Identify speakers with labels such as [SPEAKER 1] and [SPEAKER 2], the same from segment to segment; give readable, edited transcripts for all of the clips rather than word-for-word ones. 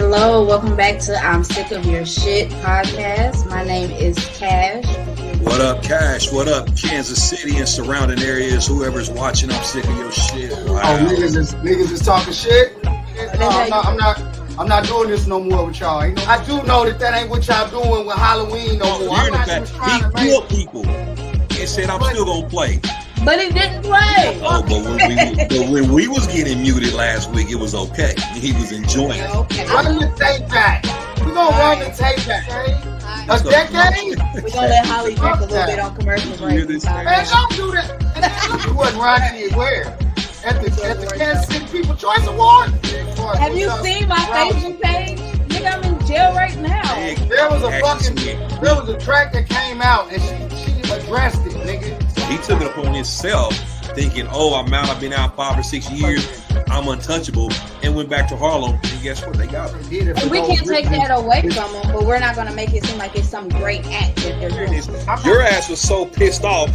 [SPEAKER 1] Hello, welcome back to I'm Sick of Your Shit podcast. My name is Cash.
[SPEAKER 2] What up, Cash? What up, Kansas City and surrounding areas? Whoever's watching, I'm sick of your shit. Wow.
[SPEAKER 3] Oh, niggas is talking shit. I'm not doing this no more with y'all. I do know that ain't what y'all doing with Halloween no more. I'm not just trying to
[SPEAKER 2] killed people and said I'm still gonna play.
[SPEAKER 1] But he didn't play.
[SPEAKER 2] Oh, but when we was getting muted last week, it was okay. He was enjoying it.
[SPEAKER 1] Okay.
[SPEAKER 3] Run the tape back. We're gonna run the tape back. A decade?
[SPEAKER 1] We're gonna let Holly drink a little bit on commercial break.
[SPEAKER 3] Man, don't do that. You wasn't riding it where? At the Kansas City People Choice Award?
[SPEAKER 1] Have you seen my Facebook page? Nigga, I'm in jail right now.
[SPEAKER 3] There was a track that came out and she addressed it, nigga.
[SPEAKER 2] He took it upon himself, thinking, I've been out 5 or 6 years, I'm untouchable, and went back to Harlem, and guess what? They got him.
[SPEAKER 1] We can't take that away from him, but we're not going to make it seem like it's some great act that they're doing.
[SPEAKER 2] Your ass was so pissed off.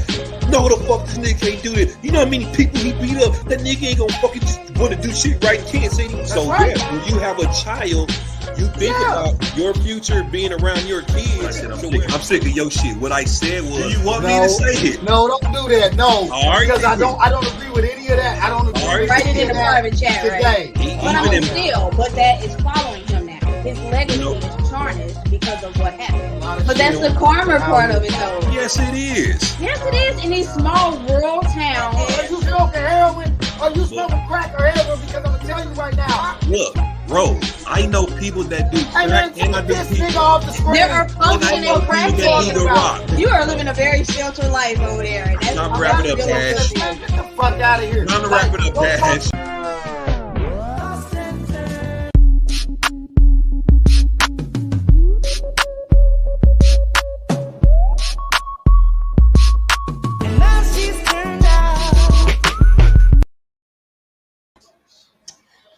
[SPEAKER 2] No, the fuck, this nigga can't do this. You know how many people he beat up? That nigga ain't gonna fucking just want to do shit right. Can't say anything. So,
[SPEAKER 3] right.
[SPEAKER 2] Yes, when you have a child, you think about your future being around your kids. I'm sick of your shit. What I said was, do you want me to say it?
[SPEAKER 3] No, don't do that. No, because I don't agree with any of that. I don't agree with
[SPEAKER 1] Write it in the private chat,
[SPEAKER 3] today.
[SPEAKER 1] Right? But I'm still, but that is following him now. His legacy is tarnished because of what happened. But that's the karma part of it, though.
[SPEAKER 2] Yes, it is.
[SPEAKER 1] Yes, it is. In these small rural towns.
[SPEAKER 3] Are you smoking heroin? Are you smoking crack or heroin? Because I'm gonna tell you right now.
[SPEAKER 2] Look, bro, I know people that do crack, and I do people.
[SPEAKER 1] There are folks in that crack
[SPEAKER 2] that do the rock.
[SPEAKER 1] You are living a very sheltered life over there. And that's
[SPEAKER 2] I'm gonna wrap it up, Cash.
[SPEAKER 3] Get the fuck out of here.
[SPEAKER 2] I'm gonna wrap it up, Cash.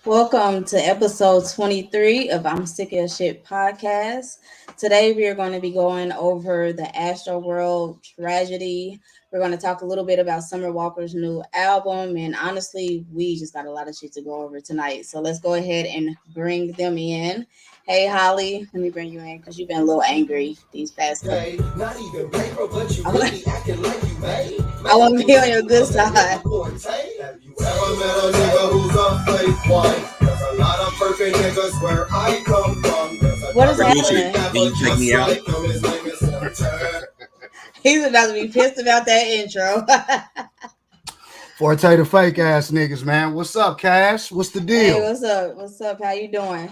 [SPEAKER 1] Welcome to episode 23 of I'm Sick of Your Shit podcast. Today we are going to be going over the Astro World tragedy. We're going to talk a little bit about Summer Walker's new album, and honestly, we just got a lot of shit to go over tonight. So let's go ahead and bring them in. Hey, Holly, let me bring you in because you've been a little angry these past days.
[SPEAKER 4] Not even paper, but you really acting like you made.
[SPEAKER 1] I want to be on your good side.
[SPEAKER 4] Have you ever met a nigga who's a fake one? There's a lot of perfect niggas where I come from.
[SPEAKER 1] What is happening?
[SPEAKER 2] Can you check me out?
[SPEAKER 1] He's about to be pissed about that intro.
[SPEAKER 3] Forte the fake ass niggas, man. What's up, Cash? What's the deal?
[SPEAKER 1] Hey, what's up? What's up? How you doing?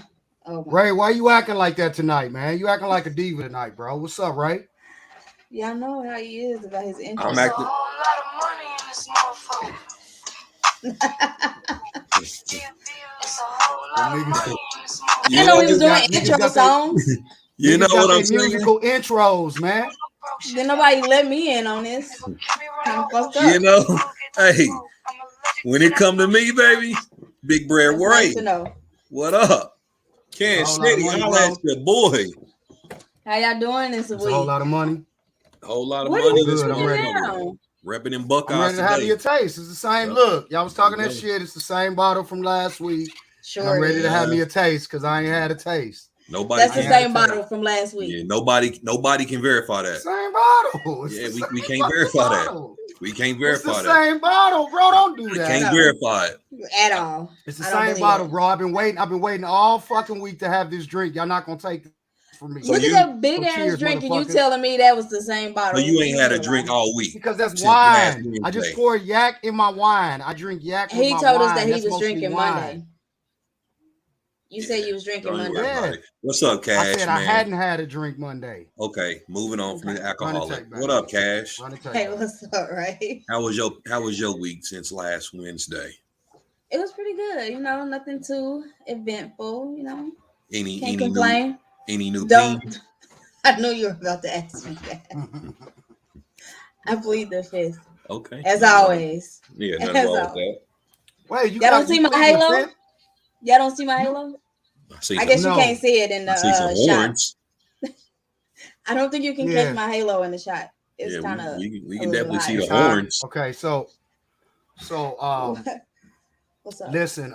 [SPEAKER 1] Oh,
[SPEAKER 3] Ray, why you acting like that tonight, man? You acting like a diva tonight, bro. What's up, Ray?
[SPEAKER 1] Yeah, I know how he is about his intro.
[SPEAKER 2] I'm acting.
[SPEAKER 5] A whole lot of money in this motherfucker. It's a whole lot of money in this motherfucker.
[SPEAKER 1] I know he was doing intro songs.
[SPEAKER 2] You know what I'm saying?
[SPEAKER 3] Musical intros, man.
[SPEAKER 1] Then nobody let me in on this. I'm fucked up.
[SPEAKER 2] You know, hey, when it come to me, baby, Big Bread Ray,
[SPEAKER 1] Nice to know.
[SPEAKER 2] what up? Kansas City,
[SPEAKER 3] money,
[SPEAKER 2] I'll
[SPEAKER 3] bro.
[SPEAKER 2] ask your boy.
[SPEAKER 1] How y'all doing this
[SPEAKER 3] It's a
[SPEAKER 1] week?
[SPEAKER 3] whole lot of money.
[SPEAKER 2] A whole lot of
[SPEAKER 1] What
[SPEAKER 2] money.
[SPEAKER 1] are you
[SPEAKER 3] Good, I'm
[SPEAKER 1] doing
[SPEAKER 3] ready.
[SPEAKER 1] now?
[SPEAKER 2] Repping in
[SPEAKER 3] I'm
[SPEAKER 2] Buckeyes
[SPEAKER 3] ready to have
[SPEAKER 2] today.
[SPEAKER 3] your taste. It's the same look. Y'all was talking that shit. It's the same bottle from last week. And
[SPEAKER 1] Sure.
[SPEAKER 3] I'm ready
[SPEAKER 1] it
[SPEAKER 3] to
[SPEAKER 1] is.
[SPEAKER 3] have me a taste because I ain't had a taste.
[SPEAKER 2] Nobody
[SPEAKER 1] That's the
[SPEAKER 2] can.
[SPEAKER 1] same bottle from last week.
[SPEAKER 2] Yeah, nobody can verify that.
[SPEAKER 3] Same bottle. It's
[SPEAKER 2] Yeah,
[SPEAKER 3] the
[SPEAKER 2] we
[SPEAKER 3] same
[SPEAKER 2] can't
[SPEAKER 3] fucking
[SPEAKER 2] verify that.
[SPEAKER 3] bottle.
[SPEAKER 2] We can't
[SPEAKER 3] It's
[SPEAKER 2] verify
[SPEAKER 3] the
[SPEAKER 2] that.
[SPEAKER 3] same bottle, bro. Don't do
[SPEAKER 2] We
[SPEAKER 3] that.
[SPEAKER 2] can't
[SPEAKER 1] No.
[SPEAKER 2] verify it.
[SPEAKER 1] At all.
[SPEAKER 3] It's the
[SPEAKER 1] I don't
[SPEAKER 3] same
[SPEAKER 1] believe
[SPEAKER 3] bottle,
[SPEAKER 1] it.
[SPEAKER 3] bro. I've been waiting all fucking week to have this drink. Y'all not gonna take it from me.
[SPEAKER 2] So
[SPEAKER 1] Look
[SPEAKER 2] you-
[SPEAKER 1] at that big
[SPEAKER 3] so
[SPEAKER 1] ass
[SPEAKER 3] cheers,
[SPEAKER 1] drink, and you
[SPEAKER 3] motherfucker.
[SPEAKER 1] telling me that was the same bottle.
[SPEAKER 2] So you ain't had a drink all week.
[SPEAKER 3] Because that's
[SPEAKER 2] Since last
[SPEAKER 3] wine. I just
[SPEAKER 2] Wednesday.
[SPEAKER 3] pour yak in my wine. I drink yak with
[SPEAKER 1] He
[SPEAKER 3] my
[SPEAKER 1] told
[SPEAKER 3] wine.
[SPEAKER 1] us that he
[SPEAKER 3] That's
[SPEAKER 1] was
[SPEAKER 3] mostly
[SPEAKER 1] drinking
[SPEAKER 3] wine.
[SPEAKER 1] Monday. You said you was drinking
[SPEAKER 2] Don't
[SPEAKER 1] Monday.
[SPEAKER 2] worry
[SPEAKER 3] Yeah.
[SPEAKER 2] about it. What's up, Cash,
[SPEAKER 3] I said
[SPEAKER 2] man?
[SPEAKER 3] I hadn't had a drink Monday.
[SPEAKER 2] Okay, moving on from the
[SPEAKER 3] Run
[SPEAKER 2] alcoholic.
[SPEAKER 3] it, take back.
[SPEAKER 2] What up, Cash?
[SPEAKER 3] Run it, take
[SPEAKER 1] Hey,
[SPEAKER 3] back.
[SPEAKER 1] what's up, right?
[SPEAKER 2] How was your week since last Wednesday?
[SPEAKER 1] It was pretty good. You know, nothing too eventful. You know,
[SPEAKER 2] Any
[SPEAKER 1] can't
[SPEAKER 2] new
[SPEAKER 1] complain.
[SPEAKER 2] peen?
[SPEAKER 1] Don't. I knew you were about to ask me that. I plead the fifth,
[SPEAKER 2] Okay.
[SPEAKER 1] as always.
[SPEAKER 2] Yeah,
[SPEAKER 1] As
[SPEAKER 2] nothing wrong with
[SPEAKER 1] always.
[SPEAKER 2] that.
[SPEAKER 3] Wait, you
[SPEAKER 1] Y'all don't
[SPEAKER 3] got-
[SPEAKER 1] see
[SPEAKER 3] you
[SPEAKER 1] my
[SPEAKER 3] plead the
[SPEAKER 1] halo?
[SPEAKER 3] fifth?
[SPEAKER 1] Y'all don't see my halo?
[SPEAKER 2] See
[SPEAKER 1] I
[SPEAKER 2] some-
[SPEAKER 1] guess
[SPEAKER 3] No.
[SPEAKER 1] you can't see it in the
[SPEAKER 2] I see some
[SPEAKER 1] shot.
[SPEAKER 2] horns.
[SPEAKER 1] I don't think you can
[SPEAKER 3] Yeah.
[SPEAKER 1] catch my halo in the shot. It's
[SPEAKER 2] Yeah,
[SPEAKER 1] kind of.
[SPEAKER 2] we can definitely see the
[SPEAKER 1] higher.
[SPEAKER 2] horns.
[SPEAKER 3] Okay, so
[SPEAKER 1] What's up?
[SPEAKER 3] listen,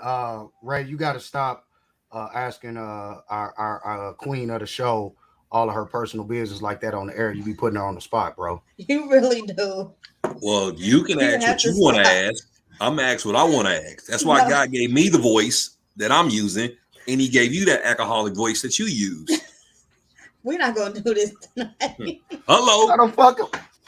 [SPEAKER 3] Ray, you got to stop asking our queen of the show all of her personal business like that on the air. You be putting her on the spot, bro.
[SPEAKER 1] You really do.
[SPEAKER 2] Well, you can
[SPEAKER 1] You
[SPEAKER 2] ask
[SPEAKER 1] have
[SPEAKER 2] what
[SPEAKER 1] to
[SPEAKER 2] you want to
[SPEAKER 1] stop.
[SPEAKER 2] ask. I'm gonna ask what I want to ask. That's why
[SPEAKER 1] No.
[SPEAKER 2] God gave me the voice that I'm using, and He gave you that alcoholic voice that you use.
[SPEAKER 1] We're not gonna do this tonight.
[SPEAKER 2] Hello.
[SPEAKER 3] I don't fucking.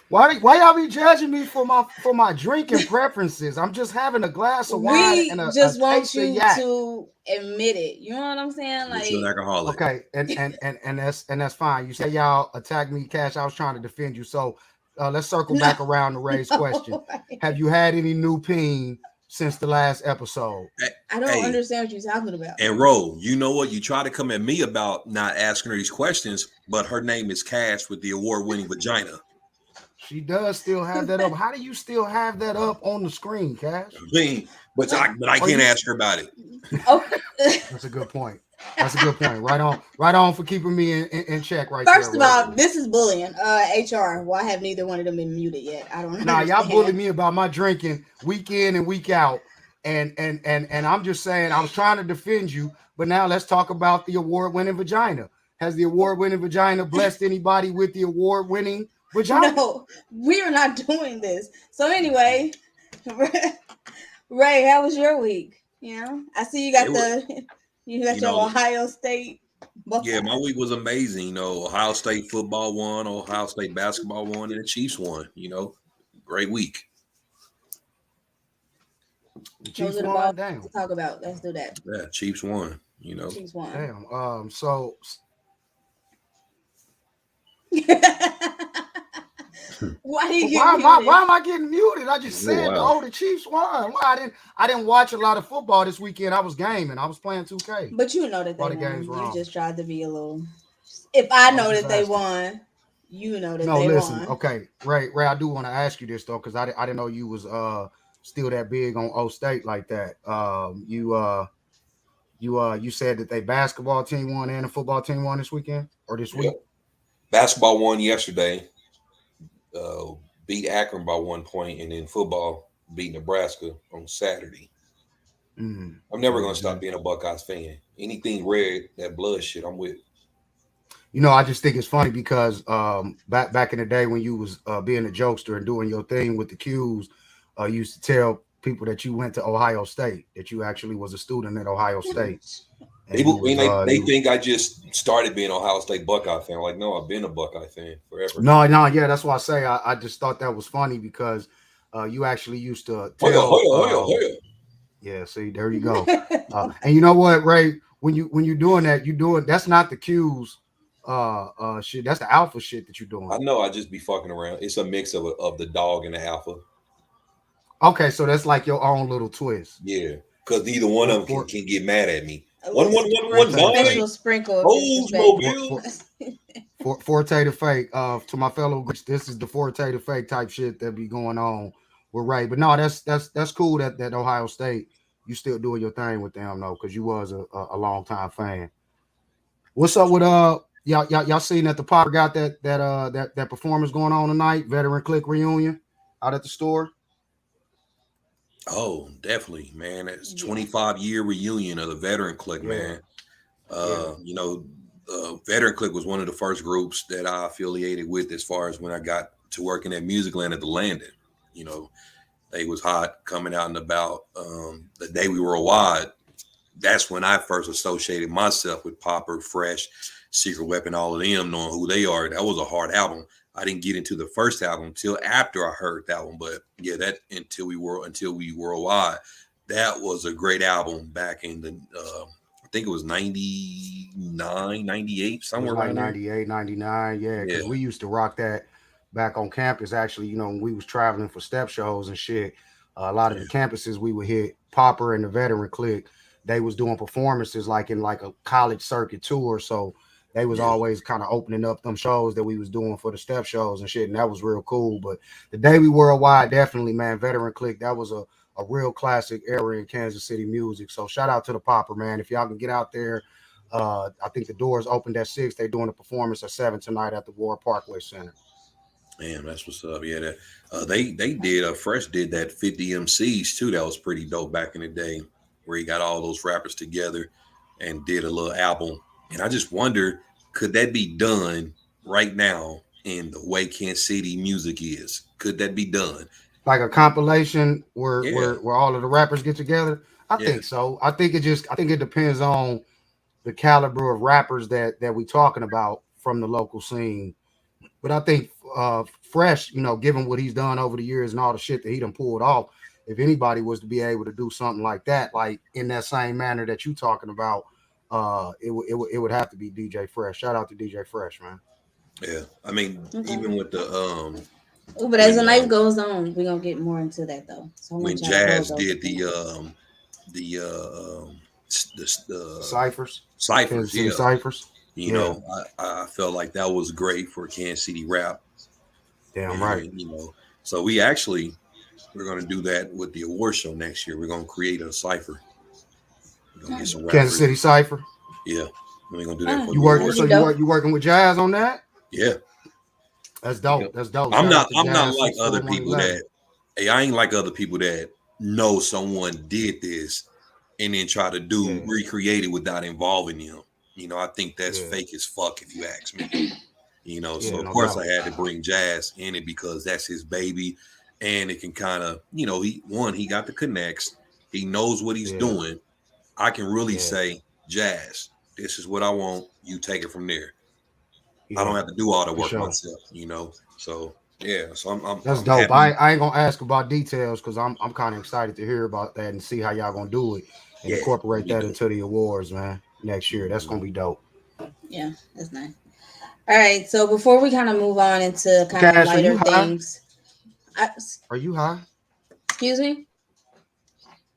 [SPEAKER 3] Why y'all be judging me for my drinking preferences? I'm just having a glass of wine and
[SPEAKER 1] We
[SPEAKER 3] a
[SPEAKER 1] just want
[SPEAKER 3] case of
[SPEAKER 1] you
[SPEAKER 3] yak.
[SPEAKER 1] to admit it. You know what I'm saying?
[SPEAKER 2] That you're an
[SPEAKER 1] Like,
[SPEAKER 2] alcoholic.
[SPEAKER 3] Okay, and that's fine. You say y'all attacked me, Cash. I was trying to defend you. So let's circle back around to Ray's question. Have you had any new peen since the last episode?
[SPEAKER 1] I don't
[SPEAKER 2] Hey,
[SPEAKER 1] understand what you're talking about.
[SPEAKER 2] and Ro, you know what? You try to come at me about not asking her these questions, but her name is Cash with the award-winning vagina.
[SPEAKER 3] She does still have that up. How do you still have that up on the screen, Cash?
[SPEAKER 2] But I can't ask her about it.
[SPEAKER 1] Okay.
[SPEAKER 3] That's a good point. That's a good point. Right on for keeping me in check right
[SPEAKER 1] First
[SPEAKER 3] there.
[SPEAKER 1] of all, this is bullying. HR. Why have neither one of them been muted yet? I don't know.
[SPEAKER 3] Y'all bully me about my drinking week in and week out. And I'm just saying I was trying to defend you, but now let's talk about the award-winning vagina. Has the award-winning vagina blessed anybody with the award-winning vagina?
[SPEAKER 1] No, we are not doing this. So anyway, Ray, how was your week? I see you got your Ohio State.
[SPEAKER 2] Yeah, my week was amazing. You know, Ohio State football won, Ohio State basketball won, and the Chiefs won. You know, great week.
[SPEAKER 3] The Chiefs won. Damn.
[SPEAKER 1] To talk about. Let's do that.
[SPEAKER 2] Yeah, Chiefs won. You know,
[SPEAKER 1] Chiefs won.
[SPEAKER 3] Damn. So.
[SPEAKER 1] Why
[SPEAKER 3] am I getting muted? I just said the Chiefs won. Why I didn't watch a lot of football this weekend. I was gaming. I was playing 2K.
[SPEAKER 1] But you know that they won.
[SPEAKER 3] Games
[SPEAKER 1] you just tried to be a little. If I know that they won, you know that they won.
[SPEAKER 3] Okay, Ray, I do want to ask you this though, because I didn't know you was still that big on O State like that. You said that they basketball team won and the football team won this weekend or this week.
[SPEAKER 2] Basketball won yesterday. Beat Akron by 1 point, and then football beat Nebraska on Saturday. I'm never going to stop being a Buckeyes fan. Anything red, that blood shit, I'm with.
[SPEAKER 3] You know, I just think it's funny because back in the day when you was being a jokester and doing your thing with the Qs, you used to tell people that you went to Ohio State, that you actually was a student at Ohio State.
[SPEAKER 2] People, they think I just started being Ohio State Buckeye fan. Like, no, I've been a Buckeye fan forever.
[SPEAKER 3] No, yeah, that's why I say I just thought that was funny because you actually used to tell. Yeah, see, there you go. And you know what, Ray? When you're doing that, that's not the Q's shit. That's the alpha shit that you're doing.
[SPEAKER 2] I know. I just be fucking around. It's a mix of the dog and the alpha.
[SPEAKER 3] Okay, so that's like your own little twist.
[SPEAKER 2] Yeah, because neither one of them can get mad at me. One
[SPEAKER 1] special sprinkle.
[SPEAKER 3] Forte to fake. To my fellow, this is the Forte to fake type shit that be going on with Ray. But no, that's cool that Ohio State, you still doing your thing with them though, because you was a long time fan. What's up with y'all seen that the Popper got that performance going on tonight? Veteran Click reunion out at the store.
[SPEAKER 2] Oh, definitely, man. It's 25-year reunion of the Veteran Click, man. You know, Veteran Click was one of the first groups that I affiliated with as far as when I got to working at Musicland at the Landon. You know, they was hot coming out and about. The day we were wide, that's when I first associated myself with Popper, Fresh, Secret Weapon, all of them, knowing who they are. That was a hard album. I didn't get into the first album until after I heard that one, but yeah, that until we worldwide, that was a great album back in the I think it was 99, 98, somewhere
[SPEAKER 3] like
[SPEAKER 2] around
[SPEAKER 3] 98, 99. Yeah, because we used to rock that back on campus. Actually, you know, when we was traveling for step shows and shit, a lot of the campuses we would hit, Popper and the Veteran Click, they was doing performances like in like a college circuit tour, so they was always kind of opening up them shows that we was doing for the step shows and shit, and that was real cool. But the day we worldwide, definitely, man, Veteran Click, that was a real classic era in Kansas City music. So shout out to the Popper, man. If y'all can get out there, I think the doors opened at 6. They doing a performance at 7 tonight at the Ward Parkway Center.
[SPEAKER 2] Man, that's what's up. Yeah, they did. Fresh did that 50 MCs too. That was pretty dope back in the day, where he got all those rappers together. and did a little album. And I just wonder, could that be done right now in the way Kansas City music is? Could that be done?
[SPEAKER 3] Like a compilation where
[SPEAKER 2] Yeah,
[SPEAKER 3] all of the rappers get together. I
[SPEAKER 2] yeah,
[SPEAKER 3] think so. I think it depends on the caliber of rappers that we talking about from the local scene. But I think Fresh, given what he's done over the years and all the shit that he done pulled off, if anybody was to be able to do something like that, like in that same manner that you talking about, it would have to be DJ Fresh. Shout out to DJ Fresh, man.
[SPEAKER 2] yeah. I mean,
[SPEAKER 1] Okay.
[SPEAKER 2] even with the
[SPEAKER 1] Oh, but as
[SPEAKER 2] when
[SPEAKER 1] the night goes on, we're gonna get more into that though. So I
[SPEAKER 2] when
[SPEAKER 1] want y'all to hold
[SPEAKER 2] Jazz
[SPEAKER 1] those
[SPEAKER 2] did
[SPEAKER 1] opinions.
[SPEAKER 2] the the
[SPEAKER 3] Ciphers,
[SPEAKER 2] ciphers,
[SPEAKER 3] Kansas City
[SPEAKER 2] yeah.
[SPEAKER 3] Ciphers.
[SPEAKER 2] You
[SPEAKER 3] Yeah,
[SPEAKER 2] know, I felt like that was great for Kansas City rap,
[SPEAKER 3] damn right.
[SPEAKER 2] and so we're gonna do that with the award show next year. We're gonna create a cipher. We're gonna get some
[SPEAKER 3] Kansas
[SPEAKER 2] rappers.
[SPEAKER 3] City Cipher.
[SPEAKER 2] Yeah, we're gonna do that for
[SPEAKER 1] Oh,
[SPEAKER 3] You
[SPEAKER 2] the
[SPEAKER 3] work
[SPEAKER 2] award
[SPEAKER 1] that'd
[SPEAKER 3] so
[SPEAKER 1] be
[SPEAKER 2] show.
[SPEAKER 1] dope.
[SPEAKER 3] you working with Jazz on that?
[SPEAKER 2] Yeah,
[SPEAKER 3] That's
[SPEAKER 2] yeah.
[SPEAKER 3] dope. That's dope. Shout out to
[SPEAKER 2] I'm not
[SPEAKER 3] Jazz
[SPEAKER 2] like other people
[SPEAKER 3] 64111.
[SPEAKER 2] that. Hey, I ain't like other people that know someone did this and then try to do
[SPEAKER 3] Yeah,
[SPEAKER 2] recreate it without involving them. I think that's
[SPEAKER 3] yeah,
[SPEAKER 2] fake as fuck if you ask me.
[SPEAKER 3] yeah,
[SPEAKER 2] So of
[SPEAKER 3] no
[SPEAKER 2] course I
[SPEAKER 3] doubt.
[SPEAKER 2] had to bring Jazz in it because that's his baby, and it can kind of, he got the connects, he knows what he's
[SPEAKER 3] Yeah,
[SPEAKER 2] doing. I can really
[SPEAKER 3] yeah,
[SPEAKER 2] say, Jazz, this is what I want. You take it from there. I don't
[SPEAKER 3] yeah,
[SPEAKER 2] have to do all the
[SPEAKER 3] for
[SPEAKER 2] work
[SPEAKER 3] sure.
[SPEAKER 2] myself. So yeah, so
[SPEAKER 3] That's
[SPEAKER 2] I'm
[SPEAKER 3] dope.
[SPEAKER 2] happy.
[SPEAKER 3] I ain't gonna ask about details because I'm kind of excited to hear about that and see how y'all gonna do it and
[SPEAKER 2] Yeah, it'll
[SPEAKER 3] incorporate
[SPEAKER 2] be
[SPEAKER 3] that
[SPEAKER 2] dope.
[SPEAKER 3] into the awards, man. Next year, that's gonna
[SPEAKER 2] Mhm.
[SPEAKER 3] be dope.
[SPEAKER 1] Yeah, that's nice. All right. So before we kind of move on into kind of
[SPEAKER 3] Cash, are
[SPEAKER 1] lighter
[SPEAKER 3] you high?
[SPEAKER 1] things,
[SPEAKER 3] Are you high?
[SPEAKER 1] excuse me,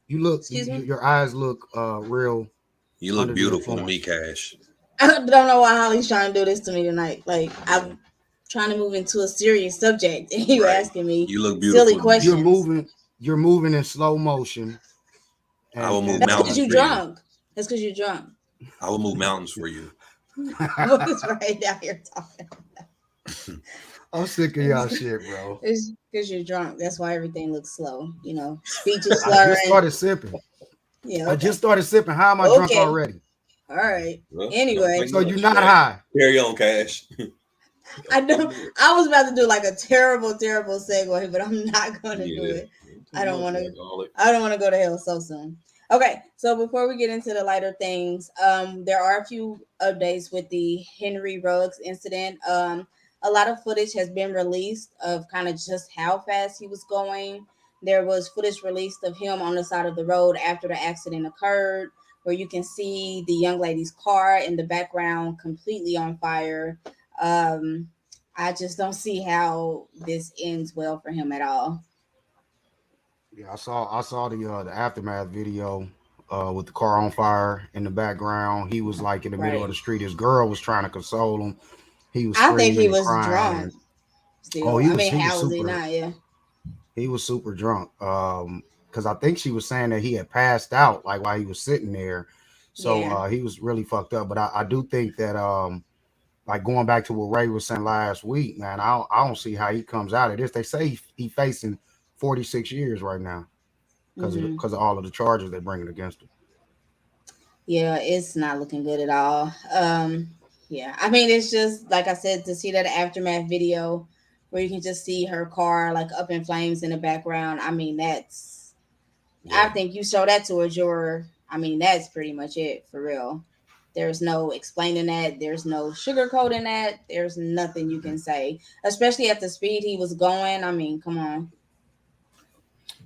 [SPEAKER 3] You look,
[SPEAKER 1] excuse me.
[SPEAKER 3] your eyes look real
[SPEAKER 2] You look
[SPEAKER 3] under the
[SPEAKER 2] beautiful to me,
[SPEAKER 3] influence.
[SPEAKER 2] Cash.
[SPEAKER 1] I don't know why Holly's trying to do this to me tonight. Like I'm trying to move into a serious subject, and you
[SPEAKER 2] Right.
[SPEAKER 1] asking me
[SPEAKER 2] You look
[SPEAKER 1] silly
[SPEAKER 2] beautiful to me.
[SPEAKER 3] You're
[SPEAKER 1] questions.
[SPEAKER 3] moving, you're moving in slow motion,
[SPEAKER 2] I will move
[SPEAKER 3] and
[SPEAKER 1] That's because
[SPEAKER 2] mountains
[SPEAKER 1] you
[SPEAKER 2] for you.
[SPEAKER 1] drunk. That's because you're drunk.
[SPEAKER 2] I will move mountains for you.
[SPEAKER 1] What's right down here talking?
[SPEAKER 3] I'm sick of y'all shit, bro.
[SPEAKER 1] It's because you're drunk. That's why everything looks slow. Speech is
[SPEAKER 3] I just
[SPEAKER 1] slurring.
[SPEAKER 3] started sipping.
[SPEAKER 1] Yeah.
[SPEAKER 3] I
[SPEAKER 1] Okay.
[SPEAKER 3] just started sipping. How am I drunk
[SPEAKER 1] Okay.
[SPEAKER 3] already?
[SPEAKER 1] All right.
[SPEAKER 2] Well, don't
[SPEAKER 1] Anyway,
[SPEAKER 2] drink
[SPEAKER 3] So you're
[SPEAKER 2] much.
[SPEAKER 3] not
[SPEAKER 2] Go ahead.
[SPEAKER 3] high.
[SPEAKER 2] Carry on, Cash.
[SPEAKER 1] I
[SPEAKER 2] Don't
[SPEAKER 1] don't.
[SPEAKER 2] do it.
[SPEAKER 1] I was about to do like a terrible, terrible segue, but I'm not going to do
[SPEAKER 2] Yeah.
[SPEAKER 1] it.
[SPEAKER 2] Too
[SPEAKER 1] I don't
[SPEAKER 2] much
[SPEAKER 1] want to.
[SPEAKER 2] alcoholic.
[SPEAKER 1] I don't want to go to hell so soon. Okay, so before we get into the lighter things, there are a few updates with the Henry Ruggs incident. A lot of footage has been released of kind of just how fast he was going. There was footage released of him on the side of the road after the accident occurred, where you can see the young lady's car in the background completely on fire. Um, I just don't see how this ends well for him at all.
[SPEAKER 3] Yeah, I saw the aftermath video with the car on fire in the background. He was like in the middle of
[SPEAKER 1] Right.
[SPEAKER 3] the street. His girl was trying to console him. He was
[SPEAKER 1] I think he
[SPEAKER 3] screaming and
[SPEAKER 1] was
[SPEAKER 3] crying.
[SPEAKER 1] drunk
[SPEAKER 3] Oh,
[SPEAKER 1] still. I mean,
[SPEAKER 3] he was
[SPEAKER 1] how was he
[SPEAKER 3] super
[SPEAKER 1] not? Yeah.
[SPEAKER 3] he was super drunk. Because I think she was saying that he had passed out like while he was sitting there. So
[SPEAKER 1] Yeah.
[SPEAKER 3] he was really fucked up. But I do think that like going back to what Ray was saying last week, man, I don't see how he comes out of this. They say he facing 46 years right now because of
[SPEAKER 1] Hmm.
[SPEAKER 3] because of all of the charges they're bringing against him.
[SPEAKER 1] Yeah, it's not looking good at all. Yeah. I mean, it's just like I said, to see that aftermath video where you can just see her car like up in flames in the background. I mean, I
[SPEAKER 2] Yeah.
[SPEAKER 1] think you show that to a juror. I mean, that's pretty much it for real. There's no explaining that. There's no sugarcoating that. There's nothing you can say, especially at the speed he was going. I mean, come on.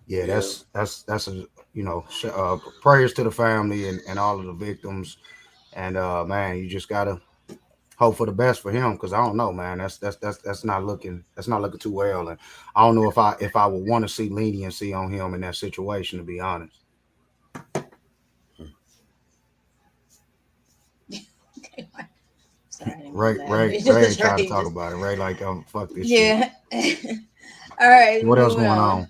[SPEAKER 3] Yeah,
[SPEAKER 2] Yeah.
[SPEAKER 3] that's a prayers to the family and all of the victims. And man, you just gotta hope for the best for him because I don't know, man. That's not looking too well, and I don't know if I would want to see leniency on him in that situation, to be honest.
[SPEAKER 1] Okay. Sorry, I didn't mean
[SPEAKER 3] Ray
[SPEAKER 1] to laugh.
[SPEAKER 3] Ray
[SPEAKER 1] It's
[SPEAKER 3] Ray
[SPEAKER 1] just
[SPEAKER 3] ain't trying to talk
[SPEAKER 1] outrageous.
[SPEAKER 3] about it. Ray like, fuck this shit.
[SPEAKER 1] Yeah. All right,
[SPEAKER 3] What else
[SPEAKER 1] moving
[SPEAKER 3] going
[SPEAKER 1] on.
[SPEAKER 3] on?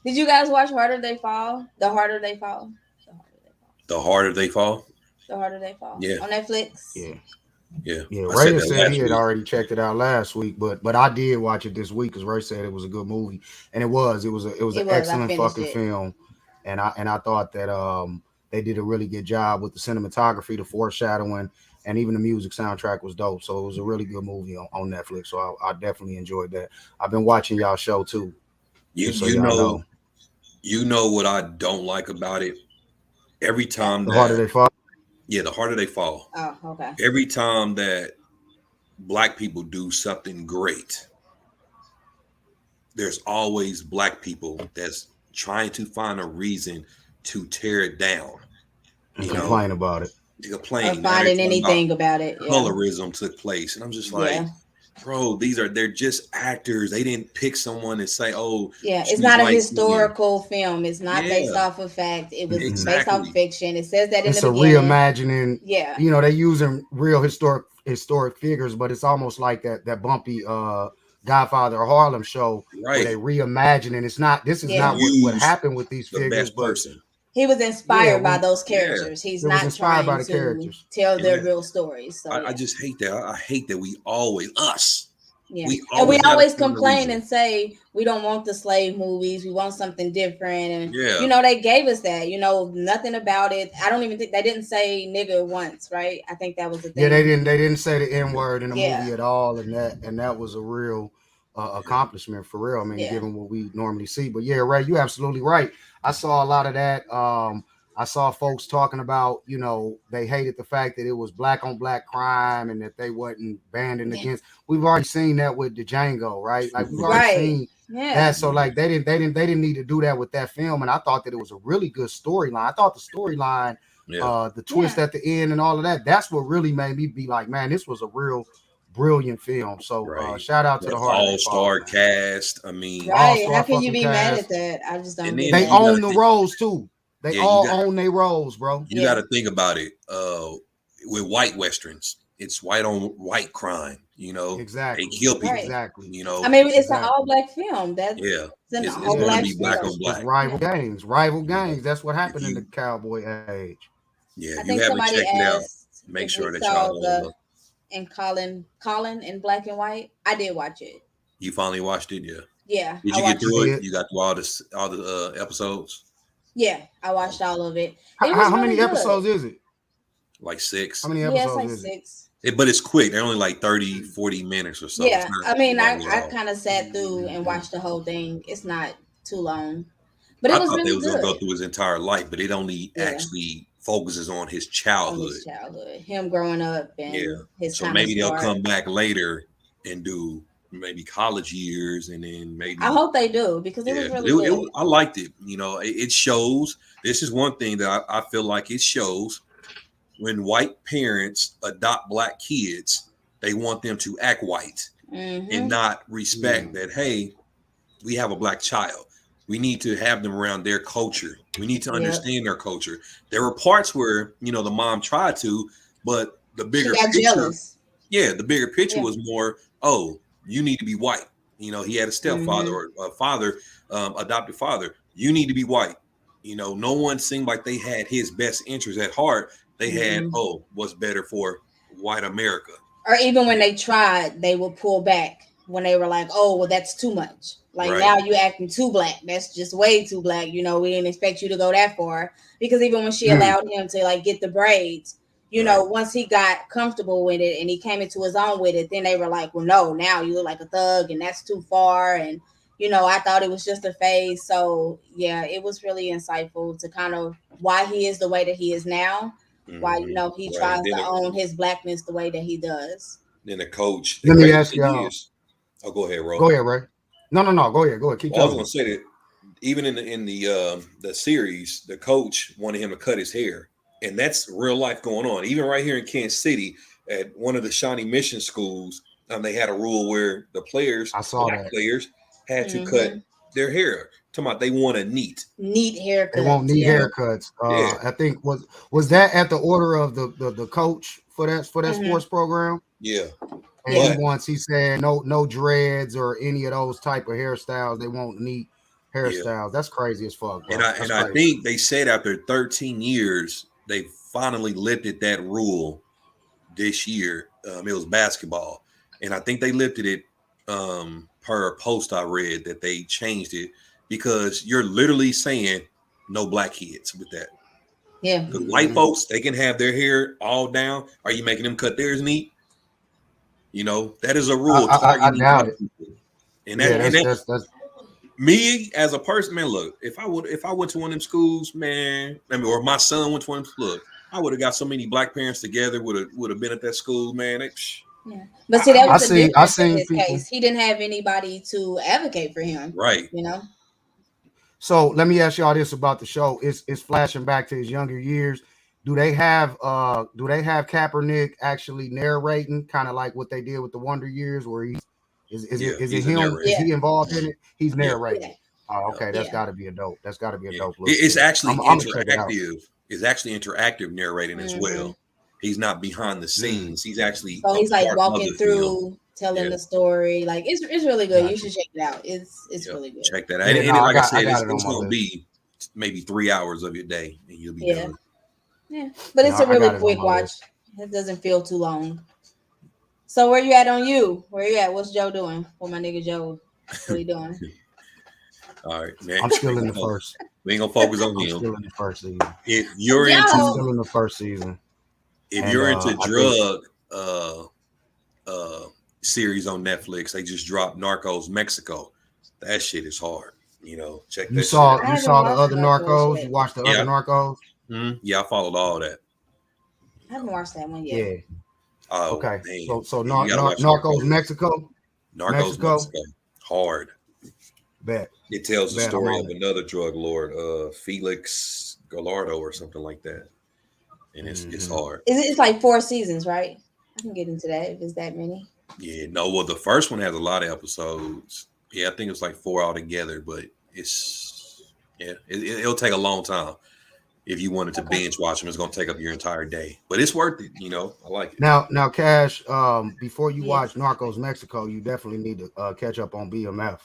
[SPEAKER 1] Did you guys watch Harder They Fall? The Harder They Fall. The Harder They Fall.
[SPEAKER 2] The harder they fall.
[SPEAKER 1] The Harder They Fall
[SPEAKER 2] Yeah.
[SPEAKER 1] on Netflix.
[SPEAKER 3] Yeah,
[SPEAKER 2] Yeah.
[SPEAKER 3] yeah.
[SPEAKER 2] I
[SPEAKER 3] Ray
[SPEAKER 2] said
[SPEAKER 3] had
[SPEAKER 2] that
[SPEAKER 3] said he
[SPEAKER 2] last
[SPEAKER 3] had
[SPEAKER 2] week.
[SPEAKER 3] already checked it out last week, but I did watch it this week because Ray said it was a good movie, and it was an
[SPEAKER 1] It was. I
[SPEAKER 3] excellent
[SPEAKER 1] finished
[SPEAKER 3] fucking
[SPEAKER 1] it.
[SPEAKER 3] film, and I thought that they did a really good job with the cinematography, the foreshadowing, and even the music soundtrack was dope. So it was a really good movie on Netflix. So I definitely enjoyed that. I've been watching y'all show too,
[SPEAKER 2] You
[SPEAKER 3] just so
[SPEAKER 2] you
[SPEAKER 3] y'all
[SPEAKER 2] know
[SPEAKER 3] know.
[SPEAKER 2] you know what I don't like about it. Every time
[SPEAKER 3] The harder
[SPEAKER 2] that
[SPEAKER 3] they fall.
[SPEAKER 2] the harder they fall.
[SPEAKER 1] Oh, okay.
[SPEAKER 2] Every time that black people do something great, there's always black people that's trying to find a reason to tear it down.
[SPEAKER 3] And
[SPEAKER 2] You know,
[SPEAKER 3] complain about it.
[SPEAKER 2] they're
[SPEAKER 1] Or
[SPEAKER 2] complaining. Now they're
[SPEAKER 1] finding
[SPEAKER 2] talking about
[SPEAKER 1] anything about it. Yeah.
[SPEAKER 2] colorism took place, and I'm just like,
[SPEAKER 1] Yeah.
[SPEAKER 2] bro, they're just actors. They didn't pick someone and say, oh,
[SPEAKER 1] Yeah. It's
[SPEAKER 2] choose
[SPEAKER 1] not a
[SPEAKER 2] light skin.
[SPEAKER 1] historical film. It's not based
[SPEAKER 2] Yeah,
[SPEAKER 1] off of fact. It was
[SPEAKER 3] Mm-mm.
[SPEAKER 1] based off
[SPEAKER 2] exactly.
[SPEAKER 1] fiction. It says that in the
[SPEAKER 3] It's a
[SPEAKER 1] beginning.
[SPEAKER 3] reimagining.
[SPEAKER 1] Yeah.
[SPEAKER 3] You know, they using real historic figures, but it's almost like that bumpy Godfather or Harlem show where they
[SPEAKER 2] Right.
[SPEAKER 3] reimagining. It's not. This is
[SPEAKER 2] They
[SPEAKER 1] Yeah.
[SPEAKER 3] not what
[SPEAKER 2] use
[SPEAKER 3] happened with these
[SPEAKER 2] the
[SPEAKER 3] figures,
[SPEAKER 2] best
[SPEAKER 3] but
[SPEAKER 2] person.
[SPEAKER 1] He was
[SPEAKER 3] yeah,
[SPEAKER 1] inspired by those
[SPEAKER 2] Yeah.
[SPEAKER 1] characters. He's
[SPEAKER 3] it was
[SPEAKER 1] not
[SPEAKER 3] inspired by
[SPEAKER 1] trying
[SPEAKER 3] the
[SPEAKER 1] to
[SPEAKER 3] characters.
[SPEAKER 1] tell
[SPEAKER 2] And
[SPEAKER 1] their
[SPEAKER 2] that,
[SPEAKER 1] real stories. So
[SPEAKER 2] I
[SPEAKER 1] yeah.
[SPEAKER 2] just hate that. I hate that we always us.
[SPEAKER 1] Yeah.
[SPEAKER 2] We
[SPEAKER 1] And we
[SPEAKER 2] always got to
[SPEAKER 1] always
[SPEAKER 2] find a
[SPEAKER 1] complain
[SPEAKER 2] reason.
[SPEAKER 1] and say we don't want the slave movies. We want something different. And
[SPEAKER 2] Yeah.
[SPEAKER 1] they gave us that. Nothing about it. I don't even think they didn't say nigger once, right? I think that was the
[SPEAKER 3] Yeah,
[SPEAKER 1] thing.
[SPEAKER 3] they didn't say the N word in the
[SPEAKER 1] Yeah.
[SPEAKER 3] movie at all, and that was a real accomplishment for real. I mean,
[SPEAKER 1] Yeah.
[SPEAKER 3] given what we normally see. But yeah, Ray, you absolutely right. I saw a lot of that. I saw folks talking about, they hated the fact that it was black on black crime and that they wasn't banding
[SPEAKER 1] Yeah.
[SPEAKER 3] against. We've already seen that with the Django, right? Like we've already
[SPEAKER 1] Right.
[SPEAKER 3] seen
[SPEAKER 1] Yeah.
[SPEAKER 3] that. So like they didn't need to do that with that film. And I thought that it was a really good storyline. I thought the storyline,
[SPEAKER 2] Yeah.
[SPEAKER 3] the twist
[SPEAKER 1] Yeah.
[SPEAKER 3] at the end and all of that, that's what really made me be like, man, this was a real brilliant film. So
[SPEAKER 2] Right.
[SPEAKER 3] shout out to
[SPEAKER 2] The
[SPEAKER 3] the Harder They Fall,
[SPEAKER 2] all-star
[SPEAKER 3] man.
[SPEAKER 2] cast. I mean,
[SPEAKER 3] All
[SPEAKER 1] Right. How
[SPEAKER 3] star
[SPEAKER 1] can you
[SPEAKER 3] fucking
[SPEAKER 1] be mad at
[SPEAKER 3] cast.
[SPEAKER 1] that? I just don't
[SPEAKER 2] and
[SPEAKER 1] get
[SPEAKER 2] then
[SPEAKER 3] They
[SPEAKER 1] that.
[SPEAKER 2] you got to
[SPEAKER 3] own the
[SPEAKER 2] think.
[SPEAKER 3] roles too. They
[SPEAKER 2] Yeah, you
[SPEAKER 3] all
[SPEAKER 2] got
[SPEAKER 3] own their roles, bro.
[SPEAKER 2] you
[SPEAKER 1] Yeah.
[SPEAKER 2] got to think about it. With white westerns, it's white on white crime. They
[SPEAKER 3] Exactly.
[SPEAKER 2] kill people.
[SPEAKER 1] Right.
[SPEAKER 3] Exactly.
[SPEAKER 1] I mean, it's an all
[SPEAKER 3] Exactly.
[SPEAKER 1] black film. That's
[SPEAKER 2] Yeah,
[SPEAKER 1] an
[SPEAKER 2] it's
[SPEAKER 1] all
[SPEAKER 2] going to
[SPEAKER 1] black
[SPEAKER 3] Yeah.
[SPEAKER 2] be black
[SPEAKER 1] film.
[SPEAKER 2] on
[SPEAKER 3] It's
[SPEAKER 2] black.
[SPEAKER 3] rival
[SPEAKER 1] Yeah.
[SPEAKER 3] gangs. Rival
[SPEAKER 2] You know,
[SPEAKER 3] gangs. That's what
[SPEAKER 2] if
[SPEAKER 3] happened in the
[SPEAKER 2] you
[SPEAKER 3] cowboy age.
[SPEAKER 1] I
[SPEAKER 2] if you
[SPEAKER 1] think
[SPEAKER 2] haven't
[SPEAKER 1] somebody
[SPEAKER 2] checked it out,
[SPEAKER 1] asked
[SPEAKER 2] make
[SPEAKER 1] if we
[SPEAKER 2] sure that
[SPEAKER 1] saw
[SPEAKER 2] y'all
[SPEAKER 1] and Colin in black and white. I did watch it.
[SPEAKER 2] you finally watched it. Yeah,
[SPEAKER 1] Yeah,
[SPEAKER 2] did
[SPEAKER 1] I
[SPEAKER 2] you get
[SPEAKER 1] watched
[SPEAKER 3] You
[SPEAKER 2] through
[SPEAKER 1] it.
[SPEAKER 2] it?
[SPEAKER 3] did.
[SPEAKER 2] You got through all the episodes,
[SPEAKER 1] Yeah, I watched
[SPEAKER 2] okay.
[SPEAKER 1] all of it.
[SPEAKER 3] How,
[SPEAKER 1] It
[SPEAKER 3] how
[SPEAKER 1] was
[SPEAKER 3] how
[SPEAKER 1] really
[SPEAKER 3] many
[SPEAKER 1] good.
[SPEAKER 3] episodes is it?
[SPEAKER 2] Like
[SPEAKER 3] How
[SPEAKER 2] 6.
[SPEAKER 3] many
[SPEAKER 1] Yeah, it's
[SPEAKER 3] episodes
[SPEAKER 1] like
[SPEAKER 3] is it?
[SPEAKER 1] 6.
[SPEAKER 2] But it's quick. They're only like 30, 40 minutes or so. It's
[SPEAKER 1] Yeah,
[SPEAKER 2] not
[SPEAKER 1] I mean,
[SPEAKER 2] long at
[SPEAKER 1] I
[SPEAKER 2] all.
[SPEAKER 1] kind of sat through and watched the whole thing. It's not too long, but it
[SPEAKER 2] I
[SPEAKER 1] was
[SPEAKER 2] thought they
[SPEAKER 1] really
[SPEAKER 2] was gonna go
[SPEAKER 1] good.
[SPEAKER 2] through his entire life, but it only
[SPEAKER 1] Yeah,
[SPEAKER 2] actually focuses on his
[SPEAKER 1] on
[SPEAKER 2] childhood.
[SPEAKER 1] his childhood, him growing up,
[SPEAKER 2] Yeah.
[SPEAKER 1] and his
[SPEAKER 2] So
[SPEAKER 1] kind of
[SPEAKER 2] maybe they'll
[SPEAKER 1] start.
[SPEAKER 2] come back later and do maybe college years, and then
[SPEAKER 1] I
[SPEAKER 2] maybe
[SPEAKER 1] hope they do because it
[SPEAKER 2] yeah.
[SPEAKER 1] was
[SPEAKER 2] But
[SPEAKER 1] really good.
[SPEAKER 2] I liked it. It shows. This is one thing that I feel like it shows when white parents adopt black kids, they want them to act white and
[SPEAKER 1] Mm-hmm.
[SPEAKER 2] not respect
[SPEAKER 3] Mm.
[SPEAKER 2] that. Hey, we have a black child. We need to have them around their culture. We need to
[SPEAKER 1] Yep.
[SPEAKER 2] understand their culture. There were parts where, the mom tried to, but the
[SPEAKER 1] She
[SPEAKER 2] bigger
[SPEAKER 1] got
[SPEAKER 2] picture,
[SPEAKER 1] jealous.
[SPEAKER 2] yeah, the bigger picture
[SPEAKER 1] Yeah.
[SPEAKER 2] was more, oh, you need to be white. He had a stepfather
[SPEAKER 1] Mm-hmm.
[SPEAKER 2] or a father, adopted father. You need to be white. No one seemed like they had his best interest at heart. They had,
[SPEAKER 1] Mm-hmm.
[SPEAKER 2] oh, what's better for white America.
[SPEAKER 1] Or even when they tried, they would pull back when they were like, "Oh, well, that's too much. Like
[SPEAKER 2] Right,
[SPEAKER 1] now you acting too black. That's just way too black. We didn't expect you to go that far." Because even when she
[SPEAKER 3] Mm.
[SPEAKER 1] allowed him to like get the braids,
[SPEAKER 2] right.
[SPEAKER 1] once he got comfortable with it and he came into his own with it, then they were like, "Well, no, now you look like a thug, and that's too far." And I thought it was just a phase. So yeah, it was really insightful to kind of why he is the way that he is now. Why he
[SPEAKER 2] Right.
[SPEAKER 1] tries to own his blackness the way that he does.
[SPEAKER 2] Then the coach, the
[SPEAKER 3] Let me
[SPEAKER 2] crazy
[SPEAKER 3] ask
[SPEAKER 2] thing
[SPEAKER 3] y'all.
[SPEAKER 2] is, oh, go ahead, Ro.
[SPEAKER 3] Go ahead, Ray. No. Go ahead. Go ahead. Keep
[SPEAKER 2] Well, I was
[SPEAKER 3] telling
[SPEAKER 2] gonna
[SPEAKER 3] me.
[SPEAKER 2] say that even in the series, the coach wanted him to cut his hair, and that's real life going on. Even right here in Kansas City, at one of the Shawnee Mission schools, they had a rule where the players,
[SPEAKER 3] I saw
[SPEAKER 2] black
[SPEAKER 3] that.
[SPEAKER 2] players, had to cut
[SPEAKER 1] Mm-hmm.
[SPEAKER 2] their hair. Talking about they want a neat.
[SPEAKER 1] Neat
[SPEAKER 3] They won't
[SPEAKER 1] haircuts.
[SPEAKER 3] need
[SPEAKER 1] Yeah.
[SPEAKER 2] Yeah,
[SPEAKER 3] haircuts.
[SPEAKER 2] yeah,
[SPEAKER 3] I think was that at the order of the coach for that
[SPEAKER 1] Mm-hmm.
[SPEAKER 3] sports program,
[SPEAKER 2] yeah.
[SPEAKER 3] and
[SPEAKER 1] Yeah.
[SPEAKER 2] But
[SPEAKER 3] he said no dreads or any of those type of hairstyles. They won't need
[SPEAKER 2] yeah,
[SPEAKER 3] hairstyles. That's crazy as fuck,
[SPEAKER 2] and
[SPEAKER 3] bro.
[SPEAKER 2] I
[SPEAKER 3] That's
[SPEAKER 2] and I
[SPEAKER 3] crazy.
[SPEAKER 2] think they said after 13 years they finally lifted that rule this year. It was basketball, and I think they lifted it per a post I read that they changed it because you're literally saying no black kids with that.
[SPEAKER 1] Yeah.
[SPEAKER 2] Because white folks, they can have their hair all down. Are you making them cut theirs neat? You know, that is a rule.
[SPEAKER 3] I
[SPEAKER 2] Targeting
[SPEAKER 3] doubt
[SPEAKER 2] black
[SPEAKER 3] it.
[SPEAKER 2] people. And
[SPEAKER 3] Yeah,
[SPEAKER 2] that's me as a person, man. Look, if I went to one of them schools, man, or my son went to one of them, look, I would have got so many black parents together, would have been at that school, man.
[SPEAKER 1] Yeah. But see, that was the difference in
[SPEAKER 3] seen
[SPEAKER 1] his
[SPEAKER 3] people.
[SPEAKER 1] case. He didn't have anybody to advocate for him.
[SPEAKER 2] Right.
[SPEAKER 1] You know.
[SPEAKER 3] So let me ask y'all this about the show. It's flashing back to his younger years. Do they have Kaepernick actually narrating, kind of like what they did with the Wonder Years, where is it him? Is he involved in it? He's narrating. Yeah. Oh, okay. That's got to be a dope. That's got to be a dope.
[SPEAKER 2] It's actually interactive. It's actually interactive narrating as well. He's not behind the scenes. He's actually
[SPEAKER 1] so he's like walking through, telling the story. Like it's really good. You should check it out. It's really good.
[SPEAKER 2] Check that out. And like I said, it's going to be maybe 3 hours of your day, and you'll be done.
[SPEAKER 1] Yeah, but it's a really quick watch. It doesn't feel too long. So where you at on you? Where you at? What's Joe doing? What my nigga Joe? What he doing?
[SPEAKER 2] All right, man.
[SPEAKER 3] I'm still in the first.
[SPEAKER 2] We ain't gonna focus on him.
[SPEAKER 3] Still in the first season.
[SPEAKER 2] If you're
[SPEAKER 3] still in the first season.
[SPEAKER 2] If you're into drug series on Netflix, they just dropped Narcos Mexico. That shit is hard. You know, check that. You
[SPEAKER 3] saw the other Narcos. You watched the other Narcos.
[SPEAKER 2] Mm-hmm. Yeah, I followed all that.
[SPEAKER 1] I haven't watched that one yet.
[SPEAKER 3] Yeah.
[SPEAKER 2] Oh,
[SPEAKER 3] okay.
[SPEAKER 2] Man.
[SPEAKER 3] So Narcos Mexico.
[SPEAKER 2] Narcos Mexico. Hard.
[SPEAKER 3] Bet.
[SPEAKER 2] It tells the story of another drug lord, Felix Gallardo or something like that. And it's hard.
[SPEAKER 1] It's like 4 seasons, right? I can get into that if it's that many.
[SPEAKER 2] Yeah, no. Well, the first one has a lot of episodes. Yeah, I think it's like 4 altogether, but it'll take a long time. If you wanted to binge watch them, it's going to take up your entire day, but it's worth it. You know, I like it.
[SPEAKER 3] Now, Cash, before you watch Narcos Mexico, you definitely need to catch up on BMF.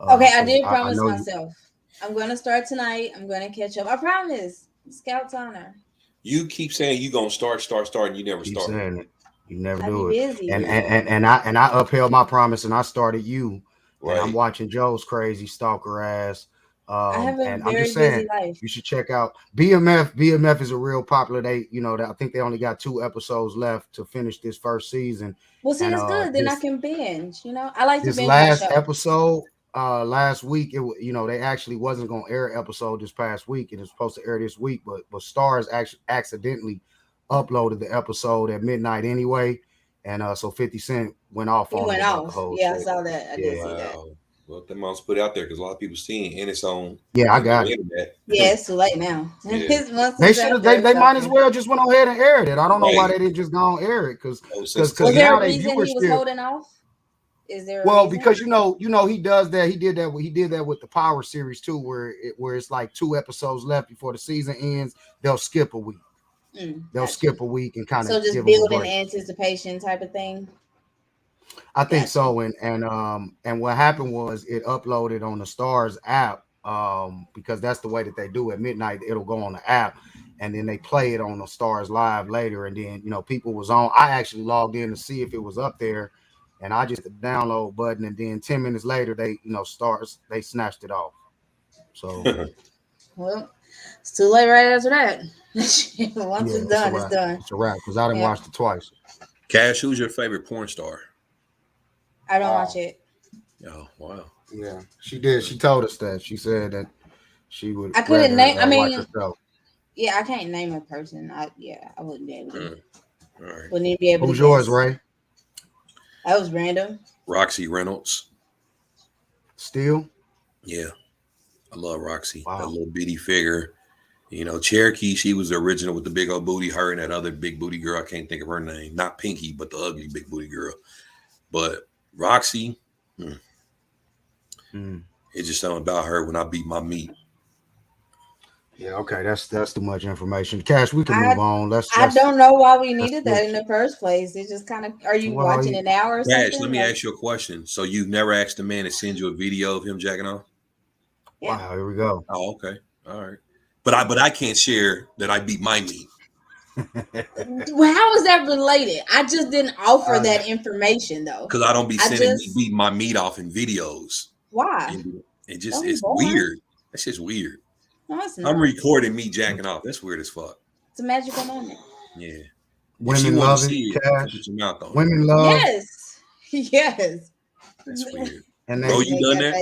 [SPEAKER 1] Okay, I did promise myself. I'm going to start tonight. I'm going to catch up. I promise. Scout's honor.
[SPEAKER 2] You keep saying you're going to start, and you never start.
[SPEAKER 3] Saying it. You never do it. Busy. And I upheld my promise, and I started you. Right. And I'm watching Joe's crazy stalker ass.
[SPEAKER 1] I have a
[SPEAKER 3] I'm just saying, busy life. You should check out BMF. BMF is a real popular. I think they only got 2 episodes left to finish this first season.
[SPEAKER 1] Well, see, it's good. Then I can binge. You know, I like to binge.
[SPEAKER 3] This last episode, last week, they actually wasn't going to air an episode this past week. It was supposed to air this week, but Stars actually accidentally uploaded the episode at midnight anyway, and so 50 Cent went off on it.
[SPEAKER 1] Yeah, I saw that. I did see that.
[SPEAKER 2] Well, the mouse put out there because a lot of people seeing and it's on.
[SPEAKER 3] Yeah, I got it.
[SPEAKER 1] Yeah, it's too late now.
[SPEAKER 3] Yeah. They might as well just went on ahead and aired it. I don't know why they didn't just go and air it because
[SPEAKER 1] was there a reason he was holding off? Is there?
[SPEAKER 3] Because he does that. He did that with the Power series too, where it's like 2 episodes left before the season ends. They'll skip a week. They'll skip a week and kind of
[SPEAKER 1] just building anticipation type of thing.
[SPEAKER 3] I think so, and what happened was it uploaded on the Stars app because that's the way that they do it. At midnight, it'll go on the app, and then they play it on the Stars Live later. And then people was on. I actually logged in to see if it was up there, and I just hit the download button, and then 10 minutes later, they Stars they snatched it off. So,
[SPEAKER 1] well, it's too late right after that. Once it's done, it's done.
[SPEAKER 3] It's a wrap because I didn't watch it twice.
[SPEAKER 2] Cash, who's your favorite porn star?
[SPEAKER 1] I don't watch it.
[SPEAKER 2] Oh, wow.
[SPEAKER 3] Yeah, she did. She told us that. She said that she would.
[SPEAKER 1] I couldn't name. I mean, yeah, I can't name a person. I wouldn't be able to.
[SPEAKER 2] All right.
[SPEAKER 1] Wouldn't even be able.
[SPEAKER 3] Who's yours, Ray?
[SPEAKER 1] That was random.
[SPEAKER 2] Roxy Reynolds.
[SPEAKER 3] Still?
[SPEAKER 2] Yeah, I love Roxy.
[SPEAKER 3] Wow.
[SPEAKER 2] That little bitty figure. Cherokee. She was the original with the big old booty. Her and that other big booty girl. I can't think of her name. Not Pinky, but the ugly big booty girl. But Roxy, it's just something about her when I beat my meat.
[SPEAKER 3] Yeah, okay, that's too much information. Cash, we can move on.
[SPEAKER 1] I don't know why we needed that in the first place. It just kind of. Are you watching it now or something?
[SPEAKER 2] Cash, let me ask you a question. So you've never asked a man to send you a video of him jacking off?
[SPEAKER 3] Yeah. Wow, here we go.
[SPEAKER 2] Oh, okay, all right. But I can't share that I beat my meat.
[SPEAKER 1] Well, how is that related? I just didn't offer that information though.
[SPEAKER 2] Because I don't be sending beating my meat off in videos.
[SPEAKER 1] Why?
[SPEAKER 2] It's weird. That's just weird.
[SPEAKER 1] No, it's not.
[SPEAKER 2] I'm recording me jacking off. That's weird as fuck.
[SPEAKER 1] It's a magical moment.
[SPEAKER 2] Yeah.
[SPEAKER 3] Women love it.
[SPEAKER 2] See it,
[SPEAKER 3] Cash.
[SPEAKER 2] put your mouth on it.
[SPEAKER 3] Women love.
[SPEAKER 1] Yes. Yes.
[SPEAKER 2] That's weird.
[SPEAKER 3] And
[SPEAKER 2] Bro, you done that?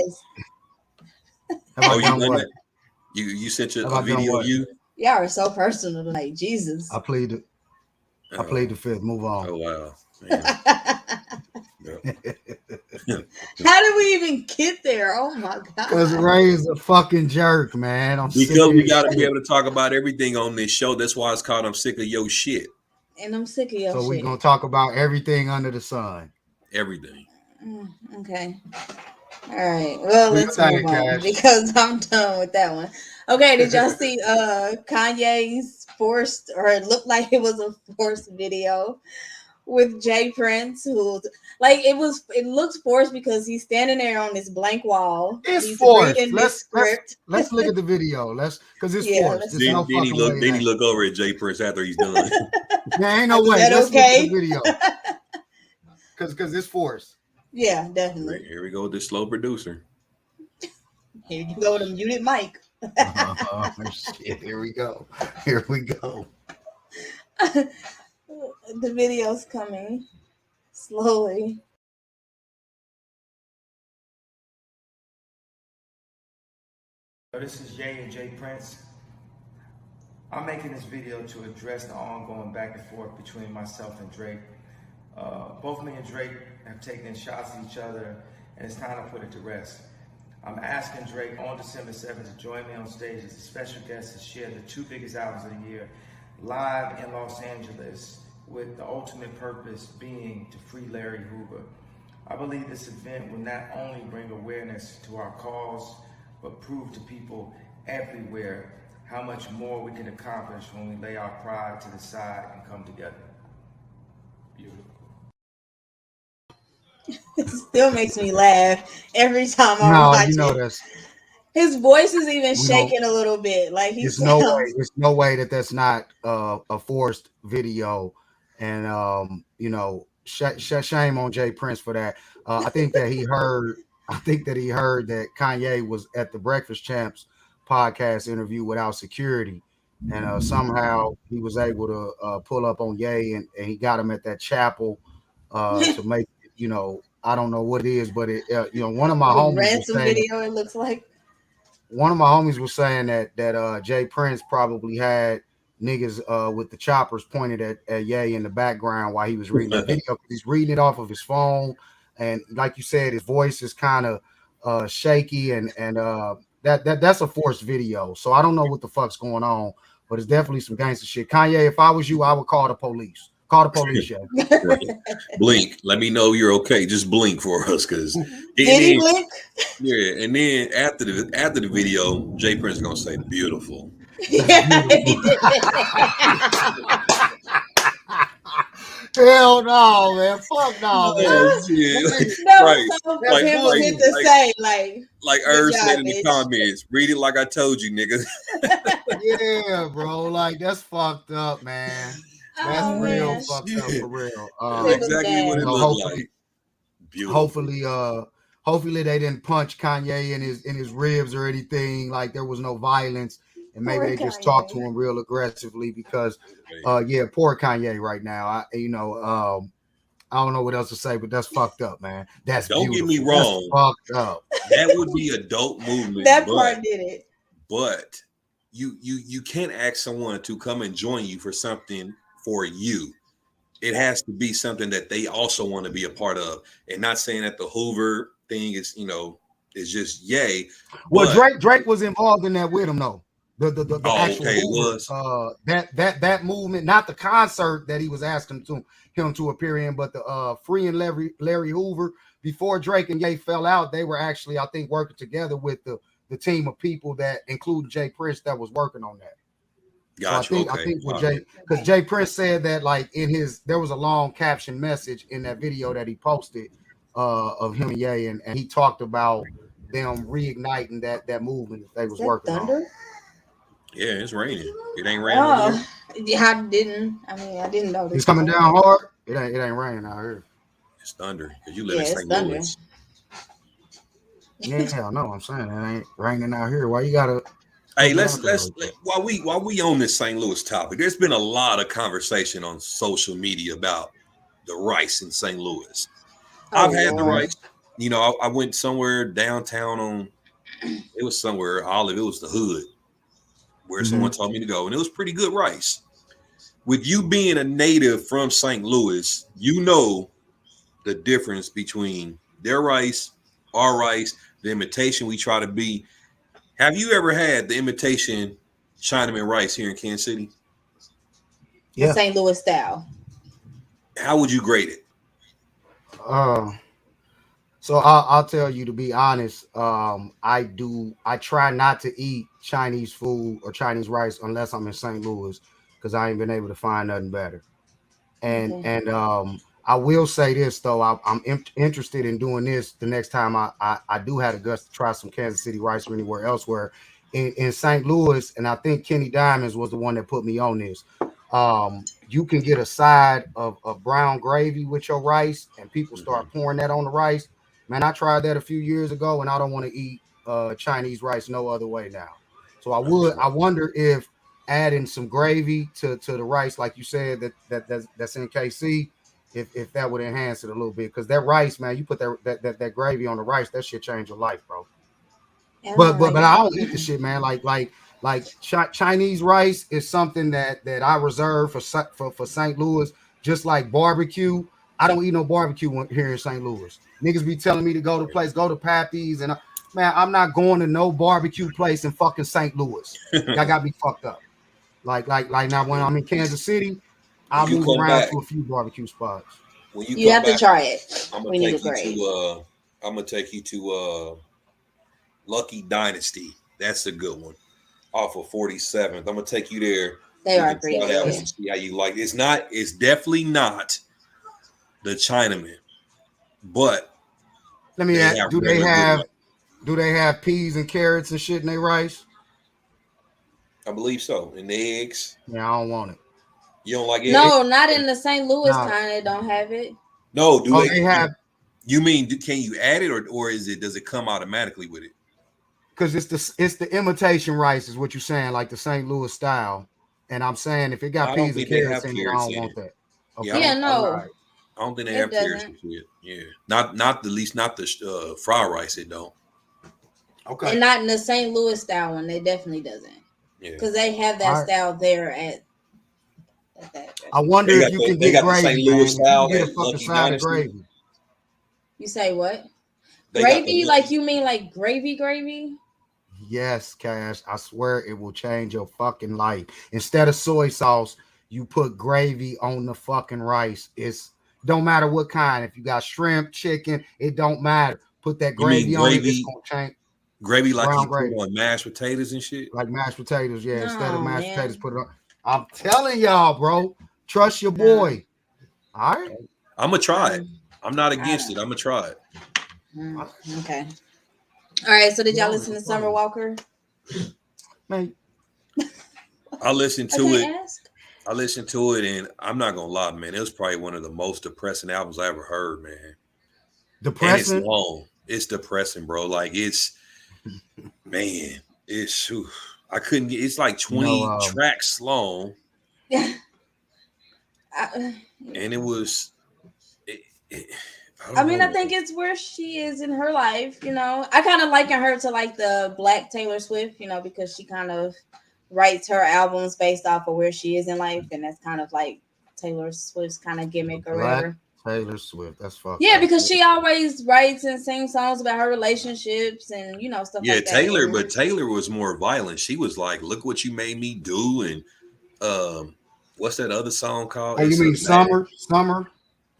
[SPEAKER 3] Have I
[SPEAKER 2] You
[SPEAKER 3] done
[SPEAKER 2] done
[SPEAKER 3] what?
[SPEAKER 2] that? You sent your
[SPEAKER 3] Have I done
[SPEAKER 2] video
[SPEAKER 3] what?
[SPEAKER 2] of you?
[SPEAKER 1] Y'all are so personal tonight. Jesus.
[SPEAKER 3] I played the fifth. Move on.
[SPEAKER 2] Oh wow.
[SPEAKER 1] How did we even get there? Oh my god.
[SPEAKER 3] Because Ray is a fucking jerk, man.
[SPEAKER 2] Because we got to be able to talk about everything on this show. That's why it's called I'm Sick of Your Shit.
[SPEAKER 1] And I'm sick of your shit.
[SPEAKER 3] So we're going to talk about everything under the sun.
[SPEAKER 2] Everything.
[SPEAKER 1] Okay. All right. Well, let's move on because I'm done with that one. Okay, did y'all see Kanye's forced, or it looked like it was a forced video with Jay Prince, who it looks forced because he's standing there on this blank wall.
[SPEAKER 3] He's forced. Let's look at the video. Because it's forced.
[SPEAKER 2] Then he look over at Jay Prince after he's done.
[SPEAKER 3] There ain't no way. Let's look at the video. Because it's forced.
[SPEAKER 1] Yeah, definitely.
[SPEAKER 2] Here we go with this slow producer.
[SPEAKER 1] Here you go with a muted mic.
[SPEAKER 3] Shit, here we go. Here we go.
[SPEAKER 1] The video's coming slowly.
[SPEAKER 6] This is Jay and Jay Prince. I'm making this video to address the ongoing back and forth between myself and Drake. Both me and Drake have taken shots at each other, and it's time to put it to rest. I'm asking Drake on December 7th to join me on stage as a special guest to share the two biggest albums of the year live in Los Angeles, with the ultimate purpose being to free Larry Hoover. I believe this event will not only bring awareness to our cause, but prove to people everywhere how much more we can accomplish when we lay our pride to the side and come together. Beautiful.
[SPEAKER 1] It still makes me laugh every time I watch it. His voice is even shaking a little bit. Like he's
[SPEAKER 3] there's no way that's not a forced video, and shame on Jay Prince for that. I think that he heard that Kanye was at the Breakfast Champs podcast interview without security, and somehow he was able to pull up on Ye, and he got him at that chapel to make I don't know what it is, but it one of my homies
[SPEAKER 1] ransom video. It looks like
[SPEAKER 3] one of my homies was saying that Jay Prince probably had niggas with the choppers pointed at Ye in the background while he was reading the video. He's reading it off of his phone, and like you said, his voice is kind of shaky, and that's a forced video. So I don't know what the fuck's going on, but it's definitely some gangster shit. Kanye, if I was you, I would call the police. Call the police, yeah.
[SPEAKER 2] Blink. Let me know you're okay. Just blink for us, because
[SPEAKER 1] did he blink?
[SPEAKER 2] Yeah, and then after the video, Jay Prince is gonna say beautiful.
[SPEAKER 3] Hell no, man. Fuck no, man.
[SPEAKER 2] Right.
[SPEAKER 1] Like
[SPEAKER 2] Irv said in the comments, read it like I told you, nigga.
[SPEAKER 3] Yeah, bro. Like that's fucked up, man. That's real fucked up for real.
[SPEAKER 2] Exactly what it looked like. Beautiful.
[SPEAKER 3] Hopefully they didn't punch Kanye in his ribs or anything. Like there was no violence, and maybe they just talked to him real aggressively because, poor Kanye right now. I don't know what else to say, but that's fucked up, man. That's
[SPEAKER 2] don't
[SPEAKER 3] beautiful.
[SPEAKER 2] get me wrong.
[SPEAKER 3] That's fucked up.
[SPEAKER 2] That would be a dope movement.
[SPEAKER 1] That part did it.
[SPEAKER 2] But you can't ask someone to come and join you for something for you. It has to be something that they also want to be a part of, and not saying that the Hoover thing is just Ye.
[SPEAKER 3] Well, Drake was involved in that with him though. The actual
[SPEAKER 2] Hoover,
[SPEAKER 3] it was that movement, not the concert that he was asking him to appear in, but the freeing Larry Hoover. Before Drake and Ye fell out, they were actually, I think, working together with the team of people that included Jay Prince that was working on that.
[SPEAKER 2] Gotcha.
[SPEAKER 3] So I think with Jay, because Jay Prince said that like there was a long caption message in that video that he posted of him and Ye, and he talked about them reigniting that movement that they was working on.
[SPEAKER 2] Yeah, it's raining. It ain't raining. I
[SPEAKER 1] didn't know this.
[SPEAKER 3] It's coming down hard. It ain't raining out here.
[SPEAKER 2] It's thunder because you live in St. Louis.
[SPEAKER 3] Yeah, I know. I'm saying it ain't raining out here. Why you gotta
[SPEAKER 2] Hey, while we on this St. Louis topic, there's been a lot of conversation on social media about the rice in St. Louis.
[SPEAKER 1] Oh,
[SPEAKER 2] I've had the
[SPEAKER 1] Lord.
[SPEAKER 2] rice. You know, I went somewhere downtown on. It was somewhere Olive. It was the hood where someone told me to go, and it was pretty good rice. With you being a native from St. Louis, you know the difference between their rice, our rice, the imitation we try to be. Have you ever had the imitation Chinaman rice here in Kansas City?
[SPEAKER 1] The
[SPEAKER 3] Yeah.
[SPEAKER 1] St. Louis style.
[SPEAKER 2] How would you grade it?
[SPEAKER 3] So I'll tell you, to be honest, I try not to eat Chinese food or Chinese rice unless I'm in St. Louis, because I ain't been able to find nothing better. And
[SPEAKER 1] Okay.
[SPEAKER 3] I will say this though, I'm interested in doing this the next time I do have the guts to try some Kansas City rice or anywhere elsewhere in St. Louis. And I think Kenny Diamonds was the one that put me on this. You can get a side of brown gravy with your rice, and people start pouring that on the rice. Man, I tried that a few years ago, and I don't want to eat Chinese rice no other way now. So I wonder if adding some gravy to the rice, like you said, that's in KC, if that would enhance it a little bit. Because that rice, man, you put that gravy on the rice, that shit change your life, bro.
[SPEAKER 1] Yeah,
[SPEAKER 3] But I don't eat the shit, man. Like Chinese rice is something that I reserve for St. Louis. Just like barbecue, I don't eat no barbecue here in St. Louis. Niggas be telling me to go to Pappy's, and man, I'm not going to no barbecue place in fucking St. Louis. Y'all got me fucked up. Like now when I'm in Kansas City, I'll move around to a few barbecue spots.
[SPEAKER 2] When
[SPEAKER 1] you
[SPEAKER 2] come
[SPEAKER 1] have
[SPEAKER 2] back,
[SPEAKER 1] to try it.
[SPEAKER 2] I'm
[SPEAKER 1] We
[SPEAKER 2] gonna
[SPEAKER 1] need
[SPEAKER 2] take
[SPEAKER 1] a
[SPEAKER 2] you
[SPEAKER 1] grade.
[SPEAKER 2] to I'm gonna take you to Lucky Dynasty. That's a good one. Off of 47th. I'm gonna take you there.
[SPEAKER 1] They
[SPEAKER 2] We
[SPEAKER 1] are
[SPEAKER 2] can
[SPEAKER 1] pretty
[SPEAKER 2] try that one
[SPEAKER 1] good.
[SPEAKER 2] and see how you like it. It's definitely not the Chinaman, but
[SPEAKER 3] Let me
[SPEAKER 2] they
[SPEAKER 3] ask,
[SPEAKER 2] have regular good rice.
[SPEAKER 3] do they have peas and carrots and shit in their rice?
[SPEAKER 2] I believe so. And the eggs.
[SPEAKER 3] Yeah, I don't want it.
[SPEAKER 2] You don't like eggs?
[SPEAKER 1] No, not in the St. Louis
[SPEAKER 3] Nah.
[SPEAKER 1] kind. They don't have it.
[SPEAKER 2] No,
[SPEAKER 3] They have,
[SPEAKER 2] you mean can you add it or does it come automatically with it?
[SPEAKER 3] because it's the imitation rice is what you're saying, like the St. Louis style. And I'm saying if it got
[SPEAKER 2] I don't
[SPEAKER 3] peas and
[SPEAKER 2] think they
[SPEAKER 3] carrots
[SPEAKER 2] have
[SPEAKER 3] in it, I
[SPEAKER 2] carrots
[SPEAKER 3] don't
[SPEAKER 2] in
[SPEAKER 3] want
[SPEAKER 2] it.
[SPEAKER 3] that.
[SPEAKER 2] Yeah,
[SPEAKER 3] Okay.
[SPEAKER 1] Yeah, no.
[SPEAKER 3] All right.
[SPEAKER 2] I don't think they
[SPEAKER 1] It
[SPEAKER 2] have carrots
[SPEAKER 1] doesn't.
[SPEAKER 2] in it. Yeah. Not at least not the fried rice, it don't.
[SPEAKER 3] Okay.
[SPEAKER 1] And not in the St. Louis style one. They definitely doesn't.
[SPEAKER 2] Yeah.
[SPEAKER 1] Because they have that
[SPEAKER 3] All right.
[SPEAKER 1] style there at that.
[SPEAKER 3] I wonder if you can
[SPEAKER 2] they
[SPEAKER 3] get
[SPEAKER 2] got the St.
[SPEAKER 3] gravy,
[SPEAKER 2] Louis
[SPEAKER 3] man. If you
[SPEAKER 2] style
[SPEAKER 3] can get a
[SPEAKER 2] at
[SPEAKER 3] fucking
[SPEAKER 2] Lucky
[SPEAKER 3] side of
[SPEAKER 2] Dynasty.
[SPEAKER 3] gravy.
[SPEAKER 1] You say what?
[SPEAKER 2] They got
[SPEAKER 1] Gravy?
[SPEAKER 2] the
[SPEAKER 1] Like you mean like gravy?
[SPEAKER 3] Yes, Cash. I swear it will change your fucking life. Instead of soy sauce, you put gravy on the fucking rice. It's don't matter what kind. If you got shrimp, chicken, it don't matter. Put that
[SPEAKER 2] You mean
[SPEAKER 3] gravy on it. It's gonna change.
[SPEAKER 2] gravy like
[SPEAKER 3] Brown
[SPEAKER 2] you put
[SPEAKER 3] gravy,
[SPEAKER 2] on mashed potatoes and shit?
[SPEAKER 3] like mashed potatoes. Yeah, instead of
[SPEAKER 1] No,
[SPEAKER 3] mashed
[SPEAKER 1] man.
[SPEAKER 3] potatoes, put it on. I'm telling y'all, bro. Trust your
[SPEAKER 1] No.
[SPEAKER 3] boy. All right.
[SPEAKER 2] I'm gonna try it. I'm not against it.
[SPEAKER 1] don't.
[SPEAKER 2] I'm gonna try it.
[SPEAKER 1] Okay. All right. So did y'all
[SPEAKER 3] No,
[SPEAKER 1] listen to
[SPEAKER 3] it's
[SPEAKER 1] Summer
[SPEAKER 3] fine.
[SPEAKER 1] Walker?
[SPEAKER 3] Man,
[SPEAKER 2] I listened
[SPEAKER 1] I
[SPEAKER 2] to it.
[SPEAKER 1] can't ask.
[SPEAKER 2] I listened to it, and I'm not gonna lie, man. It was probably one of the most depressing albums I ever heard, man. And it's
[SPEAKER 3] depressing.
[SPEAKER 2] long. It's depressing, bro. Like it's, man. It's. I couldn't get. It's like 20 tracks long,
[SPEAKER 1] Yeah.
[SPEAKER 2] and it was.
[SPEAKER 1] I mean, I think it's where she is in her life. You know, I kind of liken her to like the Black Taylor Swift. You know, because she kind of writes her albums based off of where she is in life, and that's kind of like Taylor Swift's kind of gimmick or whatever.
[SPEAKER 3] Taylor Swift, that's fucked.
[SPEAKER 1] Yeah, because she always writes and sings songs about her relationships and stuff like that.
[SPEAKER 2] Taylor, but Taylor was more violent. She was like, "Look what you made me do," and what's that other song called?
[SPEAKER 3] Oh, you mean Summer? Summer?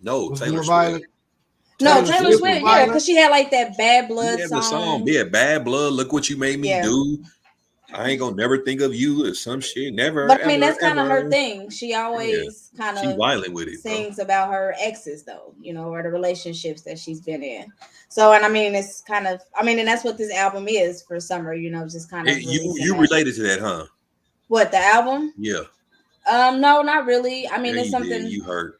[SPEAKER 2] No,
[SPEAKER 3] was
[SPEAKER 2] Taylor
[SPEAKER 3] more
[SPEAKER 2] Swift.
[SPEAKER 3] violent.
[SPEAKER 1] No, Taylor Swift, yeah, because she had like that Bad Blood song.
[SPEAKER 2] Yeah, Bad Blood. Look what you made me do. I ain't gonna never think of you or some shit. Never.
[SPEAKER 1] But I mean,
[SPEAKER 2] ever,
[SPEAKER 1] that's kind of
[SPEAKER 2] ever.
[SPEAKER 1] her thing. She always kind of
[SPEAKER 2] violent with it.
[SPEAKER 1] Sings about her exes, though, or the relationships that she's been in. So, and I mean, it's kind of, and that's what this album is for Summer. Just kind of.
[SPEAKER 2] You related to that, huh?
[SPEAKER 1] What, the album?
[SPEAKER 2] Yeah.
[SPEAKER 1] No, not really. I mean, it's something
[SPEAKER 2] you heard.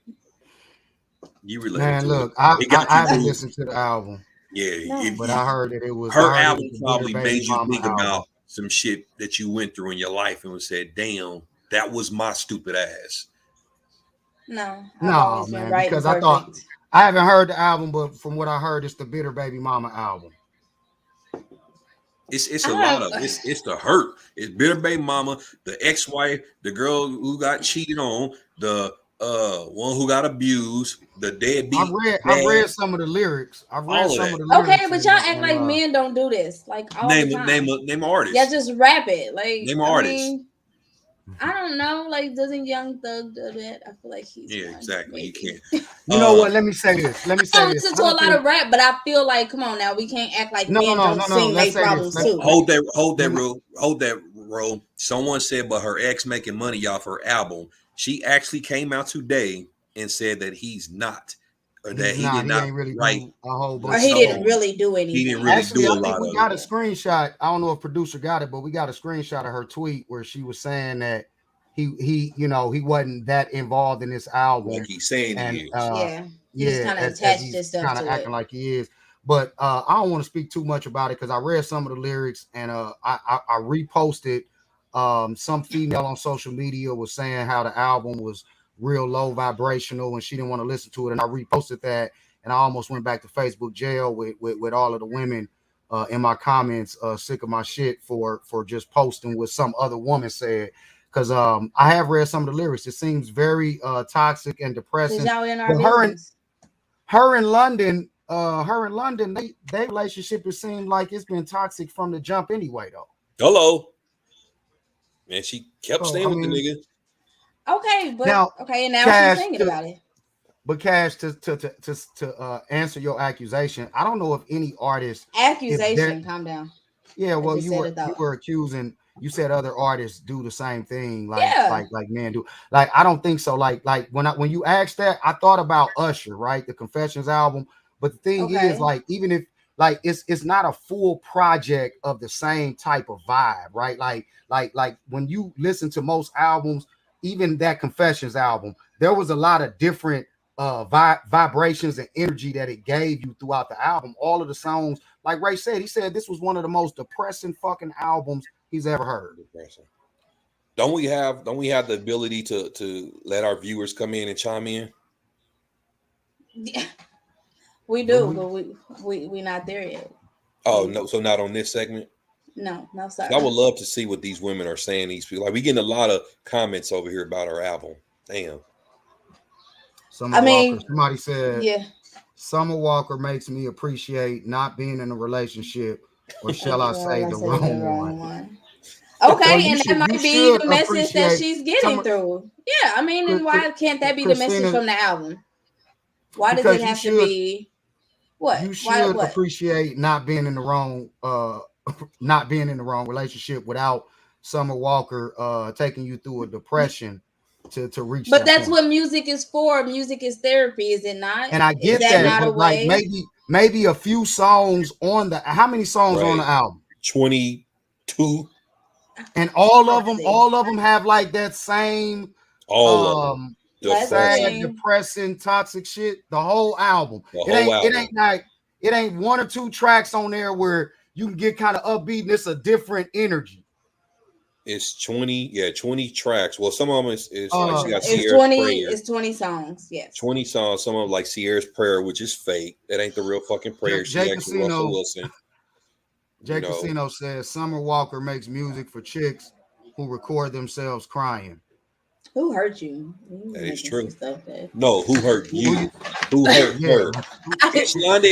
[SPEAKER 2] You related.
[SPEAKER 3] Man,
[SPEAKER 2] to
[SPEAKER 3] look,
[SPEAKER 2] it.
[SPEAKER 3] I haven't listened to the album.
[SPEAKER 2] Yeah,
[SPEAKER 3] but I heard that it was
[SPEAKER 2] her album probably made you think about some shit that you went through in your life and said, "Damn, that was my stupid ass"?
[SPEAKER 1] No, I've
[SPEAKER 3] No,
[SPEAKER 1] always been
[SPEAKER 3] man,
[SPEAKER 1] right and
[SPEAKER 3] because I thought
[SPEAKER 1] perfect.
[SPEAKER 3] I haven't heard the album, but from what I heard, it's the Bitter Baby Mama album.
[SPEAKER 2] It's
[SPEAKER 1] I
[SPEAKER 2] a lot
[SPEAKER 1] don't.
[SPEAKER 2] of it's the hurt. It's Bitter Baby Mama, the ex-wife, the girl who got cheated on, the one who got abused, the deadbeat
[SPEAKER 3] I've read
[SPEAKER 2] dad,
[SPEAKER 3] some of the lyrics. I've read
[SPEAKER 2] all of
[SPEAKER 3] some
[SPEAKER 2] that.
[SPEAKER 3] of the
[SPEAKER 1] Okay,
[SPEAKER 3] lyrics,
[SPEAKER 1] but y'all act like men don't do this like all the time.
[SPEAKER 2] Name an
[SPEAKER 1] Yeah,
[SPEAKER 2] artist.
[SPEAKER 1] just rap it. Like,
[SPEAKER 2] Name an
[SPEAKER 1] I
[SPEAKER 2] artist.
[SPEAKER 1] mean, I don't know. Like, doesn't Young Thug do that? I feel like he's
[SPEAKER 2] Yeah,
[SPEAKER 1] one.
[SPEAKER 2] exactly.
[SPEAKER 1] Maybe.
[SPEAKER 2] You can't.
[SPEAKER 3] you know what? Let me say this.
[SPEAKER 1] I don't listen to a lot of rap, but I feel like, come on now, we can't act like men don't sing
[SPEAKER 3] Let's
[SPEAKER 1] their
[SPEAKER 3] say this.
[SPEAKER 1] problems too.
[SPEAKER 2] Hold that role. Someone said, but her ex making money off her album. She actually came out today and said that he's not, or that he did not
[SPEAKER 3] ain't really
[SPEAKER 2] write
[SPEAKER 3] do a whole
[SPEAKER 1] Or
[SPEAKER 3] bunch.
[SPEAKER 1] he
[SPEAKER 3] of
[SPEAKER 1] didn't
[SPEAKER 3] songs.
[SPEAKER 1] really do anything.
[SPEAKER 2] He didn't really
[SPEAKER 3] Actually,
[SPEAKER 2] do a
[SPEAKER 3] I think
[SPEAKER 2] lot
[SPEAKER 3] we
[SPEAKER 2] of
[SPEAKER 3] got
[SPEAKER 2] it.
[SPEAKER 3] a screenshot. I don't know if producer got it, but we got a screenshot of her tweet where she was saying that he he wasn't that involved in this album,
[SPEAKER 2] Like he's saying
[SPEAKER 3] and
[SPEAKER 2] he is.
[SPEAKER 1] He just kind of
[SPEAKER 3] as
[SPEAKER 1] attached
[SPEAKER 3] he's
[SPEAKER 1] himself
[SPEAKER 3] kind of
[SPEAKER 1] to
[SPEAKER 3] acting
[SPEAKER 1] it.
[SPEAKER 3] like he is. But I don't want to speak too much about it because I read some of the lyrics and I reposted. Some female on social media was saying how the album was real low vibrational and she didn't want to listen to it, and I reposted that, and I almost went back to Facebook jail with all of the women in my comments, sick of my shit for just posting what some other woman said. Because I have read some of the lyrics. It seems very toxic and depressing.
[SPEAKER 1] Y'all in our
[SPEAKER 3] But
[SPEAKER 1] business.
[SPEAKER 3] her in London, they relationship, it seemed like it's been toxic from the jump anyway, though.
[SPEAKER 2] Hello. Man, she kept
[SPEAKER 3] So,
[SPEAKER 2] staying with the nigga.
[SPEAKER 1] Okay, but
[SPEAKER 3] Now,
[SPEAKER 1] okay, and now
[SPEAKER 3] Cash,
[SPEAKER 1] she's thinking about it.
[SPEAKER 3] But Cash, to answer your accusation, I don't know if any artist,
[SPEAKER 1] Accusation, calm down.
[SPEAKER 3] yeah, well,
[SPEAKER 1] just said it though.
[SPEAKER 3] you were accusing. You said other artists do the same thing,
[SPEAKER 1] Yeah.
[SPEAKER 3] like men do. Like, I don't think so. Like when you asked that, I thought about Usher, right, the Confessions album. But the thing is, like, even if like it's not a full project of the same type of vibe, right? Like when you listen to most albums, even that Confessions album, there was a lot of different vibrations and energy that it gave you throughout the album. All of the songs, like Ray said, he said this was one of the most depressing fucking albums he's ever heard.
[SPEAKER 2] Don't we have the ability to let our viewers come in and chime in?
[SPEAKER 1] Yeah, we do, but we not there yet.
[SPEAKER 2] Oh no, so not on this segment.
[SPEAKER 1] No, sorry.
[SPEAKER 2] I would love to see what these women are saying. These people, like, we getting a lot of comments over here about our album. Damn.
[SPEAKER 3] Somebody said,
[SPEAKER 1] yeah.
[SPEAKER 3] Summer Walker makes me appreciate not being in a relationship, or shall I say the wrong one.
[SPEAKER 1] Okay, and that might be the message that she's getting through. Yeah, I mean, and why can't that be the message from the album? Why does it have to be? What?
[SPEAKER 3] You should appreciate not being in the wrong relationship without Summer Walker taking you through a depression to reach.
[SPEAKER 1] But that's what music is for. Music is therapy, is it not?
[SPEAKER 3] And I get that, but like maybe a few songs on the. How many songs on the album?
[SPEAKER 2] 22.
[SPEAKER 3] And all of them have like that same sad, depressing, toxic shit. The whole album. It ain't one or two tracks on there where you can get kind of upbeat and it's a different energy.
[SPEAKER 2] It's 20 tracks. Well, some of them is like she got
[SPEAKER 1] it's
[SPEAKER 2] Sierra's
[SPEAKER 1] 20.
[SPEAKER 2] Prayer.
[SPEAKER 1] It's 20 songs. Yes,
[SPEAKER 2] 20 songs. Some of them like Sierra's Prayer, which is fake. That ain't the real fucking prayer. She actually Russell Wilson.
[SPEAKER 3] Jay Casino says Summer Walker makes music for chicks who record themselves crying.
[SPEAKER 1] Who hurt you?
[SPEAKER 2] That is true. No, who hurt you? Who hurt her?
[SPEAKER 1] She made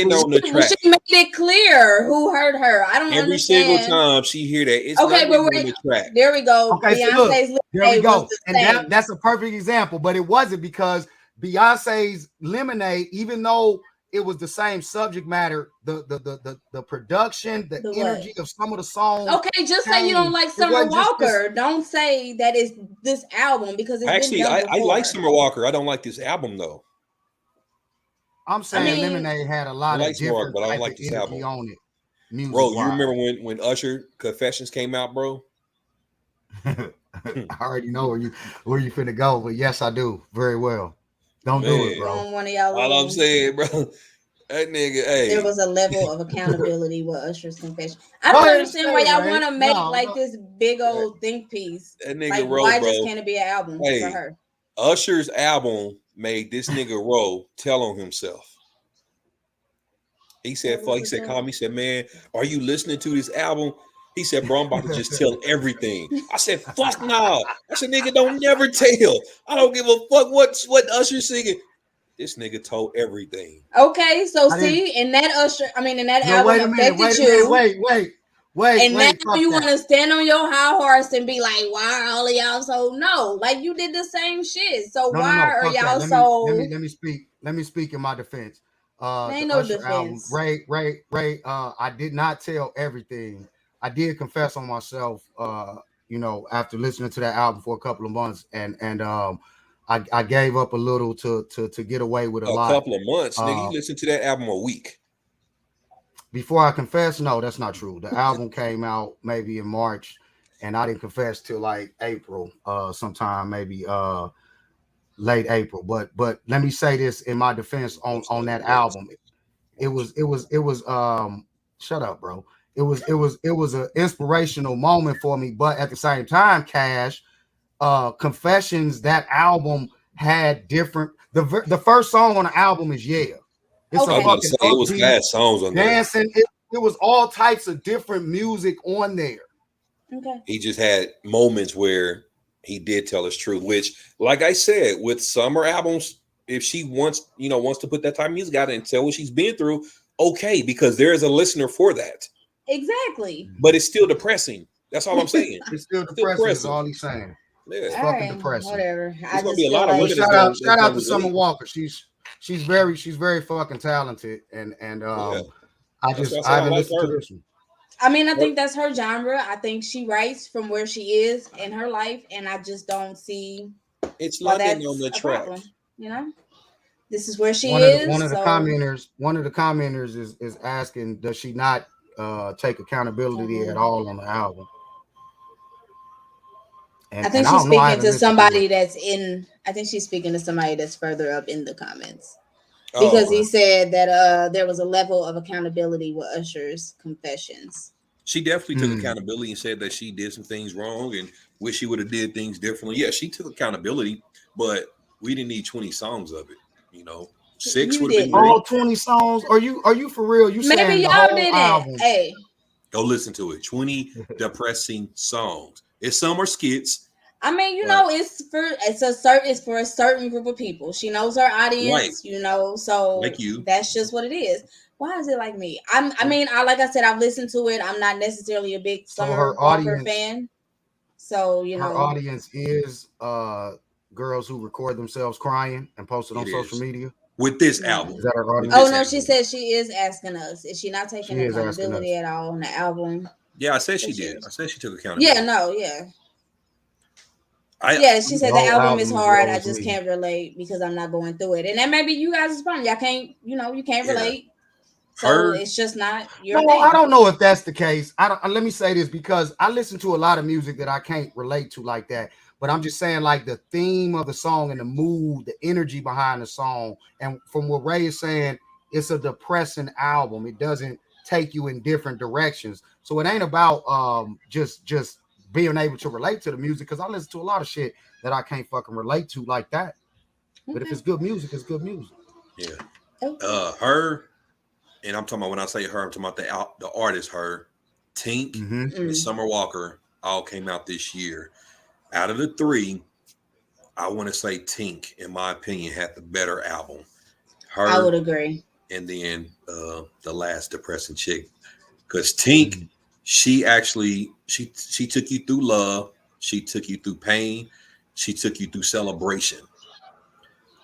[SPEAKER 1] it clear who hurt her. I don't
[SPEAKER 2] Every
[SPEAKER 1] understand.
[SPEAKER 2] single time she hear that, it's
[SPEAKER 1] okay, but
[SPEAKER 2] the track.
[SPEAKER 1] There we go.
[SPEAKER 3] Okay,
[SPEAKER 1] Beyonce's
[SPEAKER 3] there we go. And that's a perfect example, but it wasn't because Beyonce's Lemonade, even though it was the same subject matter, the production, the energy of some of the songs.
[SPEAKER 1] Okay, just say you don't like Summer Walker. Don't say that it's this album because it's
[SPEAKER 2] actually I like Summer Walker. I don't like this album though.
[SPEAKER 3] I'm saying Lemonade had a lot of different,
[SPEAKER 2] but I don't like this album
[SPEAKER 3] on it. Music
[SPEAKER 2] bro, you remember when Usher Confessions came out, bro?
[SPEAKER 3] I already know where you finna go, but yes, I do very well. Don't do it, bro.
[SPEAKER 1] One of y'all
[SPEAKER 2] all I'm saying, bro. That nigga, hey.
[SPEAKER 1] There was a level of accountability with Usher's confession. I don't understand why y'all want to make this big old think piece.
[SPEAKER 2] That nigga
[SPEAKER 1] like,
[SPEAKER 2] wrote,
[SPEAKER 1] why
[SPEAKER 2] bro.
[SPEAKER 1] just can't it be an album for her?
[SPEAKER 2] Usher's album made this nigga Ro tell on himself. He said, fuck, he said, call me. He said, man, are you listening to this album? He said, bro, I'm about to just tell everything. I said, fuck nah. I said, nigga, don't never tell. I don't give a fuck what Usher's singing. This nigga told everything.
[SPEAKER 1] Okay, so see, in that album affected you.
[SPEAKER 3] Wait,
[SPEAKER 1] and now you want to stand on your high horse and be like, why are all of y'all so like you did the same shit. So why are y'all so?
[SPEAKER 3] Let me speak in my defense.
[SPEAKER 1] Ain't no defense.
[SPEAKER 3] Album, Ray. I did not tell everything. I did confess on myself. After listening to that album for a couple of months, and I gave up a little to get away with a lot.
[SPEAKER 2] A couple of months, nigga. You listened to that album a week.
[SPEAKER 3] Before I confess, no, that's not true. The album came out maybe in March, and I didn't confess till like April, sometime maybe late April. But let me say this in my defense on that album. It was shut up, bro. It was an inspirational moment for me, but at the same time, Cash, Confessions, that album had different. The first song on the album is Yeah. It's
[SPEAKER 2] okay. It was fast songs on
[SPEAKER 3] dancing.
[SPEAKER 2] there.
[SPEAKER 3] It was all types of different music on there.
[SPEAKER 1] Okay.
[SPEAKER 2] He just had moments where he did tell us truth, which, like I said, with summer albums, if she wants to put that type of music out and tell what she's been through, okay, because there is a listener for that.
[SPEAKER 1] Exactly.
[SPEAKER 2] But it's still depressing. That's all I'm saying.
[SPEAKER 3] It's still depressing. That's all he's saying.
[SPEAKER 2] Yeah.
[SPEAKER 3] It's fucking depressing.
[SPEAKER 1] Whatever.
[SPEAKER 2] There's gonna be a lot of women.
[SPEAKER 3] Shout out to Summer Walker. She's very fucking talented, and I haven't listened to this one.
[SPEAKER 1] I mean, I think that's her genre. I think she writes from where she is in her life, and I just don't see.
[SPEAKER 2] It's London on the track.
[SPEAKER 1] This is where she is.
[SPEAKER 3] One of the commenters is asking, does she not take accountability at all on the album?
[SPEAKER 1] And I think she's speaking to somebody that's in. I think she's speaking to somebody that's further up in the comments. Because he said that there was a level of accountability with Usher's confessions.
[SPEAKER 2] She definitely took accountability and said that she did some things wrong and wish she would have did things differently. Yeah, she took accountability, but we didn't need 20 songs of it. 6 would have been great.
[SPEAKER 3] All 20 songs? Are you for real? You
[SPEAKER 1] maybe
[SPEAKER 3] saying
[SPEAKER 1] y'all
[SPEAKER 3] the whole
[SPEAKER 1] did
[SPEAKER 3] album?
[SPEAKER 1] It. Hey,
[SPEAKER 2] go listen to it. 20 depressing songs. It's some are skits.
[SPEAKER 1] I mean, it's for a certain group of people. She knows her audience,
[SPEAKER 2] right.
[SPEAKER 1] So
[SPEAKER 2] like you.
[SPEAKER 1] That's just what it is. Why is it like me? Like I said, I've listened to it. I'm not necessarily a big Summer Walker fan. So her
[SPEAKER 3] audience is girls who record themselves crying and post it on social media.
[SPEAKER 2] With this album.
[SPEAKER 3] Is that her audience?
[SPEAKER 1] Oh no, she said she is asking us. Is she not taking accountability at all on the album?
[SPEAKER 2] Yeah, I said she did. I said she took accountability.
[SPEAKER 1] She said the album is hard. I just can't relate because I'm not going through it. And that may be you guys' problem. Y'all can't, you can't relate. So it's just not your thing.
[SPEAKER 3] I don't know if that's the case. Let me say this because I listen to a lot of music that I can't relate to like that. But I'm just saying, like, the theme of the song and the mood, the energy behind the song. And from what Ray is saying, it's a depressing album. It doesn't take you in different directions. So it ain't about just being able to relate to the music, because I listen to a lot of shit that I can't fucking relate to like that. But if it's good music, it's good music.
[SPEAKER 2] Yeah. Her, and I'm talking about, when I say her, I'm talking about the artist, her, Tink, and Summer Walker all came out this year. Out of the 3, I want to say Tink, in my opinion, had the better album. Her,
[SPEAKER 1] I would agree.
[SPEAKER 2] And then the last depressing chick, because Tink, she actually she took you through love, she took you through pain, she took you through celebration.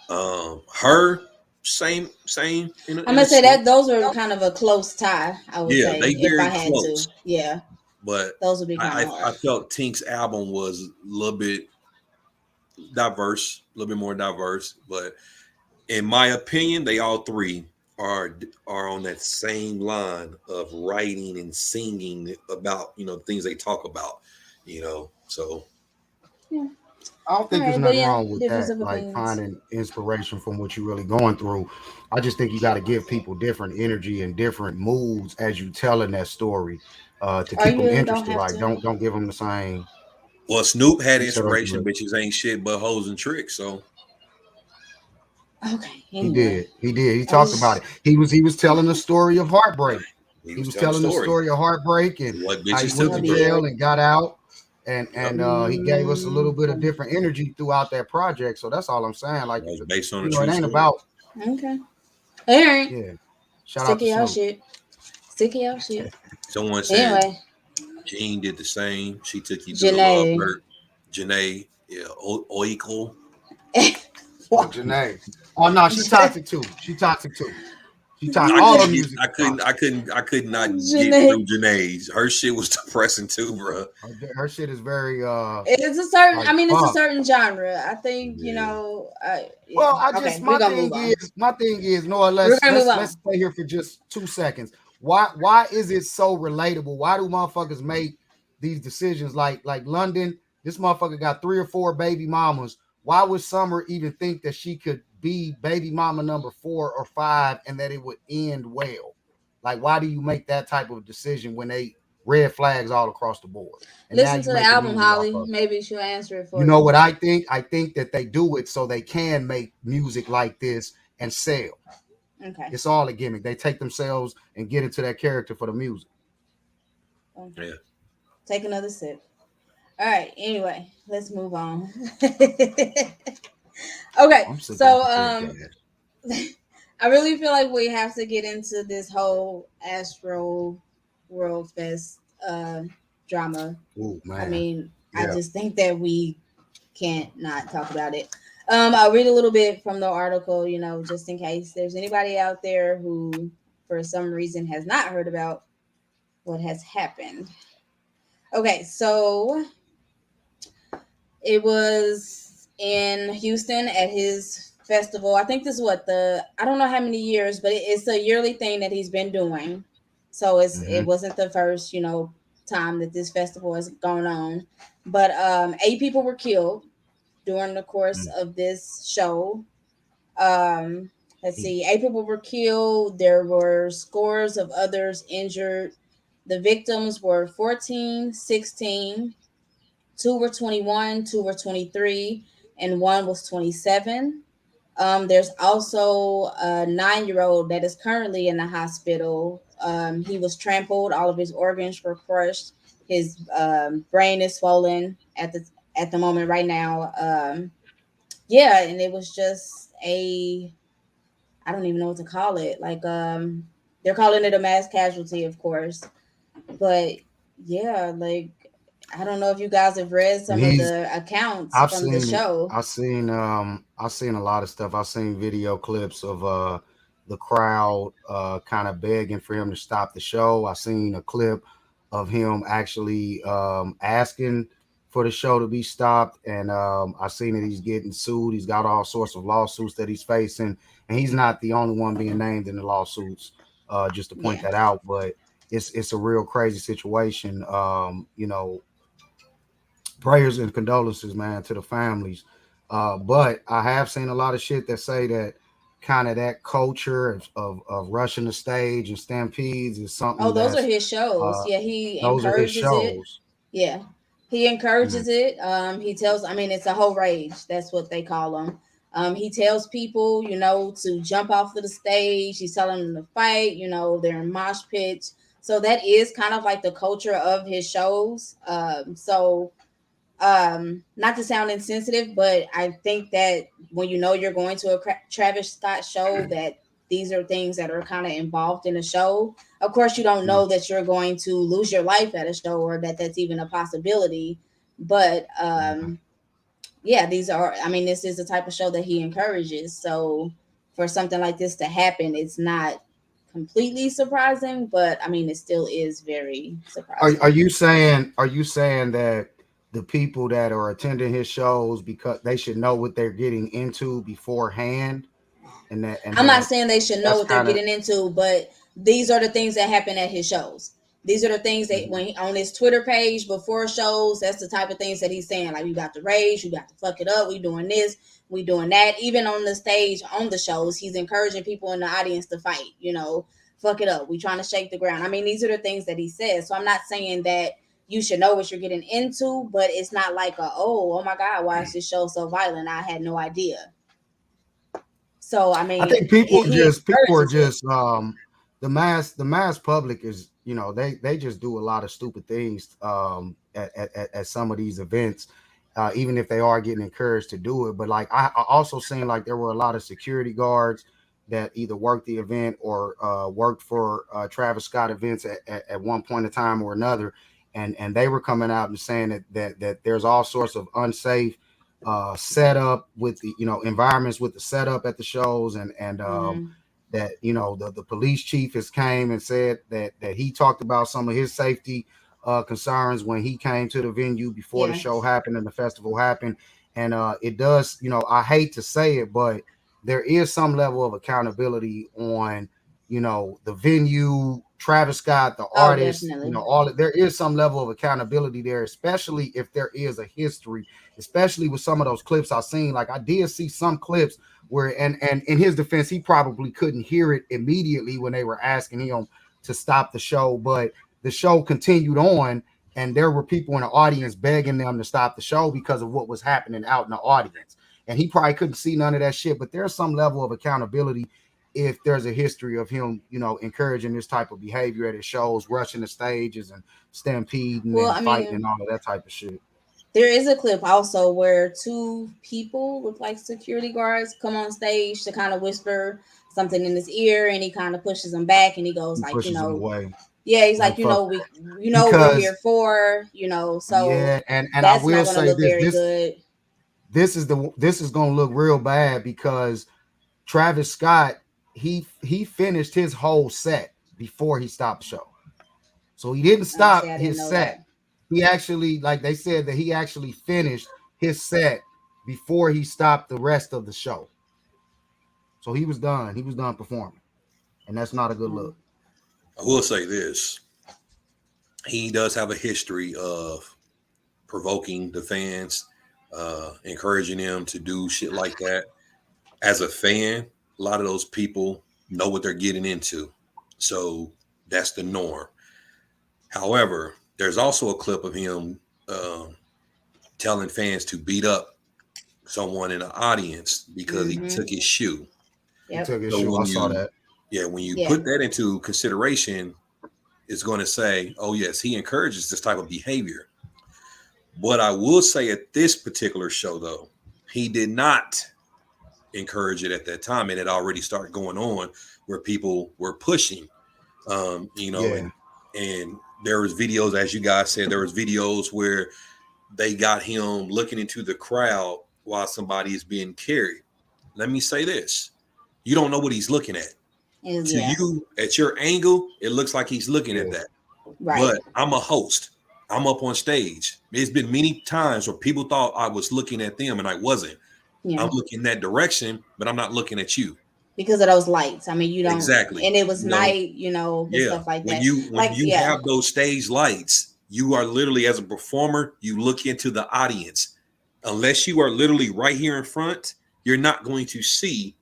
[SPEAKER 2] Her same. I'm
[SPEAKER 1] gonna say that those are kind of a close tie. I would say
[SPEAKER 2] they very
[SPEAKER 1] if I had
[SPEAKER 2] close.
[SPEAKER 1] To. Yeah,
[SPEAKER 2] but
[SPEAKER 1] those would be kind of hard.
[SPEAKER 2] I felt Tink's album was a little bit diverse, a little bit more diverse. But in my opinion, they all 3 are on that same line of writing and singing about things they talk about, so
[SPEAKER 3] I don't think
[SPEAKER 1] All
[SPEAKER 3] there's
[SPEAKER 1] right, but
[SPEAKER 3] nothing
[SPEAKER 1] yeah,
[SPEAKER 3] wrong with
[SPEAKER 1] difference
[SPEAKER 3] that,
[SPEAKER 1] of
[SPEAKER 3] like
[SPEAKER 1] opinions.
[SPEAKER 3] finding inspiration from what you're really going through. I just think you got to give people different energy and different moods as you telling that story, to
[SPEAKER 1] Or
[SPEAKER 3] keep them
[SPEAKER 1] you don't
[SPEAKER 3] interested.
[SPEAKER 1] have
[SPEAKER 3] Like
[SPEAKER 1] to.
[SPEAKER 3] don't give them the same.
[SPEAKER 2] Well, Snoop had
[SPEAKER 3] You said on
[SPEAKER 2] inspiration.
[SPEAKER 3] the
[SPEAKER 2] Bitches ain't shit but hoes and tricks. So
[SPEAKER 1] Okay.
[SPEAKER 3] He
[SPEAKER 1] Anyway,
[SPEAKER 3] did. He did. He
[SPEAKER 1] I
[SPEAKER 3] talked about
[SPEAKER 1] was.
[SPEAKER 3] it. He was telling a story of heartbreak.
[SPEAKER 2] he
[SPEAKER 3] He
[SPEAKER 2] was
[SPEAKER 3] was
[SPEAKER 2] telling a
[SPEAKER 3] telling the
[SPEAKER 2] story.
[SPEAKER 3] story of heartbreak and
[SPEAKER 2] What
[SPEAKER 3] how he
[SPEAKER 2] bitches
[SPEAKER 3] went
[SPEAKER 2] took
[SPEAKER 1] I'll
[SPEAKER 3] to
[SPEAKER 2] him
[SPEAKER 1] be
[SPEAKER 2] through.
[SPEAKER 3] jail
[SPEAKER 1] here.
[SPEAKER 3] and got out.
[SPEAKER 2] Yep.
[SPEAKER 3] And he gave us a little bit of different energy throughout that project. So that's all I'm saying. Like,
[SPEAKER 2] That was based on a
[SPEAKER 3] it
[SPEAKER 2] true
[SPEAKER 3] ain't
[SPEAKER 2] story.
[SPEAKER 3] about,
[SPEAKER 1] Okay. All right.
[SPEAKER 3] yeah. Shout
[SPEAKER 1] Sick
[SPEAKER 3] out
[SPEAKER 1] of
[SPEAKER 3] to
[SPEAKER 1] y'all
[SPEAKER 3] Snoop.
[SPEAKER 1] shit. Sick of y'all shit.
[SPEAKER 2] Someone said
[SPEAKER 1] Anyway,
[SPEAKER 2] Jean did the same. She took you through the love
[SPEAKER 1] Janae.
[SPEAKER 2] hurt. Janae, yeah, Oikle.
[SPEAKER 3] Oh,
[SPEAKER 1] What?
[SPEAKER 3] Janae. Oh no, she toxic too. She toxic too. She toxic.
[SPEAKER 2] I
[SPEAKER 3] All her
[SPEAKER 2] couldn't get.
[SPEAKER 3] music
[SPEAKER 2] I
[SPEAKER 3] is
[SPEAKER 2] couldn't.
[SPEAKER 3] toxic.
[SPEAKER 2] I could not get
[SPEAKER 1] Janae.
[SPEAKER 2] through Janae's. Her shit was depressing too, bro.
[SPEAKER 3] Her shit is very
[SPEAKER 1] It's a certain.
[SPEAKER 3] like
[SPEAKER 1] I mean, it's a
[SPEAKER 3] fuck.
[SPEAKER 1] certain genre. I think you
[SPEAKER 2] Yeah.
[SPEAKER 1] know. Yeah.
[SPEAKER 3] Well, I just
[SPEAKER 1] Okay, we're gonna move on.
[SPEAKER 3] my thing is no,
[SPEAKER 1] We're
[SPEAKER 3] let's
[SPEAKER 1] gonna move
[SPEAKER 3] let's
[SPEAKER 1] on.
[SPEAKER 3] let's stay here for just 2 seconds. Why is it so relatable? Why do motherfuckers make these decisions like London? This motherfucker got 3 or 4 baby mamas. Why would Summer even think that she could be baby mama number 4 or 5 and that it would end well? Like, why do you make that type of decision when they red flags all across the board? And now
[SPEAKER 1] Listen
[SPEAKER 3] you
[SPEAKER 1] to the
[SPEAKER 3] making
[SPEAKER 1] album,
[SPEAKER 3] music off
[SPEAKER 1] Holly.
[SPEAKER 3] of it.
[SPEAKER 1] Maybe she'll answer it
[SPEAKER 3] You
[SPEAKER 1] for
[SPEAKER 3] know
[SPEAKER 1] you.
[SPEAKER 3] what I think? I think that they do it so they can make music like this and sell.
[SPEAKER 1] Okay.
[SPEAKER 3] It's all a gimmick. They take themselves and get into that character for the music.
[SPEAKER 2] Yeah.
[SPEAKER 1] Take another sip. All right. Anyway, let's move on. Okay.
[SPEAKER 3] I'm sick of
[SPEAKER 1] So
[SPEAKER 3] that.
[SPEAKER 1] I really feel like we have to get into this whole Astro World Fest drama.
[SPEAKER 3] Ooh,
[SPEAKER 1] I
[SPEAKER 3] man.
[SPEAKER 1] mean, I
[SPEAKER 3] Yeah.
[SPEAKER 1] just think that we can't not talk about it. I'll read a little bit from the article, you know, just in case there's anybody out there who, for some reason, has not heard about what has happened. Okay, so it was in Houston at his festival. I think this is what I don't know how many years, but it's a yearly thing that he's been doing. So it wasn't the first, you know, time that this festival has gone on. But 8 people were killed during the course of this show. Let's see, 8 people were killed. There were scores of others injured. The victims were 14, 16, 2 were 21, 2 were 23, and 1 was 27. There's also a 9-year-old that is currently in the hospital. He was trampled, all of his organs were crushed. His brain is swollen at the moment right now. Yeah, and it was just I don't even know what to call it. Like they're calling it a mass casualty, of course. But yeah, like I don't know if you guys have read
[SPEAKER 3] And
[SPEAKER 1] some of the accounts
[SPEAKER 3] I've
[SPEAKER 1] from the
[SPEAKER 3] seen it.
[SPEAKER 1] show.
[SPEAKER 3] I've seen a lot of stuff. I've seen video clips of the crowd kind of begging for him to stop the show. I've seen a clip of him actually asking for the show to be stopped, and I've seen that he's getting sued. He's got all sorts of lawsuits that he's facing, and he's not the only one being named in the lawsuits. Just to point
[SPEAKER 1] Yeah.
[SPEAKER 3] that out, but it's a real crazy situation. You know, prayers and condolences, man, to the families. But I have seen a lot of shit that say that kind of that culture of rushing the stage and stampedes is
[SPEAKER 1] Oh,
[SPEAKER 3] something
[SPEAKER 1] those are
[SPEAKER 3] that's
[SPEAKER 1] his shows.
[SPEAKER 3] uh,
[SPEAKER 1] Yeah, he
[SPEAKER 3] those are his
[SPEAKER 1] encourages it.
[SPEAKER 3] shows.
[SPEAKER 1] Yeah. He
[SPEAKER 3] Mhm.
[SPEAKER 1] encourages it. He tells, I mean, it's a whole rage. That's what they call them. He tells people, you know, to jump off of the stage. He's telling them to fight, you know, they're in mosh pits. So that is kind of like the culture of his shows. Not to sound insensitive, but I think that when you know you're going to a Travis Scott show, that these are things that are kind of involved in a show. Of course, you don't know that you're going to lose your life at a show or that that's even a possibility. But yeah, these are, I mean, this is the type of show that he encourages. So for something like this to happen, it's not completely surprising, but I mean, it still is very
[SPEAKER 3] Are
[SPEAKER 1] surprising.
[SPEAKER 3] you saying that the people that are attending his shows because they should know what they're getting into beforehand, and
[SPEAKER 1] I'm not
[SPEAKER 3] that
[SPEAKER 1] saying they should know
[SPEAKER 3] that's
[SPEAKER 1] what they're
[SPEAKER 3] kind of
[SPEAKER 1] getting into, but these are the things that happen at his shows. These are the things that when on his Twitter page before shows, that's the type of things that he's saying. Like, we got to rage, you got to fuck it up, we doing this, we doing that. Even on the stage, on the shows, he's encouraging people in the audience to fight, you know, fuck it up. We trying to shake the ground. I mean, these are the things that he says. So I'm not saying that you should know what you're getting into, but it's not like oh my God, why is this show so violent? I had no idea. So I mean,
[SPEAKER 3] I think people are
[SPEAKER 1] encourages it.
[SPEAKER 3] just the mass public is, you know, they just do a lot of stupid things at some of these events, even if they are getting encouraged to do it. But like I also seen like there were a lot of security guards that either worked the event or worked for Travis Scott events at one point in time or another, and they were coming out and saying that there's all sorts of unsafe setup with the, you know, environments with the setup at the shows, and that, you know, the police chief has came and said that he talked about some of his safety concerns when he came to the venue before the show happened and the festival happened. And it does, you know, I hate to say it, but there is some level of accountability on, you know, the venue, Travis Scott, the artist,
[SPEAKER 1] definitely.
[SPEAKER 3] you know, there is some level of accountability there, especially if there is a history, especially with some of those clips I've seen. Like I did see some clips where, and in his defense, he probably couldn't hear it immediately when they were asking him to stop the show, but the show continued on, and there were people in the audience begging them to stop the show because of what was happening out in the audience. And he probably couldn't see none of that shit, but there's some level of accountability if there's a history of him, you know, encouraging this type of behavior at his shows, rushing the stages and stampeding and fighting and all of that type of shit.
[SPEAKER 1] There is a clip also where two people look like security guards come on stage to kind of whisper something in his ear, and he kind of pushes them back, and he goes like, you know,
[SPEAKER 3] away.
[SPEAKER 1] Yeah, he's like, you know, we're here for, you know, so
[SPEAKER 3] yeah, and
[SPEAKER 1] that's
[SPEAKER 3] I will
[SPEAKER 1] not gonna
[SPEAKER 3] say
[SPEAKER 1] look very good.
[SPEAKER 3] This is gonna look real bad because Travis Scott, he finished his whole set before he stopped the show. So he didn't stop his set. He actually, like they said, that he actually finished his set before he stopped the rest of the show. So he was done. He was done performing. And that's not a good look.
[SPEAKER 2] I will say this. He does have a history of provoking the fans, encouraging them to do shit like that. As a fan, a lot of those people know what they're getting into. So that's the norm. However, there's also a clip of him telling fans to beat up someone in the audience because he took his shoe.
[SPEAKER 3] He took his shoe. I saw that.
[SPEAKER 2] Yeah, when you put that into consideration, it's going to say, oh, yes, he encourages this type of behavior. What I will say at this particular show, though, he did not encourage it at that time. It had already started going on where people were pushing, you know, and there was videos, as you guys said, there was videos where they got him looking into the crowd while somebody is being carried. Let me say this. You don't know what he's looking at. To you, at your angle, it looks like he's looking at that. Right. But I'm a host. I'm up on stage. There's been many times where people thought I was looking at them and I wasn't. Yeah. I'm looking that direction, but I'm not looking at you.
[SPEAKER 1] Because of those lights. I mean, you don't.
[SPEAKER 2] Exactly.
[SPEAKER 1] And it was night, you know, stuff like that.
[SPEAKER 2] When you have those stage lights, you are literally, as a performer, you look into the audience. Unless you are literally right here in front, you're not going to see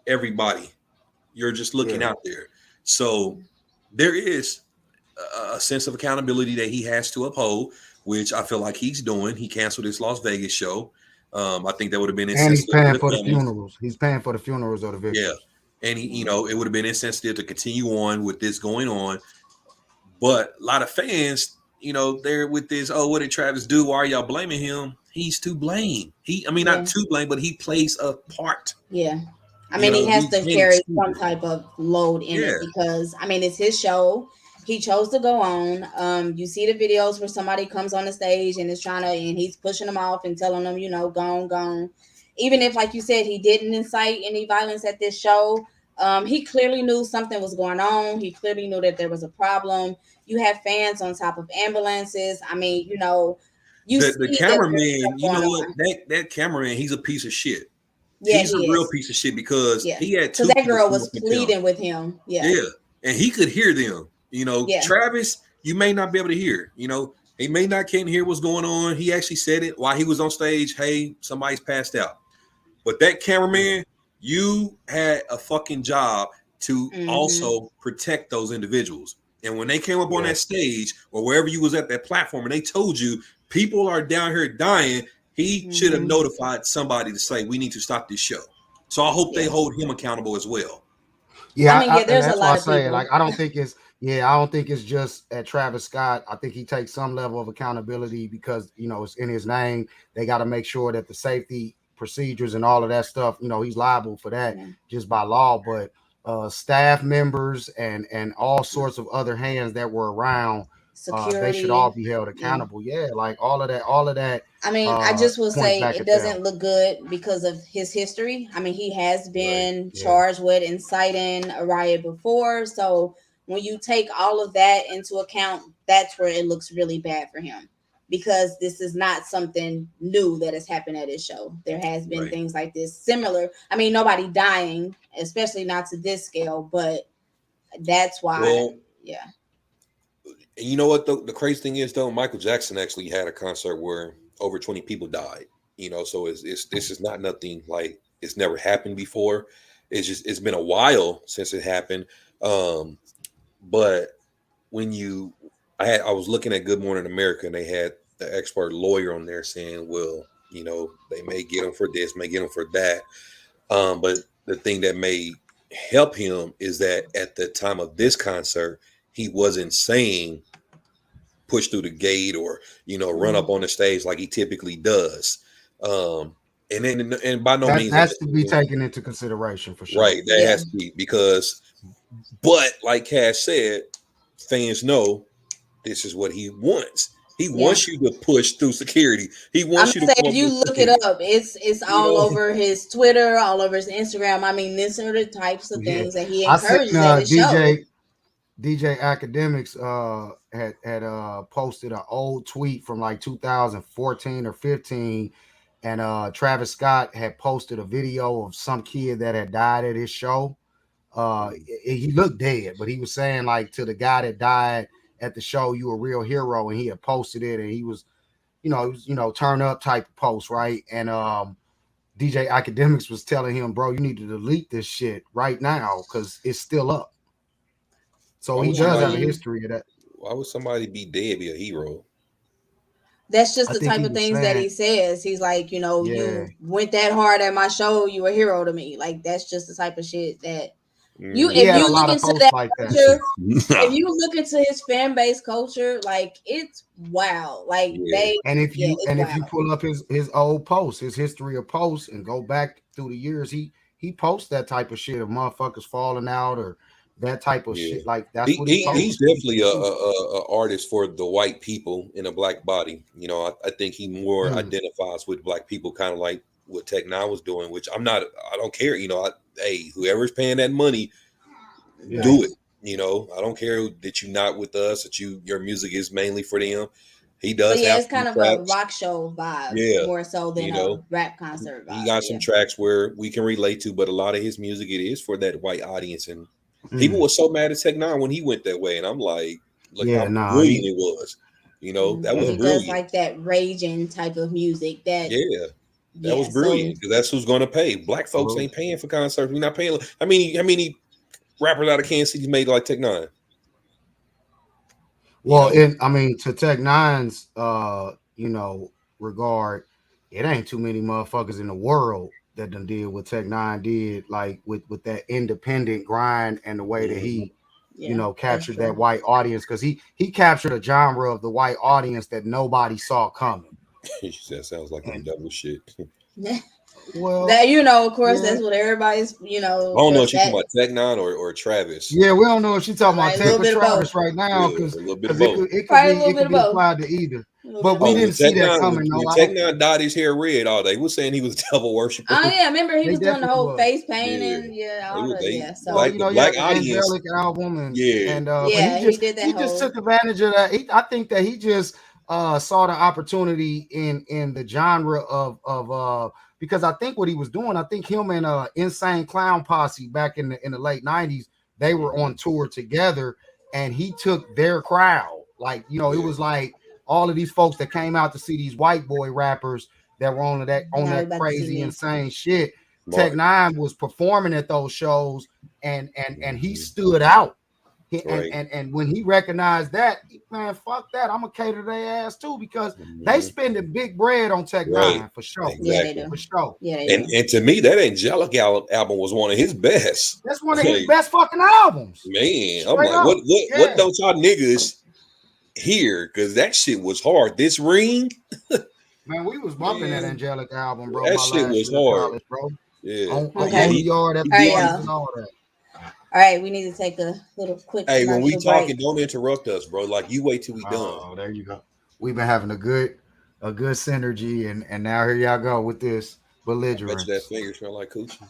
[SPEAKER 2] everybody. You're just looking out there. So there is a sense of accountability that he has to uphold, which I feel like he's doing. He canceled his Las Vegas show. I think that would have been insensitive.
[SPEAKER 3] And he's paying for the funerals. He's paying for the funerals of the victims.
[SPEAKER 2] Yeah. And he, you know, it would have been insensitive to continue on with this going on. But a lot of fans, you know, they're with this, oh, what did Travis do? Why are y'all blaming him? He's to blame. Not to blame, but he plays a part.
[SPEAKER 1] Yeah. I mean, he has to carry some type of load in it because, I mean, it's his show. He chose to go on. You see the videos where somebody comes on the stage and is and he's pushing them off and telling them, you know, gone. Even if, like you said, he didn't incite any violence at this show, he clearly knew something was going on. He clearly knew that there was a problem. You have fans on top of ambulances. I mean, you know,
[SPEAKER 2] the cameraman, you know what? That cameraman, he's a piece of shit. Yeah, he's a real piece of shit because he had two.
[SPEAKER 1] So that girl was pleading with him. Yeah.
[SPEAKER 2] Yeah. And he could hear them. You know, Travis, you may not be able to hear. He may not can't hear what's going on. He actually said it while he was on stage. Hey, somebody's passed out. But that cameraman, you had a fucking job to also protect those individuals. And when they came up on that stage or wherever you was at that platform and they told you people are down here dying, he should have notified somebody to say, we need to stop this show. So I hope they hold him accountable as well.
[SPEAKER 3] Yeah,
[SPEAKER 1] I mean, there's
[SPEAKER 3] and
[SPEAKER 1] a
[SPEAKER 3] that's why I
[SPEAKER 1] lot of
[SPEAKER 3] say,
[SPEAKER 1] people.
[SPEAKER 3] like, I don't think it's just at Travis Scott. I think he takes some level of accountability because it's in his name. They got to make sure that the safety procedures and all of that stuff, he's liable for that just by law. But staff members and all sorts of other hands that were around, they should all
[SPEAKER 1] Security.
[SPEAKER 3] be held accountable. Yeah, like all of that.
[SPEAKER 1] I mean, I just will
[SPEAKER 3] points
[SPEAKER 1] say
[SPEAKER 3] back
[SPEAKER 1] it
[SPEAKER 3] at
[SPEAKER 1] doesn't
[SPEAKER 3] them.
[SPEAKER 1] look good because of his history. I mean, he has been
[SPEAKER 3] Yeah.
[SPEAKER 1] charged with inciting a riot before. So when you take all of that into account, that's where it looks really bad for him. Because this is not something new that has happened at his show. There has been things like this similar. I mean, nobody dying, especially not to this scale, but that's why, yeah.
[SPEAKER 2] And you know what the crazy thing is though, Michael Jackson actually had a concert where over 20 people died. So it's this is not nothing like it's never happened before. It's been a while since it happened. But when I was looking at Good Morning America and they had the expert lawyer on there saying, well, they may get him for this, may get him for that. But the thing that may help him is that at the time of this concert, he wasn't saying push through the gate or run up on the stage like he typically does. And by no means
[SPEAKER 3] That's to be taken into consideration for sure.
[SPEAKER 2] Right, that has to be but like Cash said, fans know this is what he wants. He wants you to push through security. He wants you to.
[SPEAKER 1] If you look it up, it's all over his Twitter, all over his Instagram. I mean, these are the types of things that he encourages at his show.
[SPEAKER 3] DJ Academics had posted an old tweet from like 2014 or 15, and Travis Scott had posted a video of some kid that had died at his show. He looked dead, but he was saying like to the guy that died at the show, "You a real hero," and he had posted it, and he was, turn up type of post, right? And DJ Academics was telling him, "Bro, you need to delete this shit right now because it's still up." So he does have a history of that.
[SPEAKER 2] Why would somebody be dead be a hero?
[SPEAKER 1] That's just the type of things that he says. He's like, you went that hard at my show, you a hero to me. Like that's just the type of shit that if you look into that
[SPEAKER 3] like
[SPEAKER 1] culture, if you look into his fan base culture, like it's wow. Like
[SPEAKER 3] if you pull up his old posts, his history of posts, and go back through the years, he posts that type of shit of motherfuckers falling out or that type of shit. Like that's what
[SPEAKER 2] he's definitely a artist for the white people in a black body. I think he more identifies with black people, kind of like what Tech Nine was doing, which I don't care. Hey, whoever's paying that money, do it. I don't care that you're not with us, that your music is mainly for them. He does.
[SPEAKER 1] But it's kind of a rock show vibe, more so than a rap concert vibe.
[SPEAKER 2] He got some tracks where we can relate to, but a lot of his music it is for that white audience. And people were so mad at Tech Nine when he went that way, and I'm like, look how brilliant it was. That was brilliant.
[SPEAKER 1] Does like that raging type of music.
[SPEAKER 2] That was brilliant because that's who's going to pay. Black folks ain't paying for concerts. We're not paying. How many rappers out of Kansas City made like Tech Nine?
[SPEAKER 3] Well, to Tech Nine's regard, it ain't too many motherfuckers in the world that done did what Tech Nine did, like with that independent grind and the way that he captured that white audience, because he captured a genre of the white audience that nobody saw coming.
[SPEAKER 2] That sounds like a double shit.
[SPEAKER 3] Well,
[SPEAKER 1] that of course, that's what everybody's
[SPEAKER 2] I don't know if she's talking about Tech Nine or Travis.
[SPEAKER 3] Yeah, we don't know if she's talking about Tech or Travis right now, because
[SPEAKER 2] a little bit of both.
[SPEAKER 3] It could be applied to either. But we didn't see that coming.
[SPEAKER 2] When Tech Nine dyed his hair red all day. We were saying he was a devil worshiper.
[SPEAKER 1] Oh yeah, remember he was doing the whole face painting. So
[SPEAKER 3] the Black audience album, and he just took advantage of that. I think that he just saw the opportunity in the genre of because I think what he was doing, I think him and Insane Clown Posse back in the late 90s, they were on tour together, and he took their crowd Like, you know, it was like all of these folks that came out to see these white boy rappers that were on that crazy, insane shit. Tech Nine was performing at those shows, and he stood out. And when he recognized that, man, fuck that, I'm gonna cater their ass too, because they spending big bread on Tech Nine for sure.
[SPEAKER 2] Exactly. Yeah, they do.
[SPEAKER 3] For sure.
[SPEAKER 1] Yeah,
[SPEAKER 2] and to me, that Angelic album was one of his best.
[SPEAKER 3] That's one of his best fucking albums.
[SPEAKER 2] Man, I'm like, what don't y'all niggas hear? Because that shit was hard. This Ring,
[SPEAKER 3] man, we was bumping that Angelic album, bro.
[SPEAKER 2] That shit was hard,
[SPEAKER 3] college, bro.
[SPEAKER 2] Yeah.
[SPEAKER 3] On yard, and all that.
[SPEAKER 1] All right, we need to take a little quick.
[SPEAKER 2] Hey, when we talking, don't interrupt us, bro. Like, you wait till we done.
[SPEAKER 3] Oh, there you go. We've been having a good synergy, and now here y'all go with this belligerence.
[SPEAKER 2] Bet you that finger smell like coochie.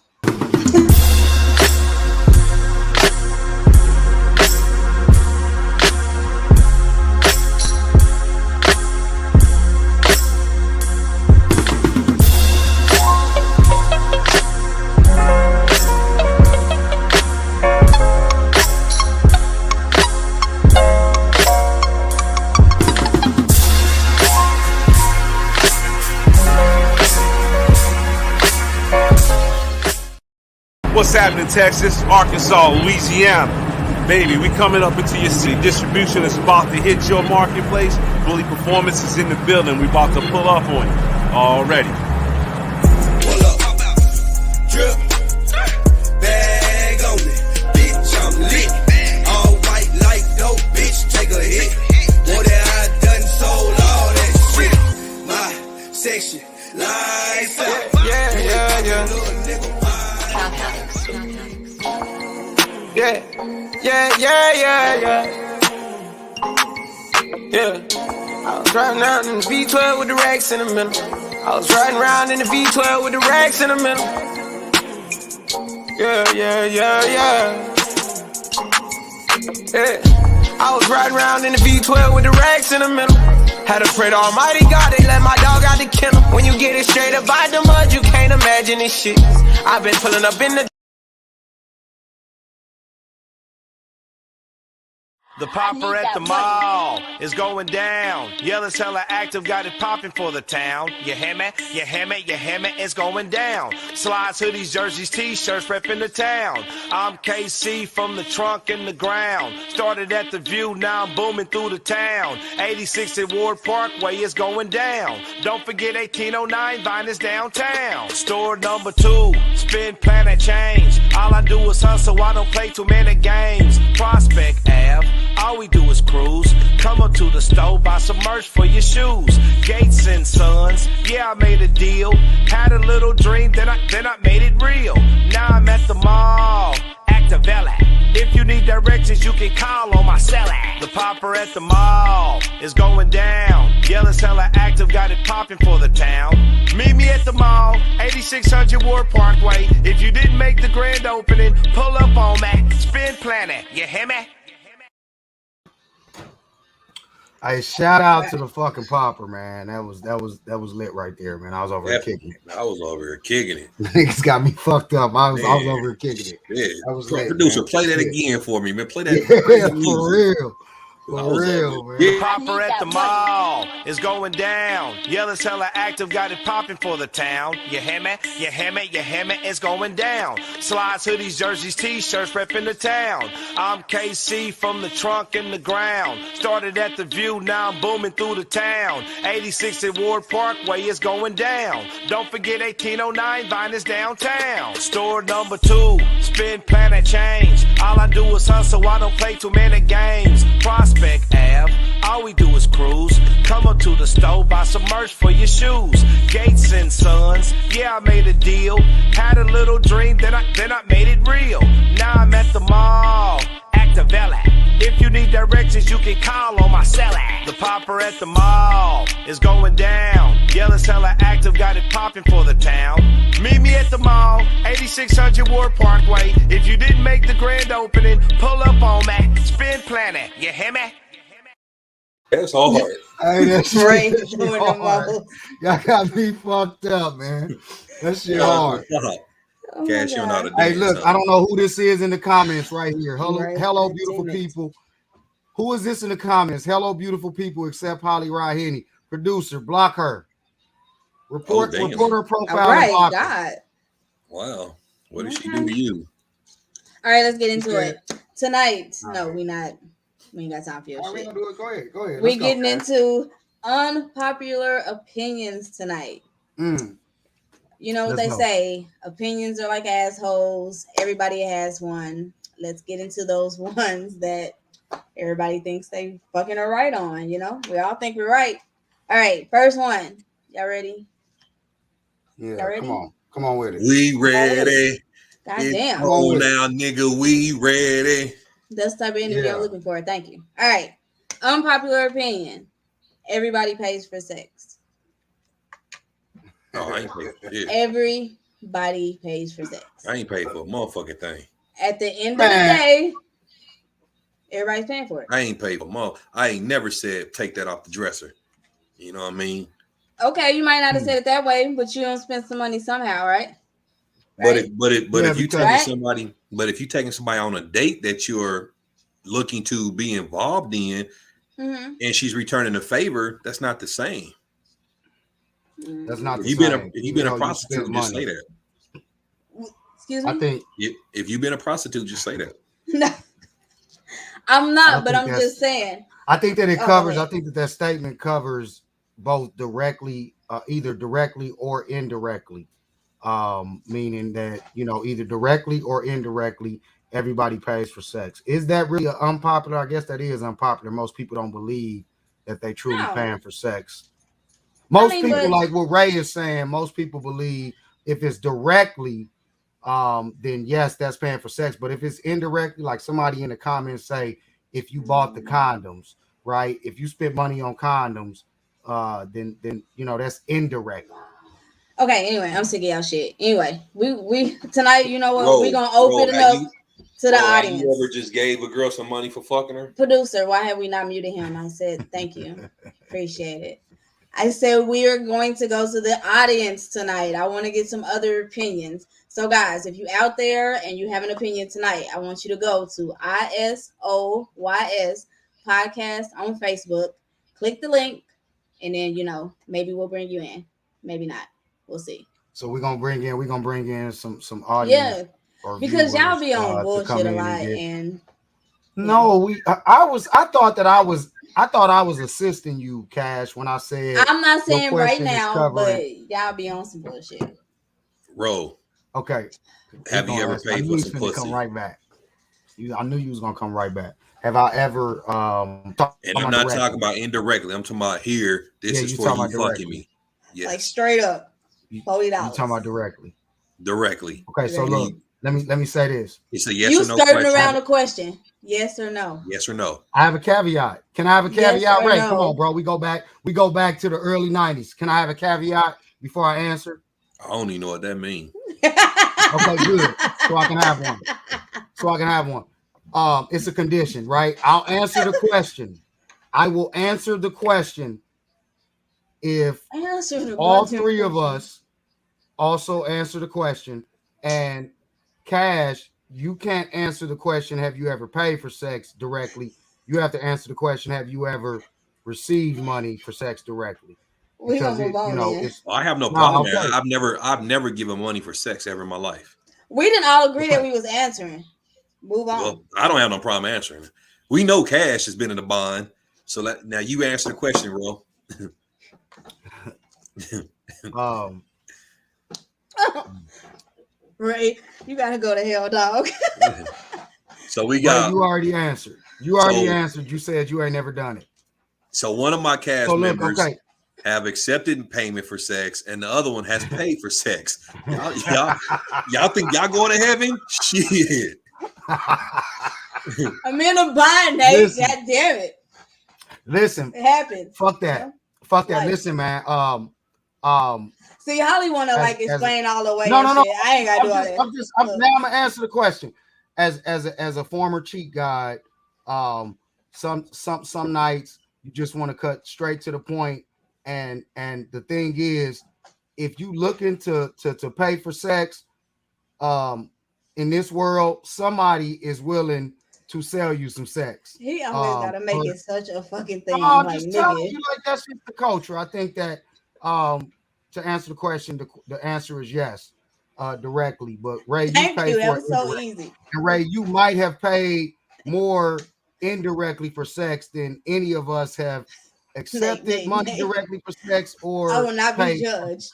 [SPEAKER 7] What's happening, Texas, Arkansas, Louisiana? Baby, we coming up into your city. Distribution is about to hit your marketplace. Bully Performance is in the building. We about to pull up on you already.
[SPEAKER 4] Pull up, drip, bag on it, bitch, I'm lit. All white like dope, bitch, take a hit. Boy, that I done sold all that shit. My section, lights up.
[SPEAKER 8] Yeah. I was riding around in the V12 with the racks in the middle. I was riding around in the V12 with the racks in the middle. Yeah. I was riding around in the V12 with the racks in the middle. Had to pray to Almighty God, they let my dog out the kennel. When you get it straight up out the mud, you can't imagine this shit. I've been pulling up in the
[SPEAKER 7] The popper at the mall is going down. Yellow's hella active, got it popping for the town. You hear me? You hear me? You hear me? It's going down. Slides, hoodies, jerseys, t-shirts, repping the town. I'm KC from the trunk and the ground. Started at the View, now I'm booming through the town. 86 at Ward Parkway is going down. Don't forget 1809 Vine is downtown. Store number 2, spin, plan, and change. All I do is hustle, I don't play too many games. Prospect Ave. All we do is cruise. Come up to the store, buy some merch for your shoes. Gates and Sons, yeah, I made a deal. Had a little dream, then I made it real. Now I'm at the mall, Activella. If you need directions, you can call on my cell. The popper at the mall is going down. Yellow's hella active, got it popping for the town. Meet me at the mall, 8600 Ward Parkway. If you didn't make the grand opening, pull up on me. Spin Planet, you hear me?
[SPEAKER 3] Hey, shout out to the fucking popper, man. That was lit right there, man. I was over here kicking it.
[SPEAKER 2] I was over here kicking it.
[SPEAKER 3] Niggas got me fucked up. I was over here kicking it.
[SPEAKER 2] Yeah.
[SPEAKER 3] That was lit,
[SPEAKER 2] producer,
[SPEAKER 3] man.
[SPEAKER 2] play that again for me, man. Play that.
[SPEAKER 3] Yeah, for real. For real, man.
[SPEAKER 7] The popper at the mall is going down. Yellow's hella active, got it popping for the town. You hear me? You hear me? You hear me? It's going down. Slides, hoodies, jerseys, t-shirts, repping the town. I'm KC from the trunk and the ground. Started at the View, now I'm booming through the town. 86 at Ward Parkway is going down. Don't forget 1809 Vine is downtown. Store number 2, spin, plan, and change. All I do is hustle, I don't play too many games. Prospect Ave, all we do is cruise. Come up to the store, buy some merch for your shoes. Gates and Sons, yeah, I made a deal. Had a little dream, then I made it real. Now I'm at the mall, Activella. If you need directions, you can call on my cell. The popper at the mall is going down. Yellow's hella active, got it popping for the town. Meet me at the mall, 8600 Ward Parkway. If you didn't make the grand opening, pull up on me. Spin Planet, you hear me?
[SPEAKER 2] That's hard.
[SPEAKER 3] Hey, that's
[SPEAKER 1] Right.
[SPEAKER 3] hard. Y'all got me fucked up, man. That shit hard.
[SPEAKER 1] Oh
[SPEAKER 2] Cash you out of
[SPEAKER 3] Hey, look, I don't know who this is in the comments right here. Hello,
[SPEAKER 1] Right.
[SPEAKER 3] hello, beautiful people. Who is this in the comments? Hello, beautiful people, except Holly Rahini. Producer, block her. Report her profile.
[SPEAKER 1] All right,
[SPEAKER 3] and block
[SPEAKER 1] God.
[SPEAKER 3] her.
[SPEAKER 2] Wow. What did she do to you?
[SPEAKER 1] All right, let's get into it. Tonight, no, we not. We ain't got time for your shit.
[SPEAKER 3] We gonna do it. Go ahead. Go ahead.
[SPEAKER 1] We're getting into unpopular opinions tonight. You know what they say? Opinions are like assholes. Everybody has one. Let's get into those ones that everybody thinks they fucking are right on. You know, we all think we're right. All right, first one. Y'all ready?
[SPEAKER 3] Yeah,
[SPEAKER 1] y'all ready?
[SPEAKER 3] Come on with it.
[SPEAKER 2] We ready.
[SPEAKER 1] Goddamn.
[SPEAKER 2] Oh, now, nigga, we ready.
[SPEAKER 1] That's the type of interview I'm looking for. Thank you. All right. Unpopular opinion. Everybody pays for sex.
[SPEAKER 2] Oh, I ain't paid for shit.
[SPEAKER 1] Everybody pays for sex.
[SPEAKER 2] I ain't paid for a motherfucking thing.
[SPEAKER 1] At the end of the day, everybody's paying for it.
[SPEAKER 2] I ain't paid for I ain't never said take that off the dresser. You know what I mean?
[SPEAKER 1] Okay, you might not have said it that way, but you don't spend some money somehow, right?
[SPEAKER 2] If you taking somebody on a date that you're looking to be involved in, and she's returning a favor, that's not the same.
[SPEAKER 3] That's not.
[SPEAKER 2] If you've been a prostitute, just say that.
[SPEAKER 1] Excuse me.
[SPEAKER 3] I think
[SPEAKER 2] if you've been a prostitute, just say that.
[SPEAKER 1] No, I'm not, but I'm just saying.
[SPEAKER 3] I think that it covers. I think that statement covers both directly, either directly or indirectly. Meaning that, you know, either directly or indirectly, everybody pays for sex. Is that really unpopular? I guess that is unpopular. Most people don't believe that they truly paying for sex. Most people, like what Ray is saying, most people believe if it's directly, then yes, that's paying for sex. But if it's indirectly, like somebody in the comments say, if you bought the condoms, right? If you spent money on condoms, then you know that's indirect.
[SPEAKER 1] Okay, anyway, I'm sick of y'all shit. Anyway, we tonight, you know what? We're gonna open it up to the audience.
[SPEAKER 2] You ever just gave a girl some money for fucking her?
[SPEAKER 1] Producer, why have we not muted him? I said thank you. Appreciate it. I said we are going to go to the audience tonight. I want to get some other opinions. So guys, if you out there and you have an opinion tonight, I want you to go to ISOYS podcast on Facebook, click the link, and then, you know, maybe we'll bring you in. Maybe not. We'll see.
[SPEAKER 3] So we're gonna bring in some audience.
[SPEAKER 1] Yeah, because y'all be on bullshit a lot. And
[SPEAKER 3] no, I thought I was assisting you, Cash, when I said
[SPEAKER 1] I'm not saying right now, but y'all be on some bullshit.
[SPEAKER 2] Roll.
[SPEAKER 3] Okay.
[SPEAKER 2] Have you ever paid for some pussy?
[SPEAKER 3] Come right back. I knew you was gonna come right back. Have I ever
[SPEAKER 2] and I'm not talking about indirectly. I'm talking about here. This is for you fucking me.
[SPEAKER 1] Yes. Like straight up. $40.
[SPEAKER 3] You talking about directly?
[SPEAKER 2] Directly.
[SPEAKER 3] Okay, so look, let me say this.
[SPEAKER 2] It's a yes
[SPEAKER 1] or
[SPEAKER 2] no
[SPEAKER 1] question. You skirting around the question. Yes or no?
[SPEAKER 2] Yes or no?
[SPEAKER 3] I have a caveat. Can I have a caveat? Yes Ray, no? Come on, bro. We go back to the early 90s. Can I have a caveat before I answer?
[SPEAKER 2] I don't even know what that means.
[SPEAKER 3] Okay, good. So I can have one. It's a condition, right? I'll answer the question. I will answer the question if all three of us also answer the question. And Cash, you can't answer the question, have you ever paid for sex directly? You have to answer the question, have you ever received money for sex directly?
[SPEAKER 1] Because
[SPEAKER 2] I have no problem. Okay. I've never given money for sex ever in my life.
[SPEAKER 1] We didn't all agree that we was answering. Move on.
[SPEAKER 2] Well, I don't have no problem answering. We know Cash has been in the bond. So now you answer the question, Ro.
[SPEAKER 1] Ray, you gotta go to hell, dog.
[SPEAKER 2] So we got.
[SPEAKER 3] You already answered. You said you ain't never done it.
[SPEAKER 2] So one of my cast members have accepted payment for sex, and the other one has paid for sex. Y'all think y'all going to heaven? Shit.
[SPEAKER 1] I'm in a bind, Nate. God damn it.
[SPEAKER 3] Listen,
[SPEAKER 1] it happened.
[SPEAKER 3] Fuck that. Fuck that. Listen, man.
[SPEAKER 1] See, Holly want to explain all the way.
[SPEAKER 3] No.
[SPEAKER 1] I ain't got to do all that.
[SPEAKER 3] Now I'm gonna answer the question. As a former cheat guide, some nights you just want to cut straight to the point, and the thing is, if you looking to pay for sex, in this world, somebody is willing to sell you some sex.
[SPEAKER 1] He always gotta make it such a fucking thing.
[SPEAKER 3] No, I'm
[SPEAKER 1] like,
[SPEAKER 3] just telling
[SPEAKER 1] nigga.
[SPEAKER 3] you, like that's just the culture. I think that to answer the question, the answer is yes, directly. But Ray, you
[SPEAKER 1] Thank
[SPEAKER 3] pay
[SPEAKER 1] you. That
[SPEAKER 3] for it
[SPEAKER 1] was so
[SPEAKER 3] indirectly.
[SPEAKER 1] easy.
[SPEAKER 3] And Ray, you might have paid more indirectly for sex than any of us have accepted money directly for sex or
[SPEAKER 1] I will not be
[SPEAKER 3] paid.
[SPEAKER 1] judged.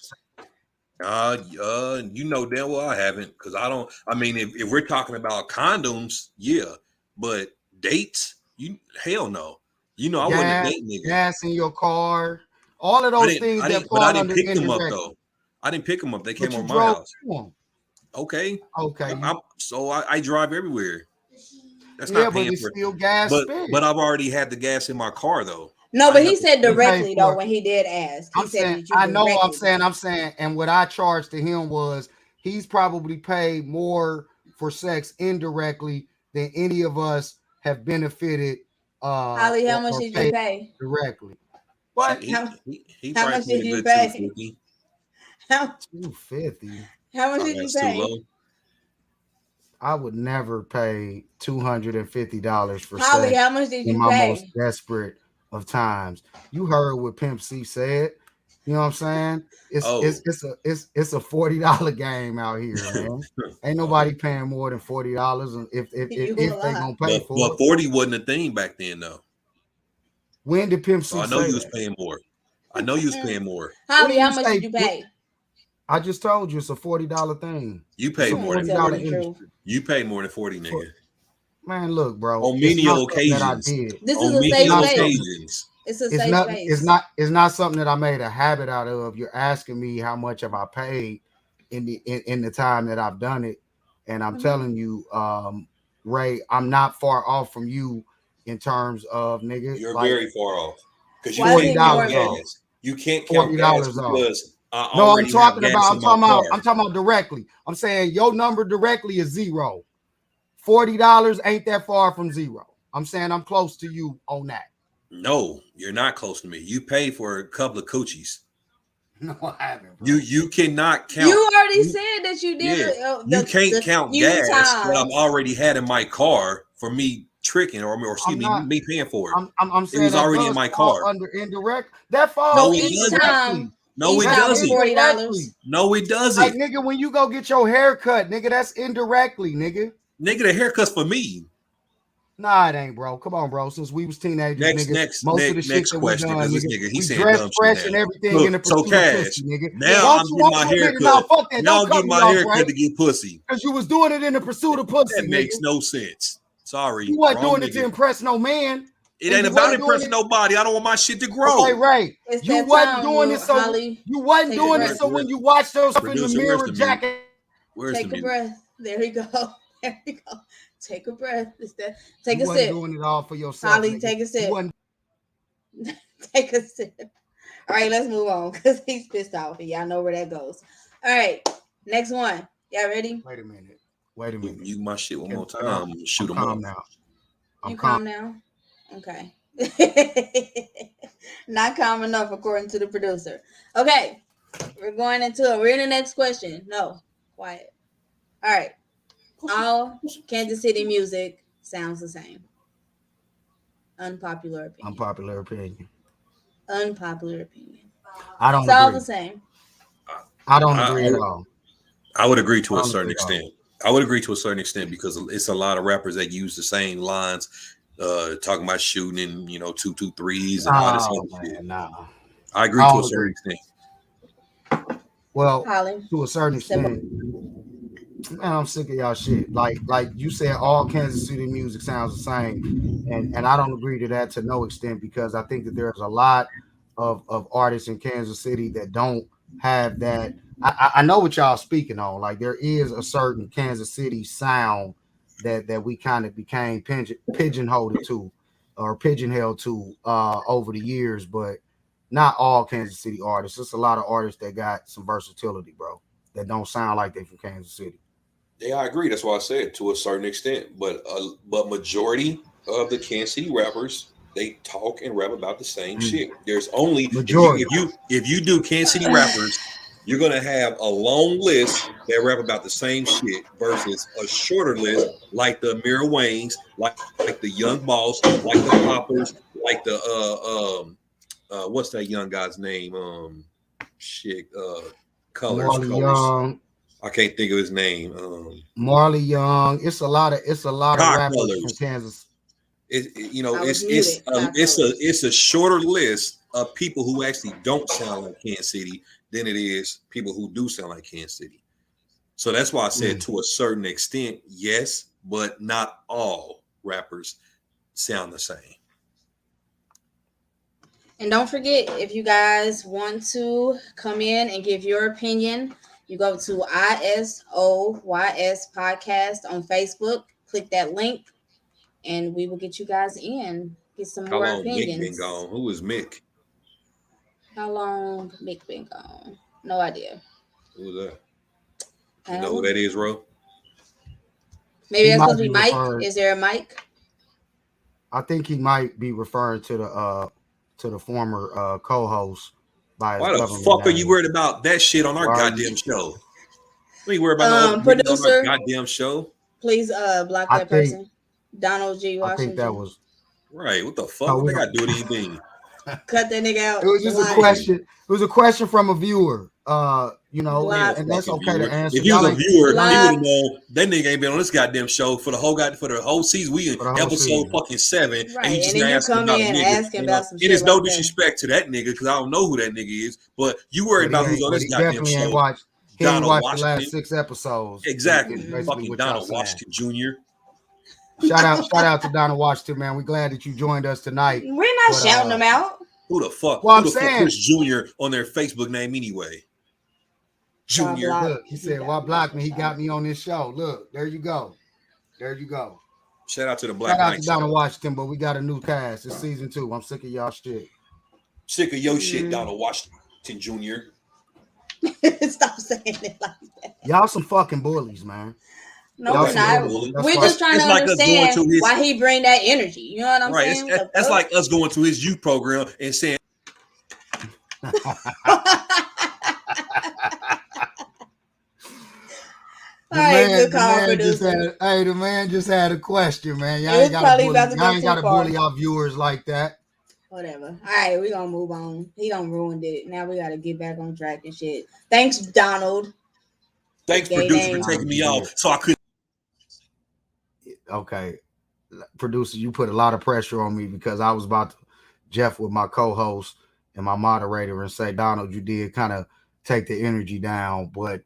[SPEAKER 2] You know damn well I haven't, because I don't. I mean, if we're talking about condoms, yeah, but dates, hell no. You know, I wasn't a date nigga.
[SPEAKER 3] Gas in your car, all of those things that fall under
[SPEAKER 2] pick them up
[SPEAKER 3] indirect.
[SPEAKER 2] though. I didn't pick them up. They
[SPEAKER 3] But
[SPEAKER 2] came
[SPEAKER 3] you
[SPEAKER 2] over my
[SPEAKER 3] drove
[SPEAKER 2] house.
[SPEAKER 3] them.
[SPEAKER 2] Okay.
[SPEAKER 3] Okay.
[SPEAKER 2] So I drive everywhere. That's
[SPEAKER 3] Yeah,
[SPEAKER 2] not
[SPEAKER 3] but
[SPEAKER 2] paying
[SPEAKER 3] it's
[SPEAKER 2] for
[SPEAKER 3] still gas spent.
[SPEAKER 2] But I've already had the gas in my car though.
[SPEAKER 1] No, but he said
[SPEAKER 3] You pay
[SPEAKER 1] directly though
[SPEAKER 3] for-
[SPEAKER 1] when he did ask. He
[SPEAKER 3] I'm
[SPEAKER 1] said
[SPEAKER 3] saying,
[SPEAKER 1] that you
[SPEAKER 3] I know what
[SPEAKER 1] directly
[SPEAKER 3] I'm saying, and what I charged to him was he's probably paid more for sex indirectly than any of us have benefited.
[SPEAKER 1] Holly, how much did you pay?
[SPEAKER 3] Directly? What?
[SPEAKER 1] How
[SPEAKER 2] probably
[SPEAKER 1] much
[SPEAKER 2] paid
[SPEAKER 1] did
[SPEAKER 2] a
[SPEAKER 1] you
[SPEAKER 2] good
[SPEAKER 1] pay?
[SPEAKER 2] 250.
[SPEAKER 3] $250.
[SPEAKER 1] How much did you
[SPEAKER 2] That's too
[SPEAKER 1] pay?
[SPEAKER 2] low.
[SPEAKER 3] I would never pay $250 for
[SPEAKER 1] Holly,
[SPEAKER 3] sex
[SPEAKER 1] how much did
[SPEAKER 3] in
[SPEAKER 1] you
[SPEAKER 3] my
[SPEAKER 1] pay?
[SPEAKER 3] most desperate of times. You heard what Pimp C said. You know what I'm saying? It's a $40 game out here, man. Ain't nobody paying more than $40 if they gonna pay for
[SPEAKER 2] but
[SPEAKER 3] it.
[SPEAKER 2] 40 wasn't a thing back then though.
[SPEAKER 3] When did Pimp C
[SPEAKER 2] So I know
[SPEAKER 3] say
[SPEAKER 2] you was
[SPEAKER 3] that?
[SPEAKER 2] paying more. I know you was paying more.
[SPEAKER 1] Holly, how much did you pay?
[SPEAKER 3] I just told you it's a $40 thing.
[SPEAKER 2] You pay more than
[SPEAKER 3] $40
[SPEAKER 2] $40.
[SPEAKER 3] industry.
[SPEAKER 2] You pay more than 40, nigga.
[SPEAKER 3] Man, look, bro.
[SPEAKER 2] On many occasions.
[SPEAKER 1] This is a safe space. It's a safe space.
[SPEAKER 3] It's not something that I made a habit out of. You're asking me how much have I paid in the time that I've done it, and I'm telling you, Ray, I'm not far off from you in terms of nigga.
[SPEAKER 2] You're very far off because you
[SPEAKER 3] $40
[SPEAKER 2] can't count gas. You can't count gas because
[SPEAKER 3] I'm talking about directly. I'm saying your number directly is zero. $40 ain't that far from zero. I'm saying I'm close to you on that.
[SPEAKER 2] No, you're not close to me. You pay for a couple of coochies.
[SPEAKER 3] No, I haven't. Bro.
[SPEAKER 2] You cannot count.
[SPEAKER 1] You already said that you did.
[SPEAKER 2] Yeah. You can't count gas that I've already had in my car for me tricking or excuse me paying for it.
[SPEAKER 3] I'm saying
[SPEAKER 2] it was already in my car.
[SPEAKER 3] Under indirect. That falls
[SPEAKER 2] no, it doesn't. No, it doesn't.
[SPEAKER 1] $40.
[SPEAKER 2] No, it doesn't.
[SPEAKER 3] Like nigga, when you go get your hair cut, nigga, that's indirectly, nigga.
[SPEAKER 2] Nigga, the haircut's for me.
[SPEAKER 3] Nah, it ain't, bro. Come on, bro. Since we was teenagers,
[SPEAKER 2] next question, because this nigga, he's saying
[SPEAKER 3] dressed
[SPEAKER 2] dumb
[SPEAKER 3] fresh
[SPEAKER 2] shit
[SPEAKER 3] and
[SPEAKER 2] now.
[SPEAKER 3] everything
[SPEAKER 2] Look,
[SPEAKER 3] in the
[SPEAKER 2] so Cash, now I'm getting my hair cut. Now I'm getting my hair cut to get pussy.
[SPEAKER 3] Because you was doing it in the pursuit of pussy.
[SPEAKER 2] That makes no sense. Sorry.
[SPEAKER 3] You wasn't doing it to impress no man.
[SPEAKER 2] It ain't about impressing nobody. I don't want my shit to grow.
[SPEAKER 3] Okay, right. You wasn't doing it so you wasn't doing it so when you watched yourself in the mirror, jacket.
[SPEAKER 1] Take a breath. There you go. There you go. Take a breath. Take a sip.
[SPEAKER 3] Doing it all for yourself.
[SPEAKER 1] Holly, take a sip. Take a sip. All right, let's move on because he's pissed off. Y'all know where that goes. All right, next one. Y'all ready?
[SPEAKER 3] Wait a minute.
[SPEAKER 2] You my shit one more time. Shoot him up
[SPEAKER 3] now.
[SPEAKER 1] You calm now? Okay. Not calm enough, according to the producer. Okay, we're going into it. We're in the next question. No, quiet. All right. All Kansas City music sounds the same. Unpopular opinion. Unpopular opinion.
[SPEAKER 3] I don't
[SPEAKER 1] agree. It's all the same.
[SPEAKER 3] I don't agree at all.
[SPEAKER 2] I would agree to a certain extent. I would agree to a certain extent because it's a lot of rappers that use the same lines, talking about shooting and 223s and all this other shit.
[SPEAKER 3] Nah.
[SPEAKER 2] I agree to a certain extent.
[SPEAKER 3] Well,
[SPEAKER 1] Holly,
[SPEAKER 3] to a certain extent. Man, I'm sick of y'all shit. Like you said, all Kansas City music sounds the same, and I don't agree to that to no extent because I think that there's a lot of artists in Kansas City that don't have that. I know what y'all speaking on. Like there is a certain Kansas City sound that we kind of became pigeonholed to over the years, but not all Kansas City artists. There's a lot of artists that got some versatility, bro, that don't sound like they from Kansas City.
[SPEAKER 2] Yeah, I agree. That's why I said to a certain extent, but majority of the Kansas City rappers, they talk and rap about the same shit. There's only
[SPEAKER 3] majority.
[SPEAKER 2] If you do Kansas City rappers You're gonna have a long list that rap about the same shit versus a shorter list like the Amira Waynes, like the Young Boss, like the Poppers, like the what's that young guy's name? Shit, Colors.
[SPEAKER 3] Marley Young.
[SPEAKER 2] I can't think of his name.
[SPEAKER 3] Marley Young. It's a lot of rappers
[SPEAKER 2] Colors.
[SPEAKER 3] from Kansas.
[SPEAKER 2] It's a shorter list of people who actually don't sound like Kansas City than it is people who do sound like Kansas City. So that's why I said to a certain extent, yes, but not all rappers sound the same.
[SPEAKER 1] And don't forget, if you guys want to come in and give your opinion, you go to ISOYS Podcast on Facebook, click that link, and we will get you guys in. Get some more opinions.
[SPEAKER 2] Mick been gone? Who is Mick?
[SPEAKER 1] How long Mick been gone? No idea.
[SPEAKER 2] Who's that? You know who that is, Ro?
[SPEAKER 1] Maybe that's supposed to be Mike. Is there a Mike?
[SPEAKER 3] I think he might be referring to the former co-host. Why
[SPEAKER 2] the fuck are you worried about that shit on our goddamn show? We ain't worried about no producer on our goddamn show.
[SPEAKER 1] Please block that person. Donald G. Washington.
[SPEAKER 3] I think that was
[SPEAKER 2] right. What the fuck? What they got to do with anything?
[SPEAKER 1] Cut that nigga out.
[SPEAKER 3] It was just a question. It was a question from a viewer. And that's okay to answer.
[SPEAKER 2] If you was a viewer, he would have known that nigga ain't been on this goddamn show for the whole season. We in episode fucking 7,
[SPEAKER 1] right.
[SPEAKER 2] And you just
[SPEAKER 1] come in asking about some shit.
[SPEAKER 2] It is no disrespect to that nigga because I don't know who that nigga is, but you worried about who's on this goddamn show.
[SPEAKER 3] He ain't watched the last 6 episodes.
[SPEAKER 2] Exactly. Fucking Donald Washington Jr.
[SPEAKER 3] Shout out to Donald Washington, man. We're glad that you joined us tonight.
[SPEAKER 1] We're not shouting him out.
[SPEAKER 2] Who the fuck?
[SPEAKER 3] Well,
[SPEAKER 2] who the fuck puts Junior on their Facebook name anyway? Junior.
[SPEAKER 3] Look, he said, "Why block me? He got me on this show." Look, there you go.
[SPEAKER 2] Shout out to the Black.
[SPEAKER 3] Shout out to Donald Washington, but we got a new cast. It's season 2. I'm sick of y'all shit.
[SPEAKER 2] Sick of your shit, Donald Washington Jr.
[SPEAKER 1] Stop saying it like that.
[SPEAKER 3] Y'all some fucking bullies, man.
[SPEAKER 1] No, we're not. We're just trying to understand why he bring that energy. You know what I'm saying?
[SPEAKER 2] That's like us going to his youth program and saying.
[SPEAKER 3] The man just had a question, man. Y'all ain't got to bully our viewers like that.
[SPEAKER 1] Whatever. All right, we're gonna move on. He done ruined it. Now we gotta get back on track and shit. Thanks, Donald.
[SPEAKER 2] Thanks, producer, for taking me off so I could.
[SPEAKER 3] Okay, producer, you put a lot of pressure on me because I was about to Jeff with my co-host and my moderator and say, Donald, you did kind of take the energy down, but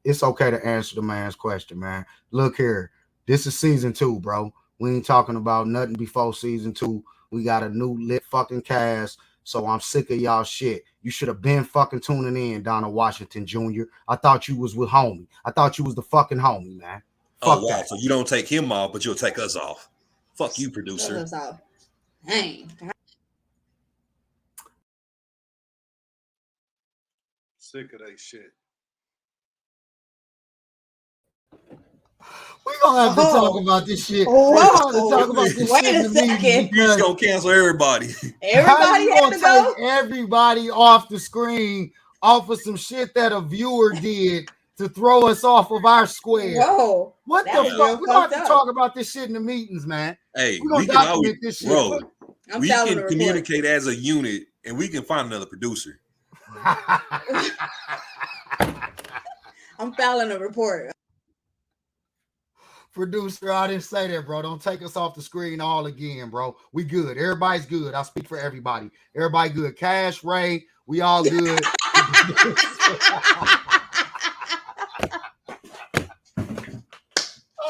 [SPEAKER 3] it's okay to answer the man's question, man. Look here, this is season 2, bro. We ain't talking about nothing before season 2. We got a new lit fucking cast, so I'm sick of y'all shit. You should have been fucking tuning in, Donald Washington Jr. I thought you was with homie. I thought you was the fucking homie, man. Fuck that.
[SPEAKER 2] So you don't take him off, but you'll take us off. Fuck you, producer.
[SPEAKER 1] Take us off. Dang.
[SPEAKER 2] Sick of that shit.
[SPEAKER 3] We're gonna have to talk about this shit.
[SPEAKER 1] Wait a second.
[SPEAKER 2] He's gonna cancel everybody.
[SPEAKER 1] Everybody had to go.
[SPEAKER 3] Everybody off the screen off of some shit that a viewer did to throw us off of our square.
[SPEAKER 1] Whoa.
[SPEAKER 3] What the fuck? We're gonna have to talk about this shit in the meetings, man.
[SPEAKER 2] Hey, we can always, bro. We can communicate as a unit and we can find another producer.
[SPEAKER 1] I'm filing a report.
[SPEAKER 3] Producer, I didn't say that, bro. Don't take us off the screen all again, bro. We good. Everybody's good. I speak for everybody. Everybody good. Cash, Ray, we all good.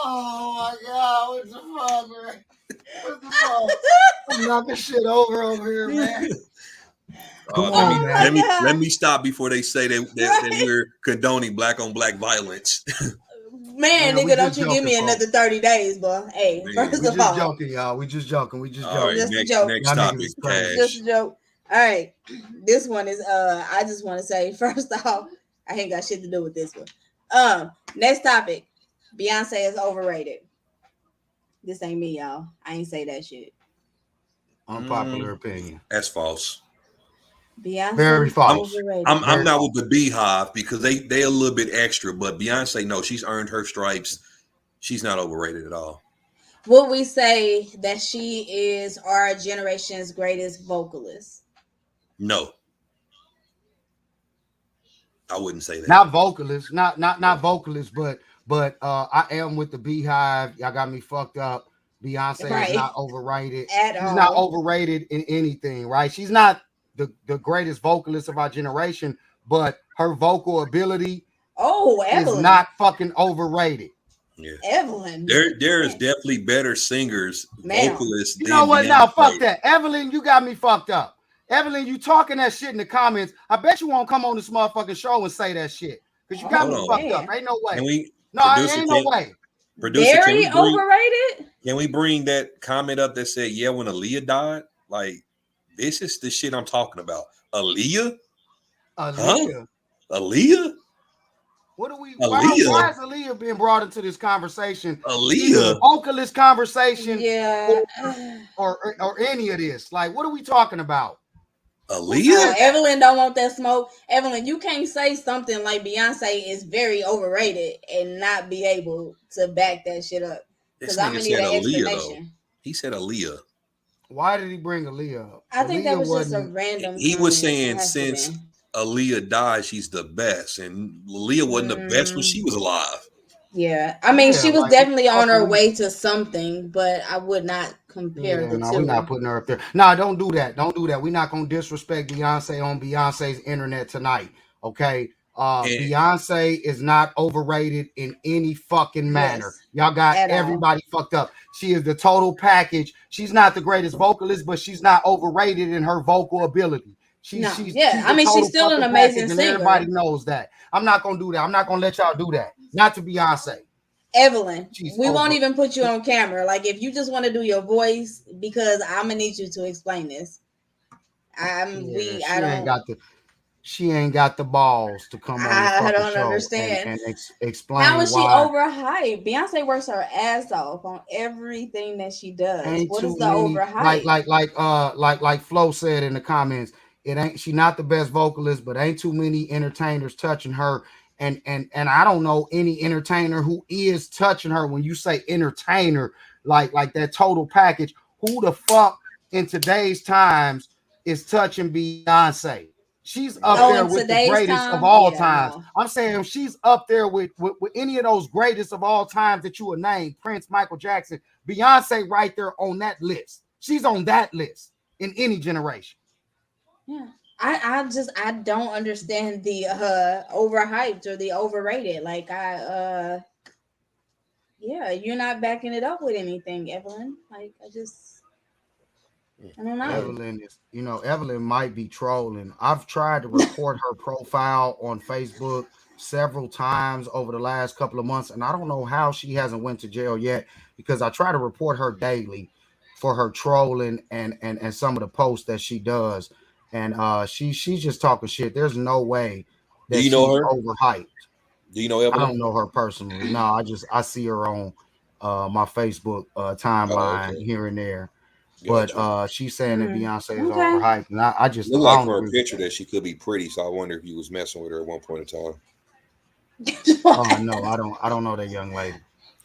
[SPEAKER 3] Oh my God, what's the fuck, man? What's the fuck? I'm knocking shit over here, man.
[SPEAKER 2] Let me stop before they say that we're condoning black on black violence.
[SPEAKER 1] Man, nigga, don't you give me another 30 days, boy. Hey, first of all.
[SPEAKER 3] Joking, y'all. We just joking.
[SPEAKER 2] All right, next topic, Cash.
[SPEAKER 1] Just a joke. All right. This one is I just want to say, first off, I ain't got shit to do with this one. Next topic. Beyonce is overrated. This ain't me, y'all. I ain't say that shit.
[SPEAKER 3] Unpopular opinion.
[SPEAKER 2] That's false.
[SPEAKER 3] Very
[SPEAKER 1] Beyonce's
[SPEAKER 3] false.
[SPEAKER 1] overrated.
[SPEAKER 2] I'm
[SPEAKER 3] Very
[SPEAKER 2] not
[SPEAKER 3] false.
[SPEAKER 2] with the Beehive because they a little bit extra, but Beyonce, no, she's earned her stripes. She's not overrated at all.
[SPEAKER 1] Would we say that she is our generation's greatest vocalist?
[SPEAKER 2] No, I wouldn't say that.
[SPEAKER 3] Not vocalist, not vocalist, but I am with the Beehive. Y'all got me fucked up. Beyonce
[SPEAKER 1] Right.
[SPEAKER 3] is not overrated.
[SPEAKER 1] At
[SPEAKER 3] She's not
[SPEAKER 1] all.
[SPEAKER 3] overrated in anything, right? She's not the greatest vocalist of our generation, but her vocal ability
[SPEAKER 1] Oh,
[SPEAKER 3] is
[SPEAKER 1] Evelyn.
[SPEAKER 3] not fucking overrated.
[SPEAKER 2] Yeah,
[SPEAKER 1] Evelyn.
[SPEAKER 2] there is definitely better singers,
[SPEAKER 1] Ma'am.
[SPEAKER 2] vocalists.
[SPEAKER 3] You
[SPEAKER 2] than
[SPEAKER 3] know what? Now, fuck
[SPEAKER 2] Beyonce.
[SPEAKER 3] that. Evelyn, you got me fucked up. Evelyn, you talking that shit in the comments. I bet you won't come on this motherfucking show and say that shit. Because you got
[SPEAKER 2] Hold
[SPEAKER 3] me
[SPEAKER 2] on.
[SPEAKER 3] fucked up. Ain't no way.
[SPEAKER 2] Can we,
[SPEAKER 3] No, ain't no way.
[SPEAKER 2] Producer,
[SPEAKER 1] Very overrated.
[SPEAKER 2] Can we bring that comment up that said, yeah, when Aaliyah died? Like, this is the shit I'm talking about. Aaliyah?
[SPEAKER 3] Aaliyah?
[SPEAKER 2] Huh? Aaliyah?
[SPEAKER 3] What are we?
[SPEAKER 2] Aaliyah?
[SPEAKER 3] Why is Aaliyah being brought into this conversation?
[SPEAKER 2] Aaliyah?
[SPEAKER 3] Vocalist conversation?
[SPEAKER 1] Yeah.
[SPEAKER 3] Or any of this? Like, what are we talking about?
[SPEAKER 2] Aaliyah?
[SPEAKER 1] Evelyn don't want that smoke. Evelyn, you can't say something like Beyonce is very overrated and not be able to back that shit up. Because I'm gonna need an explanation.
[SPEAKER 2] Though. He said Aaliyah.
[SPEAKER 3] Why did he bring Aaliyah up?
[SPEAKER 1] I think that was just a random.
[SPEAKER 2] He was saying since Aaliyah died, she's the best, and Aaliyah wasn't the best when she was alive.
[SPEAKER 1] Yeah, I mean, she was definitely on her way to something, but I would not compare the two.
[SPEAKER 3] We're not putting her up there. No, don't do that. Don't do that. We're not gonna disrespect Beyonce on Beyonce's internet tonight. Okay. Beyonce is not overrated in any fucking manner. Y'all got everybody fucked up. She is the total package. She's not the greatest vocalist, but she's not overrated in her vocal ability. She's
[SPEAKER 1] I mean, she's still an amazing singer.
[SPEAKER 3] Everybody knows that. I'm not gonna do that. I'm not gonna let y'all do that. Not to Beyonce.
[SPEAKER 1] Evelyn, we won't even put you on camera. Like, if you just want to do your voice, because I'm gonna need you to explain this.
[SPEAKER 3] She ain't got the balls to come on the
[SPEAKER 1] don't
[SPEAKER 3] show
[SPEAKER 1] understand
[SPEAKER 3] and explain
[SPEAKER 1] how is she
[SPEAKER 3] why.
[SPEAKER 1] Overhyped. Beyonce works her ass off on everything that she does. What is the overhype?
[SPEAKER 3] Like Flo said in the comments, it ain't she not the best vocalist, but ain't too many entertainers touching her. And I don't know any entertainer who is touching her. When you say entertainer, like that total package, who the fuck in today's times is touching Beyonce? She's up there with the greatest of all times. No. I'm saying she's up there with any of those greatest of all times that you would name, Prince, Michael Jackson, Beyonce right there on that list. She's on that list in any generation.
[SPEAKER 1] Yeah. I don't understand the overhyped or the overrated. Like yeah, you're not backing it up with anything, Evelyn. Like I don't know.
[SPEAKER 3] Evelyn might be trolling. I've tried to report her profile on Facebook several times over the last couple of months, and I don't know how she hasn't went to jail yet, because I try to report her daily for her trolling and some of the posts that she does. And she's just talking shit. There's no way that she's overhyped.
[SPEAKER 2] Do you know Evelyn?
[SPEAKER 3] I don't know her personally. No, I see her on my Facebook timeline here and there. But she's saying that Beyonce is overhyped, and I just
[SPEAKER 2] look like from a picture that she could be pretty. So I wonder if you was messing with her at one point in time.
[SPEAKER 3] Oh no, I don't know that young lady.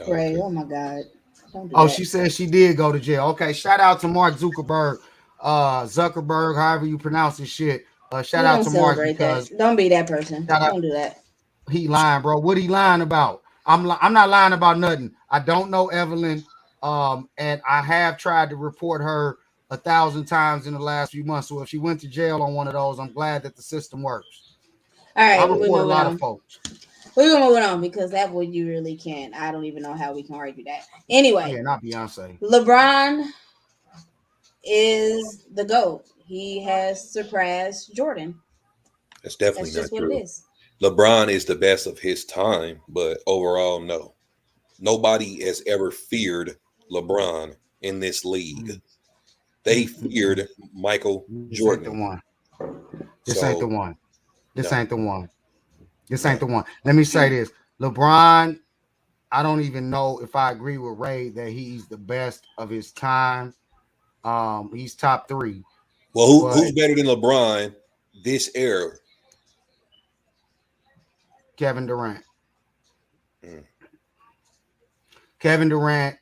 [SPEAKER 1] Right? Oh my God.
[SPEAKER 3] She said she did go to jail. Okay, shout out to Mark Zuckerberg, however you pronounce this shit. Shout out to Mark because
[SPEAKER 1] don't be that person. Don't do that.
[SPEAKER 3] He lying, bro. What he lying about? I'm not lying about nothing. I don't know Evelyn. And I have tried to report her 1,000 times in the last few months. So if she went to jail on one of those, I'm glad that the system works.
[SPEAKER 1] All right,
[SPEAKER 3] I report a lot of folks.
[SPEAKER 1] We're moving on because that one you really can't. I don't even know how we can argue that. Anyway,
[SPEAKER 3] yeah, not Beyonce.
[SPEAKER 1] LeBron is the GOAT. He has surpassed Jordan.
[SPEAKER 2] That's definitely not true. What it is. LeBron is the best of his time, but overall, no. Nobody has ever feared LeBron in this league. They feared Michael Jordan.
[SPEAKER 3] This ain't the one. This ain't the one. Let me say this. LeBron, I don't even know if I agree with Ray that he's the best of his time. He's top 3.
[SPEAKER 2] Well, who's better than LeBron this era.
[SPEAKER 3] Kevin Durant. Kevin Durant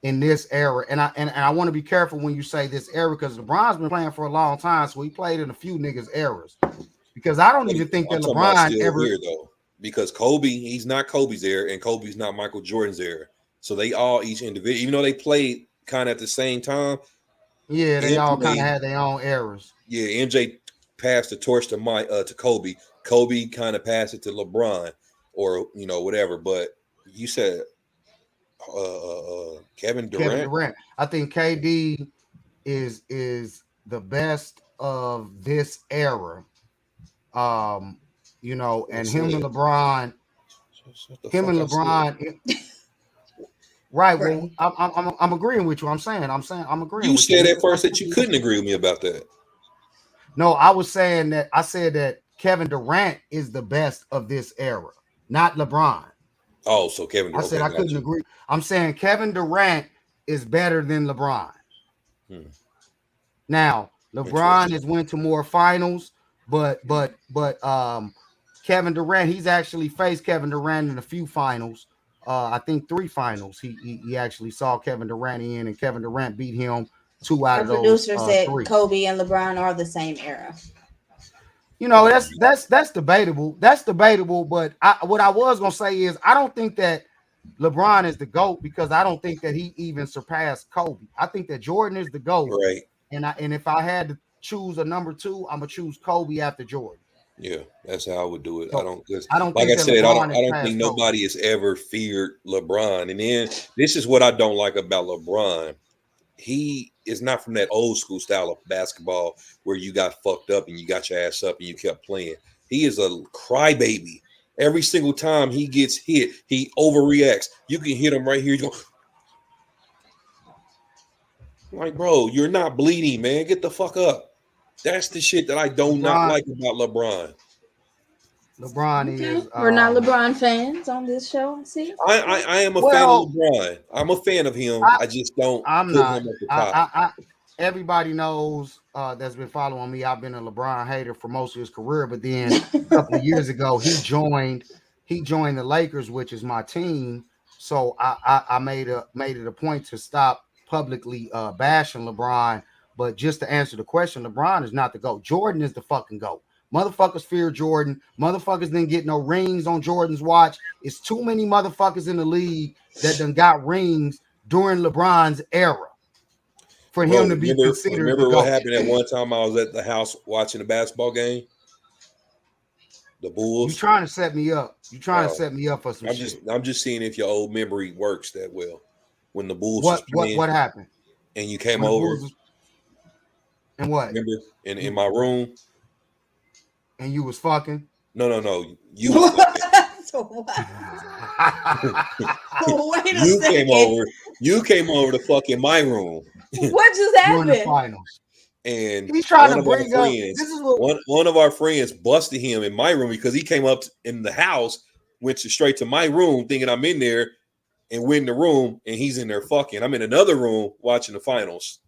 [SPEAKER 3] in this era, and I want to be careful when you say this era because LeBron's been playing for a long time, so he played in a few niggas eras. Because I don't even think that LeBron ever
[SPEAKER 2] here though, because Kobe, he's not Kobe's era, and Kobe's not Michael Jordan's era. So they all each individual, even though they played kind of at the same time.
[SPEAKER 3] Yeah, they all kind of had their own eras.
[SPEAKER 2] Yeah, MJ passed the torch to Kobe. Kobe kind of passed it to LeBron, or whatever. But you said Kevin Durant.
[SPEAKER 3] Kevin Durant. I think KD is the best of this era. And him and LeBron. Right. Well, I'm agreeing with you. I'm agreeing.
[SPEAKER 2] You said at first that you couldn't agree with me about that.
[SPEAKER 3] No, I said that Kevin Durant is the best of this era, not LeBron.
[SPEAKER 2] Oh, so Kevin Durant.
[SPEAKER 3] I said I couldn't agree. I'm saying Kevin Durant is better than LeBron. Now, LeBron has went to more finals, but Kevin Durant, he's actually faced Kevin Durant in a few finals. I think 3 finals. He actually saw Kevin Durant in, and Kevin Durant beat him 2 out of those.
[SPEAKER 1] The producer said
[SPEAKER 3] 3.
[SPEAKER 1] Kobe and LeBron are the same era.
[SPEAKER 3] That's debatable. That's debatable. But what I was gonna say is I don't think that LeBron is the GOAT because I don't think that he even surpassed Kobe. I think that Jordan is the GOAT.
[SPEAKER 2] Right.
[SPEAKER 3] And if I had to choose a number 2, I'm gonna choose Kobe after Jordan.
[SPEAKER 2] Yeah, that's how I would do it.
[SPEAKER 3] So,
[SPEAKER 2] I don't like I said, I don't think nobody
[SPEAKER 3] Kobe.
[SPEAKER 2] has ever feared LeBron. And then this is what I don't like about LeBron. He is not from that old school style of basketball where you got fucked up and you got your ass up and you kept playing. He is a crybaby. Every single time he gets hit, he overreacts. You can hit him right here. You go, like, bro, you're not bleeding, man. Get the fuck up. That's the shit that I not like about LeBron.
[SPEAKER 3] LeBron is.
[SPEAKER 1] We're not LeBron fans on this show. See,
[SPEAKER 2] I am a fan of LeBron. I'm a fan of him. I just don't.
[SPEAKER 3] I'm not. Him at the top. Everybody knows that's been following me. I've been a LeBron hater for most of his career, but then a couple of years ago he joined the Lakers, which is my team. So I made it a point to stop publicly bashing LeBron. But just to answer the question, LeBron is not the GOAT. Jordan is the fucking GOAT. Motherfuckers fear Jordan. Motherfuckers didn't get no rings on Jordan's watch. It's too many motherfuckers in the league that done got rings during LeBron's era for him to be considered.
[SPEAKER 2] Remember what happened at one time? I was at the house watching a basketball game. The Bulls.
[SPEAKER 3] You trying to set me up? You trying to set me up for some shit?
[SPEAKER 2] I'm just seeing if your old memory works that well. When the Bulls.
[SPEAKER 3] What happened?
[SPEAKER 2] And you came over.
[SPEAKER 3] And what?
[SPEAKER 2] Remember in my room.
[SPEAKER 3] And you was fucking?
[SPEAKER 2] No. You was fucking.
[SPEAKER 1] Wait a second.
[SPEAKER 2] You came over to fucking my room.
[SPEAKER 1] What just happened?
[SPEAKER 3] During the finals.
[SPEAKER 2] And
[SPEAKER 3] he's trying to bring up. This is
[SPEAKER 2] one of our friends busted him in my room because he came up in the house, went straight to my room, thinking I'm in there, and went in the room, and he's in there fucking. I'm in another room watching the finals.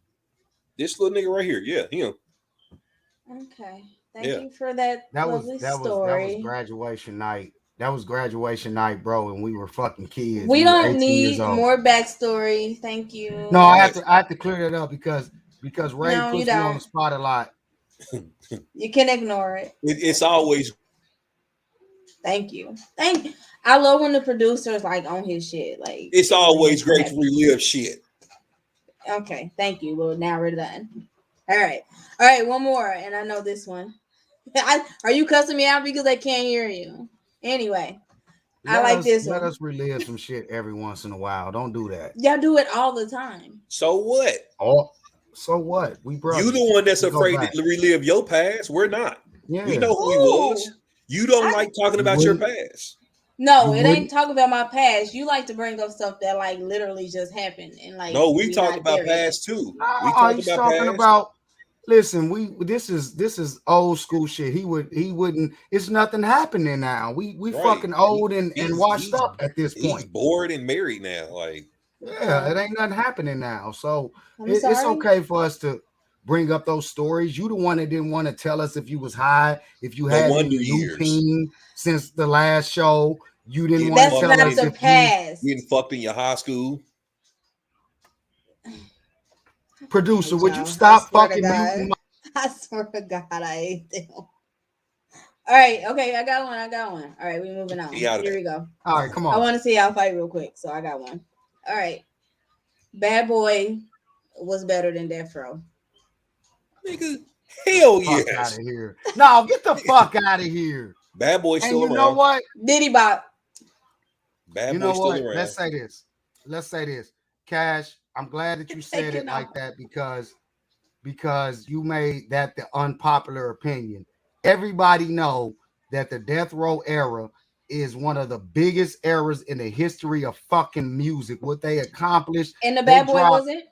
[SPEAKER 2] This little nigga right here, yeah, him.
[SPEAKER 1] Okay. Thank you for that lovely story.
[SPEAKER 3] That was graduation night. That was graduation night, bro, and we were fucking kids.
[SPEAKER 1] We don't need more backstory. Thank you.
[SPEAKER 3] No, I have to clear that up because Ray puts me on the spot a lot.
[SPEAKER 1] You can ignore it.
[SPEAKER 2] It's always.
[SPEAKER 1] Thank you. I love when the producer's like on his shit. Like
[SPEAKER 2] it's always great to relive shit.
[SPEAKER 1] Okay, thank you. Well, now we're done. All right, one more, and I know this one. Are you cussing me out because I can't hear you? Anyway, I like this one.
[SPEAKER 3] Let us relive some shit every once in a while. Don't do that.
[SPEAKER 1] Y'all do it all the time.
[SPEAKER 2] So what?
[SPEAKER 3] So what? We brothers.
[SPEAKER 2] You the one that's afraid to relive your past. We're not.
[SPEAKER 3] Yeah.
[SPEAKER 2] We know who he was. You don't like talking about your past.
[SPEAKER 1] No, it ain't talking about my past. You like to bring up stuff that like literally just happened and like.
[SPEAKER 2] No, we talked about past too.
[SPEAKER 3] We talking about. Listen, this is old school shit. He wouldn't. It's nothing happening now. We right. Fucking old and washed up at this point.
[SPEAKER 2] He's bored and married now. Like
[SPEAKER 3] it ain't nothing happening now. So it's okay for us to bring up those stories. You the one that didn't want to tell us if you was high, if you
[SPEAKER 2] The
[SPEAKER 3] had
[SPEAKER 2] Wonder
[SPEAKER 3] any
[SPEAKER 2] Years.
[SPEAKER 3] looping since the last show. You didn't
[SPEAKER 2] Getting
[SPEAKER 3] want to
[SPEAKER 1] That's
[SPEAKER 3] tell
[SPEAKER 1] not
[SPEAKER 3] us
[SPEAKER 1] the
[SPEAKER 3] if
[SPEAKER 1] past.
[SPEAKER 2] Getting fucked in your high school.
[SPEAKER 3] producer, would you
[SPEAKER 1] Y'all, I
[SPEAKER 3] stop
[SPEAKER 1] swear to
[SPEAKER 3] fucking
[SPEAKER 1] God.
[SPEAKER 3] muting my
[SPEAKER 1] I swear to God, I hate them. All right, okay, I got one. All right, we moving on.
[SPEAKER 2] Get out of
[SPEAKER 1] Here
[SPEAKER 2] there.
[SPEAKER 1] we go.
[SPEAKER 3] All right, come
[SPEAKER 1] I
[SPEAKER 3] on.
[SPEAKER 1] want to see y'all fight real quick, so I got one. All right, Bad Boy was better than Death Row.
[SPEAKER 2] Nigga, hell
[SPEAKER 3] Fuck out
[SPEAKER 2] yes.
[SPEAKER 3] of here. No, get the fuck out of here.
[SPEAKER 2] Bad Boy
[SPEAKER 3] And
[SPEAKER 2] still
[SPEAKER 3] you
[SPEAKER 2] around.
[SPEAKER 3] know what?
[SPEAKER 1] Diddy Bop.
[SPEAKER 2] Bad
[SPEAKER 3] You
[SPEAKER 2] Boy
[SPEAKER 3] know
[SPEAKER 2] still
[SPEAKER 3] what?
[SPEAKER 2] around.
[SPEAKER 3] Let's say this. Cash, I'm glad that you said
[SPEAKER 1] Taking
[SPEAKER 3] it like
[SPEAKER 1] off.
[SPEAKER 3] that because you made that the unpopular opinion. Everybody know that the Death Row era is one of the biggest eras in the history of fucking music. What they accomplished.
[SPEAKER 1] And the
[SPEAKER 3] they
[SPEAKER 1] Bad Boy
[SPEAKER 3] dropped-
[SPEAKER 1] wasn't?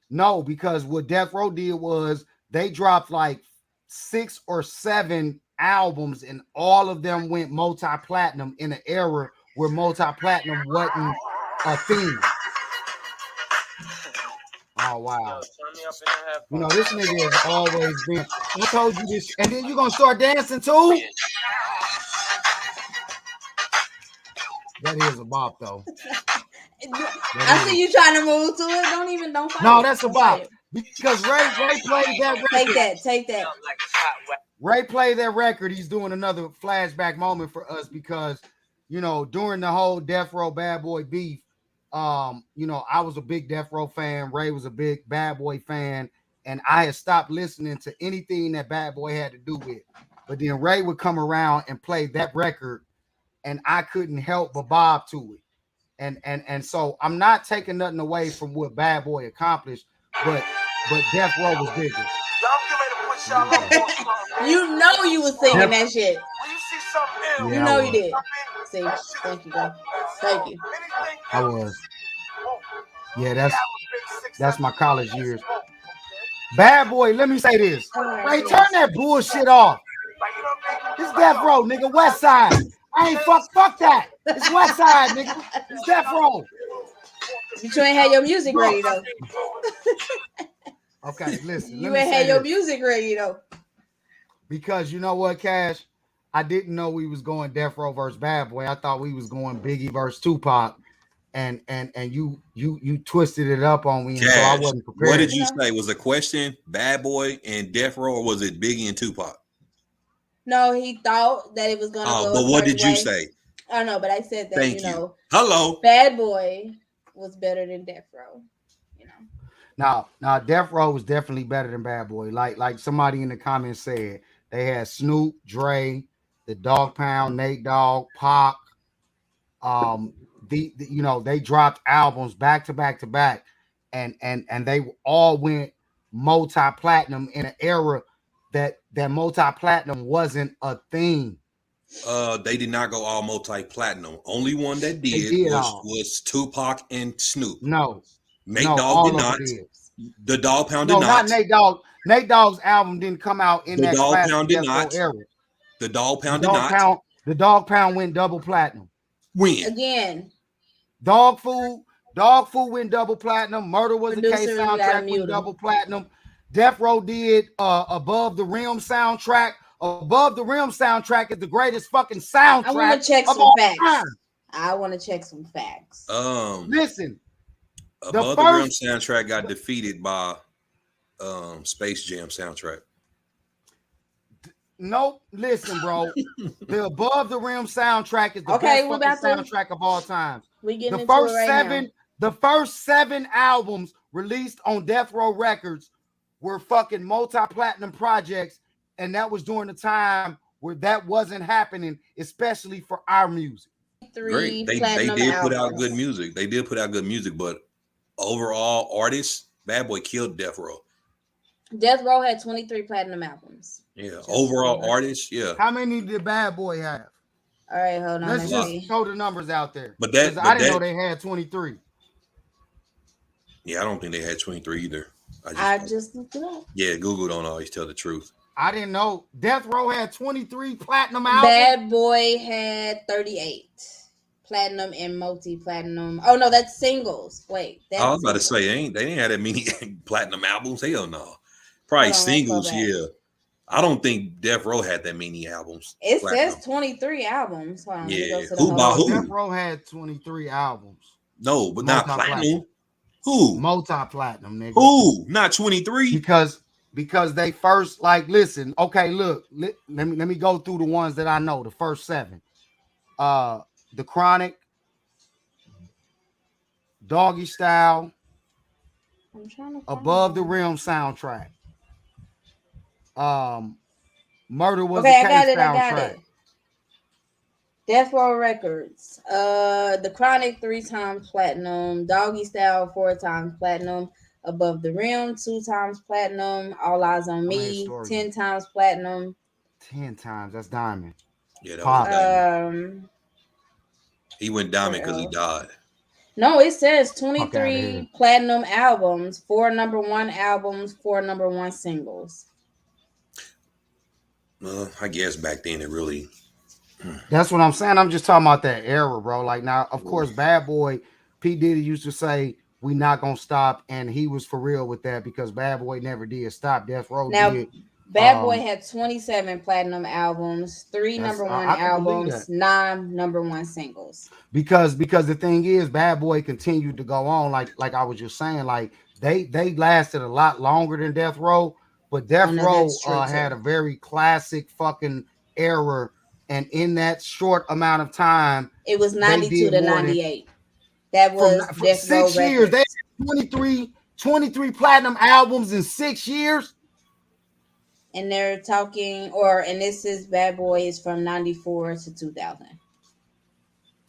[SPEAKER 3] No, because what Death Row did was they dropped like 6 or 7 albums, and all of them went multi-platinum in an era where multi-platinum wasn't a thing. Oh wow. You know, this nigga has always been. I told you this, and then you gonna start dancing too? That is a bop though.
[SPEAKER 1] I see you trying to move to it. Don't fight.
[SPEAKER 3] No,
[SPEAKER 1] it.
[SPEAKER 3] that's a
[SPEAKER 1] Don't fight
[SPEAKER 3] bop.
[SPEAKER 1] it.
[SPEAKER 3] Because Ray played that record.
[SPEAKER 1] Take that.
[SPEAKER 3] Ray played that record. He's doing another flashback moment for us because, you know, during the whole Death Row Bad Boy beef, you know, I was a big Death Row fan. Ray was a big Bad Boy fan, and I had stopped listening to anything that Bad Boy had to do with. But then Ray would come around and play that record, and I couldn't help but bob to it. And so I'm not taking nothing away from what Bad Boy accomplished, but Death Row was bigger.
[SPEAKER 1] You know you was singing that shit.
[SPEAKER 3] Yeah,
[SPEAKER 1] You know you did. See, thank you, bro. Thank you.
[SPEAKER 3] I was. Yeah, that's my college years. Bad Boy, let me say this. Ray, turn that bullshit off. This Death Row, nigga, West Side. I ain't fuck that. It's West Side, nigga. It's Death Row.
[SPEAKER 1] But you ain't had your music ready though.
[SPEAKER 3] Okay, listen.
[SPEAKER 1] You
[SPEAKER 3] let me
[SPEAKER 1] ain't
[SPEAKER 3] say
[SPEAKER 1] had your
[SPEAKER 3] this.
[SPEAKER 1] music ready though.
[SPEAKER 3] Because you know what, Cash? I didn't know we was going Death Row versus Bad Boy. I thought we was going Biggie versus Tupac. And you twisted it up on me, and so I wasn't prepared.
[SPEAKER 2] What did you say? Was the question Bad Boy and Death Row, or was it Biggie and Tupac?
[SPEAKER 1] No, he thought that it was gonna go.
[SPEAKER 2] But what did you say?
[SPEAKER 1] I know, but I said that
[SPEAKER 2] Thank
[SPEAKER 1] you know,
[SPEAKER 2] hello,
[SPEAKER 1] Bad Boy was better than Death Row. You know.
[SPEAKER 3] Now Death Row was definitely better than Bad Boy. Like somebody in the comments said, they had Snoop, Dre, the Dog Pound, Nate Dogg, Pac. The you know, they dropped albums back to back to back, and they all went multi-platinum in an era that multi-platinum wasn't a thing.
[SPEAKER 2] They did not go all multi-platinum. Only one that did was Tupac and Snoop.
[SPEAKER 3] No,
[SPEAKER 2] Nate Dogg did not. The Dog Pound did not.
[SPEAKER 3] Not Nate Dogg. Nate Dogg's album didn't come out in that
[SPEAKER 2] Dog Pound did not.
[SPEAKER 3] era.
[SPEAKER 2] The Dog Pound did not.
[SPEAKER 3] The Dog Pound went double platinum.
[SPEAKER 2] When?
[SPEAKER 1] Again.
[SPEAKER 3] Dog Food went double platinum. Murder Was a Case soundtrack went double platinum. Death Row did Above the Rim soundtrack. Above the Rim soundtrack is the greatest fucking soundtrack.
[SPEAKER 1] I want to check some facts. I want to check some facts.
[SPEAKER 3] Listen.
[SPEAKER 2] Above the Rim soundtrack got defeated by Space Jam soundtrack.
[SPEAKER 3] Nope. Listen, bro. The Above the Rim soundtrack is the best soundtrack of all time. The first 7 albums released on Death Row Records were fucking multi-platinum projects, and that was during the time where that wasn't happening, especially for our music.
[SPEAKER 2] Great. They did put out good music. They did put out good music, but overall artists, Bad Boy killed Death Row.
[SPEAKER 1] Death Row had 23 platinum albums.
[SPEAKER 2] Yeah, overall artists, yeah.
[SPEAKER 3] How many did Bad Boy have?
[SPEAKER 1] All right, hold on.
[SPEAKER 3] Let's just throw the numbers out there.
[SPEAKER 2] But
[SPEAKER 3] I didn't know they had 23.
[SPEAKER 2] Yeah, I don't think they had 23 either.
[SPEAKER 1] I just looked it up.
[SPEAKER 2] Yeah, Google don't always tell the truth.
[SPEAKER 3] I didn't know Death Row had 23 platinum albums.
[SPEAKER 1] Bad Boy had 38 platinum and multi-platinum. Oh no, that's singles. Wait,
[SPEAKER 2] I was about to say they ain't had that many platinum albums. Hell no. Probably
[SPEAKER 1] Hold on, let's go
[SPEAKER 2] singles,
[SPEAKER 1] back.
[SPEAKER 2] yeah. I don't think Death Row had that many albums.
[SPEAKER 1] It
[SPEAKER 2] platinum.
[SPEAKER 1] says 23 albums. Hold on, let me go
[SPEAKER 2] Yeah.
[SPEAKER 1] to the
[SPEAKER 2] Who by
[SPEAKER 1] whole.
[SPEAKER 2] who?
[SPEAKER 3] Death Row had 23 albums.
[SPEAKER 2] No, but not
[SPEAKER 3] Multi-platinum.
[SPEAKER 2] platinum. Who?
[SPEAKER 3] Multi-platinum, nigga.
[SPEAKER 2] Who? Not 23?
[SPEAKER 3] Because they first like listen. Okay, look. Let me go through the ones that I know. The first 7. The Chronic, Doggy Style,
[SPEAKER 1] I'm trying to find
[SPEAKER 3] Above the
[SPEAKER 1] them.
[SPEAKER 3] Rim soundtrack. Murder Was
[SPEAKER 1] Okay,
[SPEAKER 3] the
[SPEAKER 1] I got
[SPEAKER 3] Case
[SPEAKER 1] it. I got
[SPEAKER 3] soundtrack.
[SPEAKER 1] it. Death Row Records. The Chronic 3 times platinum. Doggy Style 4 times platinum. Above the Rim 2 times platinum. All Eyes on Me 10 times platinum.
[SPEAKER 3] 10 times. That's diamond.
[SPEAKER 2] Yeah, that was diamond. He went diamond because he died.
[SPEAKER 1] No, it says
[SPEAKER 3] Fuck outta
[SPEAKER 1] 23
[SPEAKER 3] here.
[SPEAKER 1] platinum albums, 4 number 1 albums, 4 number 1 singles.
[SPEAKER 2] Well, I guess back then it really.
[SPEAKER 3] That's what I'm saying. I'm just talking about that era, bro. Like now, of course, Bad Boy, P. Diddy used to say, "We not gonna stop," and he was for real with that because Bad Boy never did stop. Death Row did.
[SPEAKER 1] Bad Boy had 27 platinum albums, 3 number 1 albums, 9 number 1 singles.
[SPEAKER 3] Because the thing is, Bad Boy continued to go on. Like I was just saying, like they lasted a lot longer than Death Row, but Death Row had a very classic fucking era. And in that short amount of time,
[SPEAKER 1] it was 92 to 98. That was
[SPEAKER 3] for 6 years. They had 23 platinum albums in 6 years.
[SPEAKER 1] And they're talking, and this is Bad Boy is from 94 to 2000.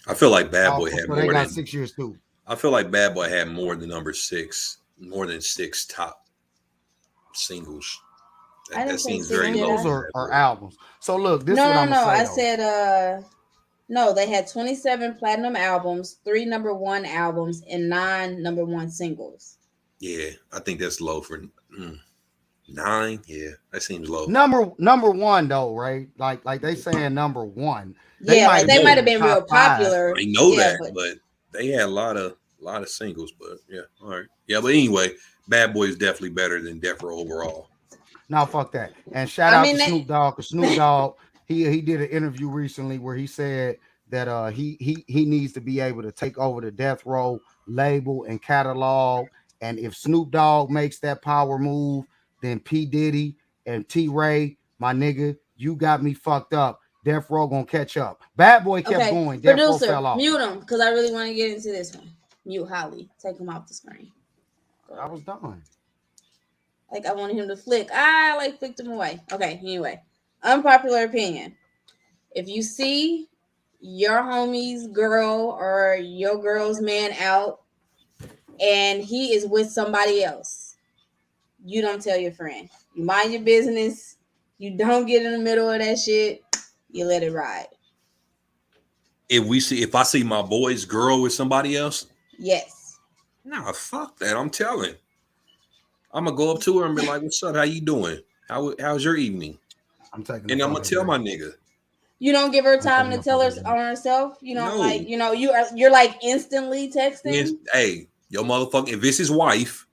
[SPEAKER 2] I feel like Bad Boy had more
[SPEAKER 3] they got
[SPEAKER 2] than
[SPEAKER 3] 6 years too.
[SPEAKER 2] I feel like Bad Boy had more than more than 6 top singles. That seems very low.
[SPEAKER 3] Or albums. So look, this is what I'm
[SPEAKER 1] gonna
[SPEAKER 3] say.
[SPEAKER 1] I said no, they had 27 platinum albums, 3 number 1 albums, and 9 number 1 singles.
[SPEAKER 2] Yeah, I think that's low for 9. Yeah, that seems low.
[SPEAKER 3] Number 1 though, right? Like they saying number 1.
[SPEAKER 1] They might have been real popular.
[SPEAKER 2] I know that, but they had a lot of singles. But yeah, all right. Yeah, but anyway, Bad Boy is definitely better than Death Row overall.
[SPEAKER 3] No, fuck that. And shout out to Snoop Dogg. Because Snoop Dogg, he did an interview recently where he said that he needs to be able to take over the Death Row label and catalog. And if Snoop Dogg makes that power move, then P. Diddy and T. Ray, my nigga, you got me fucked up. Death Row gonna catch up. Bad Boy kept going. Death Row fell off.
[SPEAKER 1] Mute him because I really want to get into this one. Mute Holly. Take him off the screen.
[SPEAKER 3] I was done.
[SPEAKER 1] Like I wanted him to flick. I flicked him away. Okay, anyway. Unpopular opinion. If you see your homie's girl or your girl's man out and he is with somebody else, you don't tell your friend. You mind your business. You don't get in the middle of that shit. You let it ride.
[SPEAKER 2] If I see my boy's girl with somebody else,
[SPEAKER 1] yes.
[SPEAKER 2] Nah, fuck that. I'm telling. I'm gonna go up to her and be like, "What's up? How you doing? How's your evening?" I'm gonna tell my nigga.
[SPEAKER 1] You don't give her time to tell her on herself. You don't you're like instantly texting.
[SPEAKER 2] Hey, your motherfucker. If it's his wife,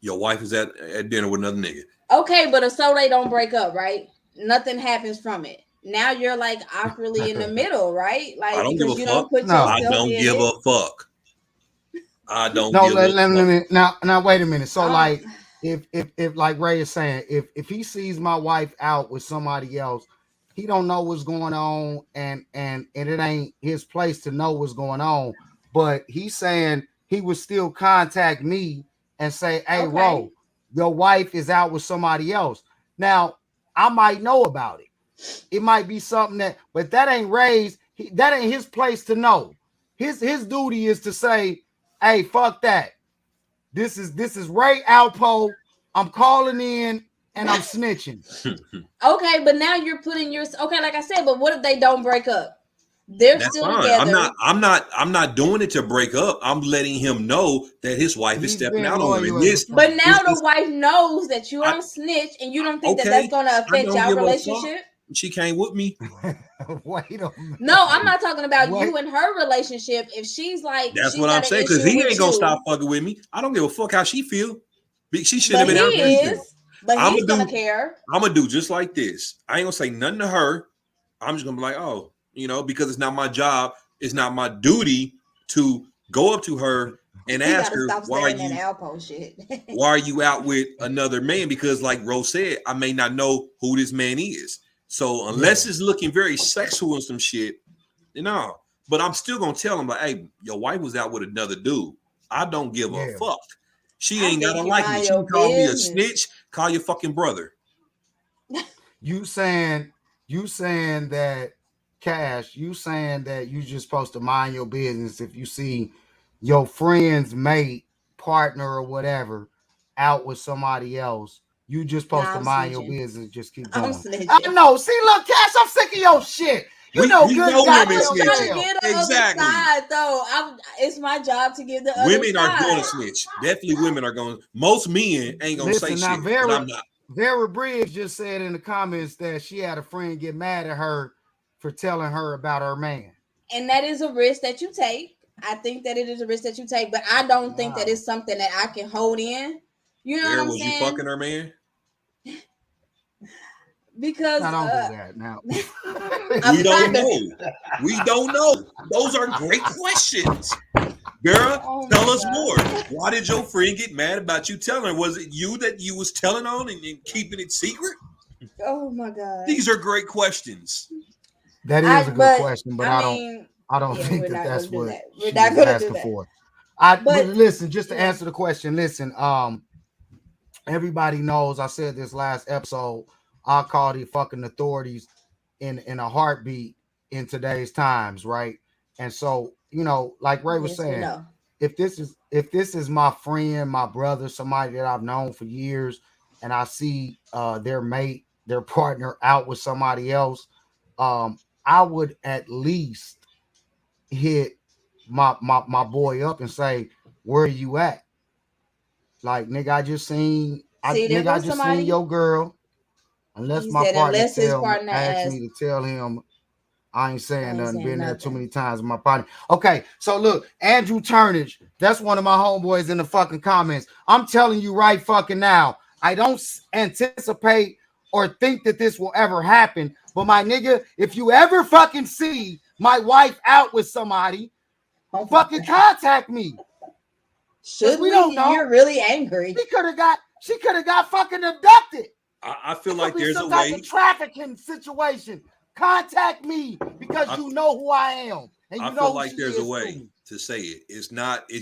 [SPEAKER 2] your wife is at dinner with another nigga.
[SPEAKER 1] Okay, but if so they don't break up, right? Nothing happens from it. Now you're like awkwardly in the middle, right? Like
[SPEAKER 2] I don't give a fuck.
[SPEAKER 1] I
[SPEAKER 2] don't give a fuck. I don't.
[SPEAKER 3] No, let me now. Wait a minute. So like, if like Ray is saying, if he sees my wife out with somebody else, he don't know what's going on, and it ain't his place to know what's going on. But he's saying he would still contact me and say, "Hey, Ro, your wife is out with somebody else." Now I might know about it. It might be something but that ain't Ray's. That ain't his place to know. His duty is to say, "Hey, fuck that. This is Ray Alpo. I'm calling in and I'm snitching."
[SPEAKER 1] Okay, but now you're putting like I said, but what if they don't break up? That's still fine. Together.
[SPEAKER 2] I'm not doing it to break up. I'm letting him know that his wife is stepping out on him.
[SPEAKER 1] But now the wife knows that you don't snitch, and you don't think that's going to affect y'all relationship.
[SPEAKER 2] She came with me.
[SPEAKER 3] Wait a minute.
[SPEAKER 1] No, I'm not talking about you and her relationship. If she's like,
[SPEAKER 2] that's what I'm saying, because he ain't gonna stop fucking with me. I don't give a fuck how she feel. She should have been out there.
[SPEAKER 1] But he's gonna care.
[SPEAKER 2] I'm gonna do just like this. I ain't gonna say nothing to her. I'm just gonna be like, oh, because it's not my job. It's not my duty to go up to her and ask her why are you out with another man? Because like Rose said, I may not know who this man is. So unless it's looking very sexual and some shit, but I'm still gonna tell him like, hey, your wife was out with another dude. I don't give a fuck. She ain't gotta like me. She can call me a snitch. Call your fucking brother.
[SPEAKER 3] You saying that, Cash, you saying that you just supposed to mind your business if you see your friend's mate, partner, or whatever out with somebody else. You just supposed to mind your business. Just keep going. I know. See, look, Cash, I'm sick of your shit. You know good.
[SPEAKER 1] I'm trying to get the other side, though. It's my job to give the other
[SPEAKER 2] women
[SPEAKER 1] side.
[SPEAKER 2] Are going to snitch. Definitely women are going. Most men ain't going to say shit. But I'm not.
[SPEAKER 3] Vera Briggs just said in the comments that she had a friend get mad at her for telling her about her man.
[SPEAKER 1] And that is a risk that you take. I think that it is a risk that you take, but I don't think that it's something that I can hold in. You know what I'm saying?
[SPEAKER 2] Was you fucking her man?
[SPEAKER 1] Because
[SPEAKER 3] I don't do that now.
[SPEAKER 2] We don't know. We don't know. Those are great questions. Girl, tell us more. Why did your friend get mad about you telling her? Was it you that you was telling on and keeping it secret?
[SPEAKER 1] Oh my God.
[SPEAKER 2] These are great questions.
[SPEAKER 3] That is a good question, but I don't think that's what we're not going to do for. But listen, just to answer the question, listen, everybody knows I said this last episode, I'll call the fucking authorities in a heartbeat in today's times, right? And so, like Ray was saying, if this is my friend, my brother, somebody that I've known for years, and I see their mate, their partner out with somebody else, I would at least hit my boy up and say, where are you at? Like, nigga, I just seen your girl. Unless my partner asked me to tell him, I ain't saying nothing. Been there too many times with my partner. Okay, so look, Andrew Turnage, that's one of my homeboys in the fucking comments. I'm telling you right fucking now, I don't anticipate or think that this will ever happen. But my nigga, if you ever fucking see my wife out with somebody, fucking contact me.
[SPEAKER 1] Should we don't know? You're really angry.
[SPEAKER 3] She could have got fucking abducted.
[SPEAKER 2] I feel like there's a way.
[SPEAKER 3] Trafficking situation. Contact me because you know who I am. And you
[SPEAKER 2] I feel like there's a way to say it. It's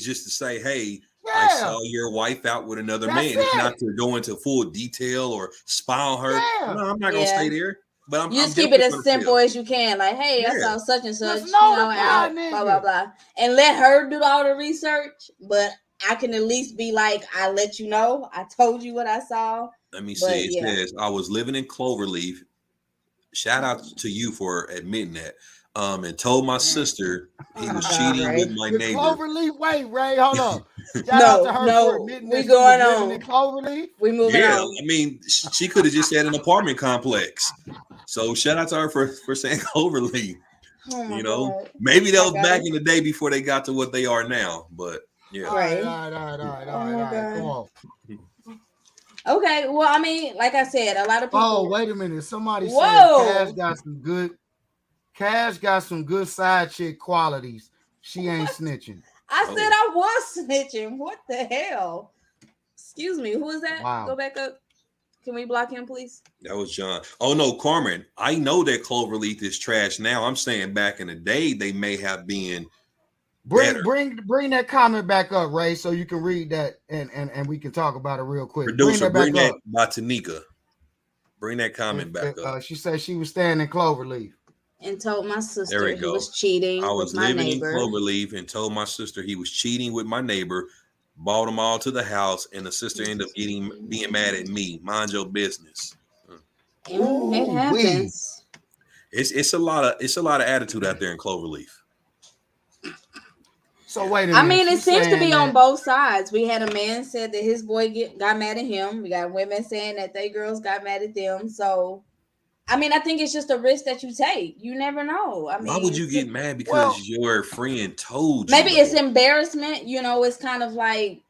[SPEAKER 2] just to say, hey, I saw your wife out with another man. It's not to go into full detail or spy on her. Yeah. No, I'm not gonna stay there. But
[SPEAKER 1] you just keep it as simple as you can. Like, hey, I saw such and such, out, blah, blah, blah. And let her do all the research. But I can at least be like, I let you know. I told you what I saw.
[SPEAKER 2] Let me see. It says, I was living in Cloverleaf. Shout out to you for admitting that. And told my sister he was cheating with my neighbor.
[SPEAKER 3] Cloverleaf, wait, Ray, hold on. Shout out to her for admitting
[SPEAKER 1] we going on.
[SPEAKER 3] In Cloverleaf.
[SPEAKER 1] We moving on.
[SPEAKER 2] I mean, she could have just said an apartment complex. So shout out to her for saying Cloverleaf. Oh God. Maybe that was back in the day before they got to what they are now. But yeah.
[SPEAKER 3] All right. Come on.
[SPEAKER 1] Okay, well, I mean, like I said, a lot of people.
[SPEAKER 3] Oh, wait a minute! Somebody said Cash got some good side chick qualities. She ain't snitching.
[SPEAKER 1] I said I was snitching. What the hell? Excuse me. Who is that?
[SPEAKER 3] Wow.
[SPEAKER 1] Go back up. Can we block him, please?
[SPEAKER 2] That was John. Oh no, Carmen. I know that Cloverleaf is trash now. I'm saying back in the day they may have been.
[SPEAKER 3] Bring that comment back up, Ray, so you can read that and we can talk about it real quick.
[SPEAKER 2] Producer, bring that by Tanika. Bring that comment back up.
[SPEAKER 3] She said she was staying in Cloverleaf
[SPEAKER 1] and told my sister he was cheating. I was living in
[SPEAKER 2] Cloverleaf and told my sister he was cheating with my neighbor. Brought them all to the house, and the sister ended up being mad at me. Mind your business.
[SPEAKER 1] It happens.
[SPEAKER 2] It's a lot of attitude out there in Cloverleaf.
[SPEAKER 3] So wait a minute.
[SPEAKER 1] I mean, it seems to be on both sides. We had a man said that his boy got mad at him. We got women saying that they girls got mad at them. So, I mean, I think it's just a risk that you take. You never know. I mean,
[SPEAKER 2] why would you get mad because your friend told you?
[SPEAKER 1] Maybe it's embarrassment. It's kind of like,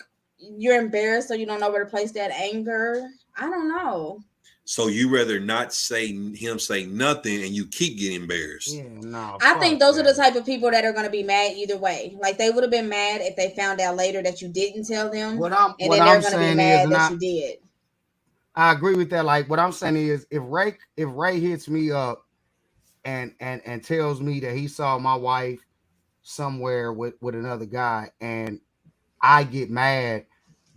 [SPEAKER 1] you're embarrassed, so you don't know where to place that anger. I don't know.
[SPEAKER 2] So you rather not say him say nothing and you keep getting embarrassed.
[SPEAKER 3] Yeah, no.
[SPEAKER 1] I think those are the
[SPEAKER 3] that.
[SPEAKER 1] type of people that are going to be mad either way. Like they would have been mad if they found out later that you didn't tell them, and
[SPEAKER 3] What
[SPEAKER 1] then they're
[SPEAKER 3] I'm
[SPEAKER 1] going to be
[SPEAKER 3] saying is,
[SPEAKER 1] mad
[SPEAKER 3] and
[SPEAKER 1] that you did.
[SPEAKER 3] I agree with that. Like what I'm saying is, if Ray hits me up and tells me that he saw my wife somewhere with another guy, and I get mad,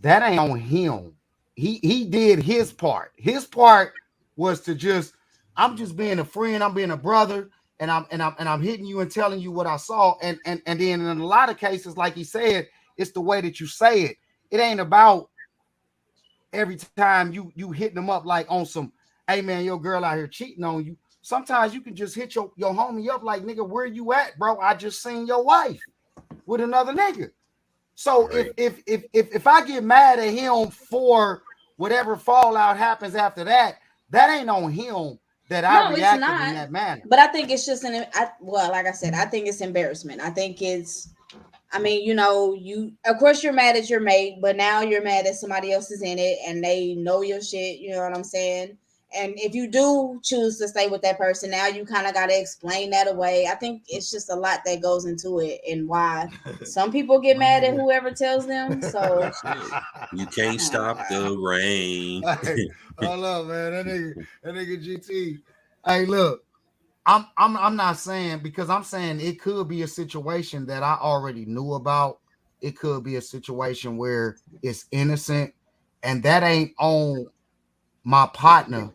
[SPEAKER 3] that ain't on him. He did his part. His part was to just, I'm just being a friend, I'm being a brother, and I'm hitting you and telling you what I saw. And then in a lot of cases, like he said, it's the way that you say it. It ain't about every time you hitting them up like on some, hey man, your girl out here cheating on you. Sometimes you can just hit your homie up like, nigga, where you at, bro? I just seen your wife with another nigga. So
[SPEAKER 2] Right.
[SPEAKER 3] if I get mad at him for whatever fallout happens after that, that ain't on him that I
[SPEAKER 1] No, it's
[SPEAKER 3] reacted
[SPEAKER 1] not.
[SPEAKER 3] in that manner.
[SPEAKER 1] But I think it's just well, like I said, I think it's embarrassment. I think it's, I mean, you of course you're mad at your mate, but now you're mad that somebody else is in it and they know your shit. You know what I'm saying? And if you do choose to stay with that person, now you kind of got to explain that away. I think it's just a lot that goes into it, and why some people get mad at whoever tells them. So
[SPEAKER 2] You can't stop the rain.
[SPEAKER 3] Hey, hold up, man. That nigga GT. Hey, look, I'm not saying, because I'm saying it could be a situation that I already knew about. It could be a situation where it's innocent, and that ain't on my partner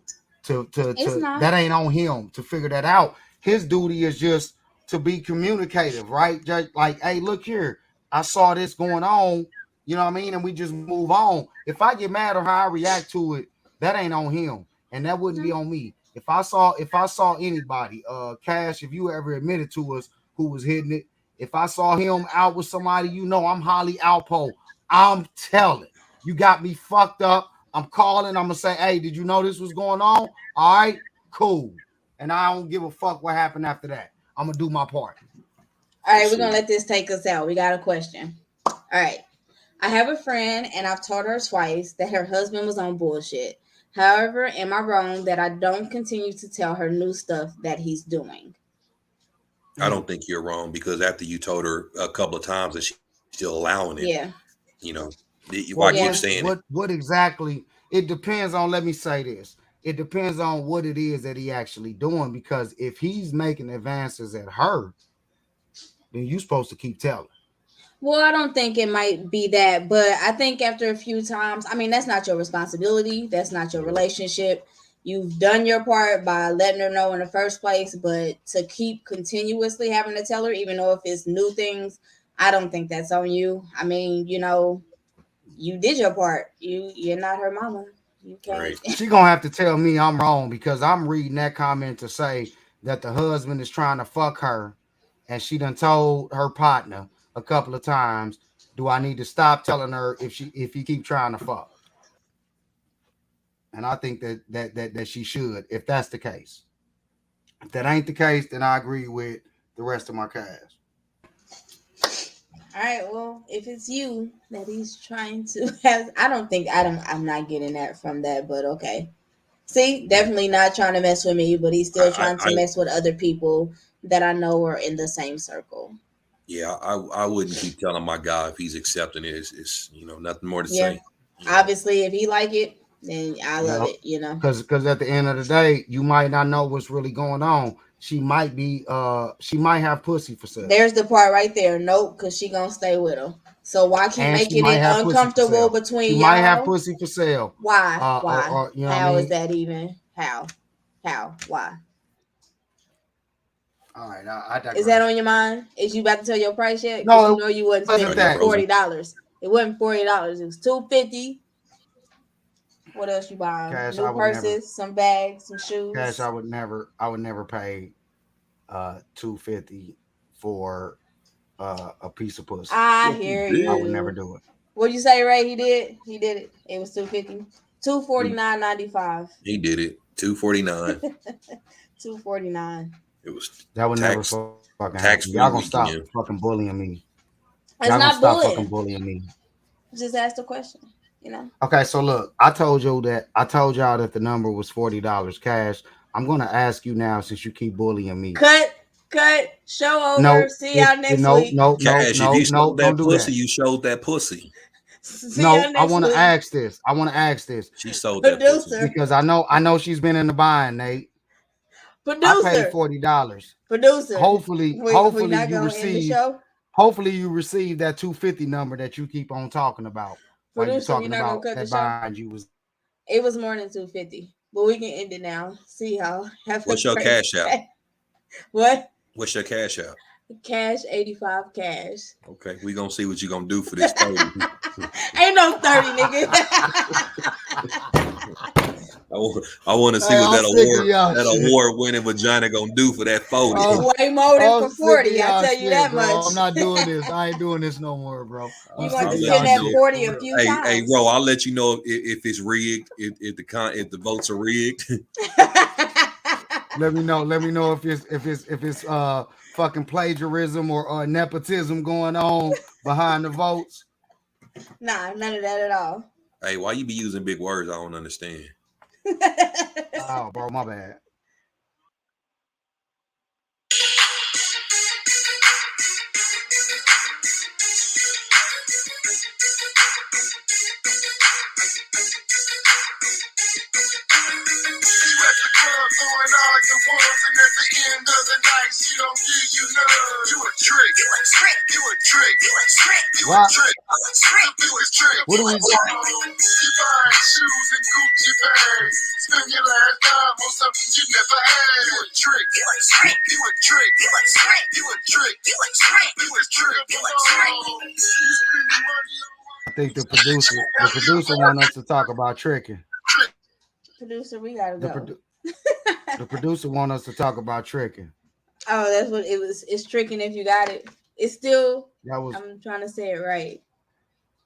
[SPEAKER 1] it's
[SPEAKER 3] to
[SPEAKER 1] not.
[SPEAKER 3] that ain't on him to figure that out. His duty is just to be communicative, right? Just like, hey, look here, I saw this going on, you know what I mean, and we just move on. If I get mad or how I react to it, that ain't on him, and that wouldn't be on me. If I saw anybody, Cash, if you ever admitted to us who was hitting it, if I saw him out with somebody, I'm Holly Alpo. I'm telling, you got me fucked up. I'm calling. I'm gonna say, hey, did you know this was going on? All right, cool. And I don't give a fuck what happened after that. I'm gonna do my part.
[SPEAKER 1] All right, we're gonna let this take us out. We got a question. All right. I have a friend and I've told her twice that her husband was on bullshit. However, am I wrong that I don't continue to tell her new stuff that he's doing?
[SPEAKER 2] I don't think you're wrong, because after you told her a couple of times that she's still allowing it,
[SPEAKER 1] Yeah.
[SPEAKER 2] Why
[SPEAKER 1] yeah.
[SPEAKER 2] keep saying it?
[SPEAKER 3] What exactly? It depends on. Let me say this. It depends on what it is that he actually doing. Because if he's making advances at her, then you're supposed to keep telling.
[SPEAKER 1] Well, I don't think it might be that, but I think after a few times, I mean, that's not your responsibility. That's not your relationship. You've done your part by letting her know in the first place, but to keep continuously having to tell her, even though if it's new things, I don't think that's on you. I mean, you did your part. You're not her mama. You can't.
[SPEAKER 2] Right.
[SPEAKER 3] She gonna have to tell me I'm wrong, because I'm reading that comment to say that the husband is trying to fuck her, and she done told her partner a couple of times. Do I need to stop telling her if he keep trying to fuck? And I think that she should, if that's the case. If that ain't the case, then I agree with the rest of my cast.
[SPEAKER 1] All right. Well, if it's you that he's trying to have, I'm not getting that from that, but okay. See, definitely not trying to mess with me, but he's still trying to mess with other people that I know are in the same circle.
[SPEAKER 2] Yeah, I wouldn't keep telling my guy if he's accepting it. It's nothing more to say.
[SPEAKER 1] Obviously, if he like it, then I love it.
[SPEAKER 3] Because at the end of the day, you might not know what's really going on. She might have pussy for sale.
[SPEAKER 1] There's the part right there. Nope, because she gonna stay with him. So why keep making it uncomfortable between y'all?
[SPEAKER 3] She might have pussy for sale.
[SPEAKER 1] Why? Why? How is that even? How? Why?
[SPEAKER 3] All right, I digress.
[SPEAKER 1] Is that on your mind? Is you about to tell your price yet?
[SPEAKER 3] No,
[SPEAKER 1] you know you wasn't spending $40. It wasn't $40. It was $250. What else you buying?
[SPEAKER 3] Cash,
[SPEAKER 1] new purses, some bags, some shoes.
[SPEAKER 3] Cash, I would never pay $250 for a piece of pussy.
[SPEAKER 1] I hear you.
[SPEAKER 3] I would never do it.
[SPEAKER 1] What'd you say, Ray? He did it. It was $250. $249.95.
[SPEAKER 2] He did it. $249.
[SPEAKER 1] $249.
[SPEAKER 2] It was
[SPEAKER 3] that would never fucking happen. Y'all gonna stop fucking bullying me.
[SPEAKER 1] That's not
[SPEAKER 3] stop
[SPEAKER 1] bullying.
[SPEAKER 3] fucking bullying me.
[SPEAKER 1] Just ask the question, you know.
[SPEAKER 3] Okay, so look, I told y'all that the number was $40 cash. I'm gonna ask you now, since you keep bullying me.
[SPEAKER 1] Cut. Show over.
[SPEAKER 3] No,
[SPEAKER 1] See y'all next week.
[SPEAKER 3] No,
[SPEAKER 2] Cash, if you showed
[SPEAKER 3] don't
[SPEAKER 2] that
[SPEAKER 3] do
[SPEAKER 2] pussy,
[SPEAKER 3] that.
[SPEAKER 2] you showed that pussy.
[SPEAKER 1] See
[SPEAKER 3] No,
[SPEAKER 1] y'all
[SPEAKER 3] I
[SPEAKER 1] next
[SPEAKER 3] want to
[SPEAKER 1] week.
[SPEAKER 3] ask this.
[SPEAKER 2] She sold that pussy.
[SPEAKER 1] Producer.
[SPEAKER 3] Because I know she's been in the bind, Nate. I paid
[SPEAKER 1] Producer.
[SPEAKER 3] $40.
[SPEAKER 1] Producer.
[SPEAKER 3] Hopefully
[SPEAKER 1] we not
[SPEAKER 3] you
[SPEAKER 1] gonna end the
[SPEAKER 3] receive.
[SPEAKER 1] show.
[SPEAKER 3] Hopefully you receive that 250 number that you keep on talking about. While you
[SPEAKER 1] Producer, we
[SPEAKER 3] talking
[SPEAKER 1] not gonna
[SPEAKER 3] about
[SPEAKER 1] cut the
[SPEAKER 3] that
[SPEAKER 1] show.
[SPEAKER 3] bind you was.
[SPEAKER 1] It was more than 250, but we can end it now. See y'all. Have
[SPEAKER 2] What's
[SPEAKER 1] a
[SPEAKER 2] your
[SPEAKER 1] great
[SPEAKER 2] cash out?
[SPEAKER 1] day. What?
[SPEAKER 2] What's your cash out?
[SPEAKER 1] Cash 85 cash.
[SPEAKER 2] Okay, we gonna see what you gonna do for this 30.
[SPEAKER 1] Ain't no 30, nigga.
[SPEAKER 2] I want to see what that award winning vagina gonna do for that 40.
[SPEAKER 1] Way more than for 40. I tell you that
[SPEAKER 3] bro.
[SPEAKER 1] much.
[SPEAKER 3] I'm not doing this. I ain't doing this no more, bro.
[SPEAKER 1] You going to spend that 40 a few times.
[SPEAKER 2] Hey, bro, I'll let you know if it's rigged, if the votes are rigged.
[SPEAKER 3] Let me know if it's fucking plagiarism or nepotism going on behind the votes.
[SPEAKER 1] Nah, none of that at all.
[SPEAKER 2] Hey, why you be using big words? I don't understand.
[SPEAKER 3] Oh, bro, my bad.
[SPEAKER 4] Throwing all the ones, and at the end of the night, she don't give you none. You a trick. You a trick. You a trick. You a trick. You a trick. You a trick.
[SPEAKER 3] What do we?
[SPEAKER 4] You buying shoes and Gucci bags. Spend your last dime on something you never had. You a trick. You a trick. You a trick. You a trick. You a trick. You a trick. You a trick. You a trick. You spending money on.
[SPEAKER 3] I think the producer want us to talk about tricking.
[SPEAKER 1] Producer, we gotta go.
[SPEAKER 3] The producer want us to talk about tricking.
[SPEAKER 1] Oh, that's what it was. It's tricking if you got it. It's still. I'm trying to say it right.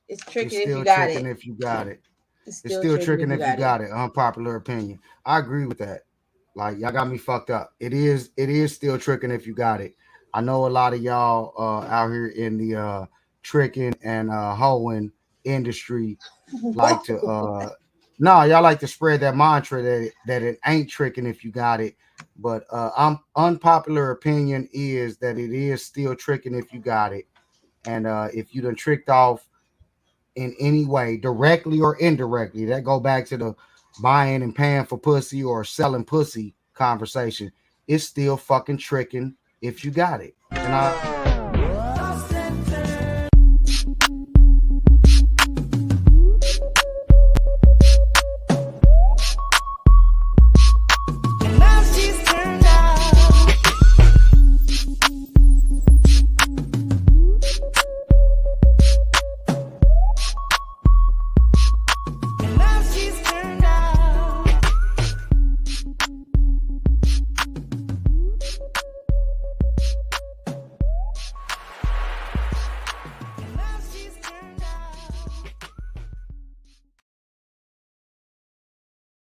[SPEAKER 1] It's tricking if you got it.
[SPEAKER 3] If you got it. It's still tricking if you got it. Unpopular opinion. I agree with that. Like, y'all got me fucked up. It is still tricking if you got it. I know a lot of y'all out here in the tricking and hoeing industry like to y'all like to spread that mantra that it ain't tricking if you got it. But unpopular opinion is that it is still tricking if you got it. And if you done tricked off in any way, directly or indirectly, that go back to the buying and paying for pussy or selling pussy conversation. It's still fucking tricking if you got it. And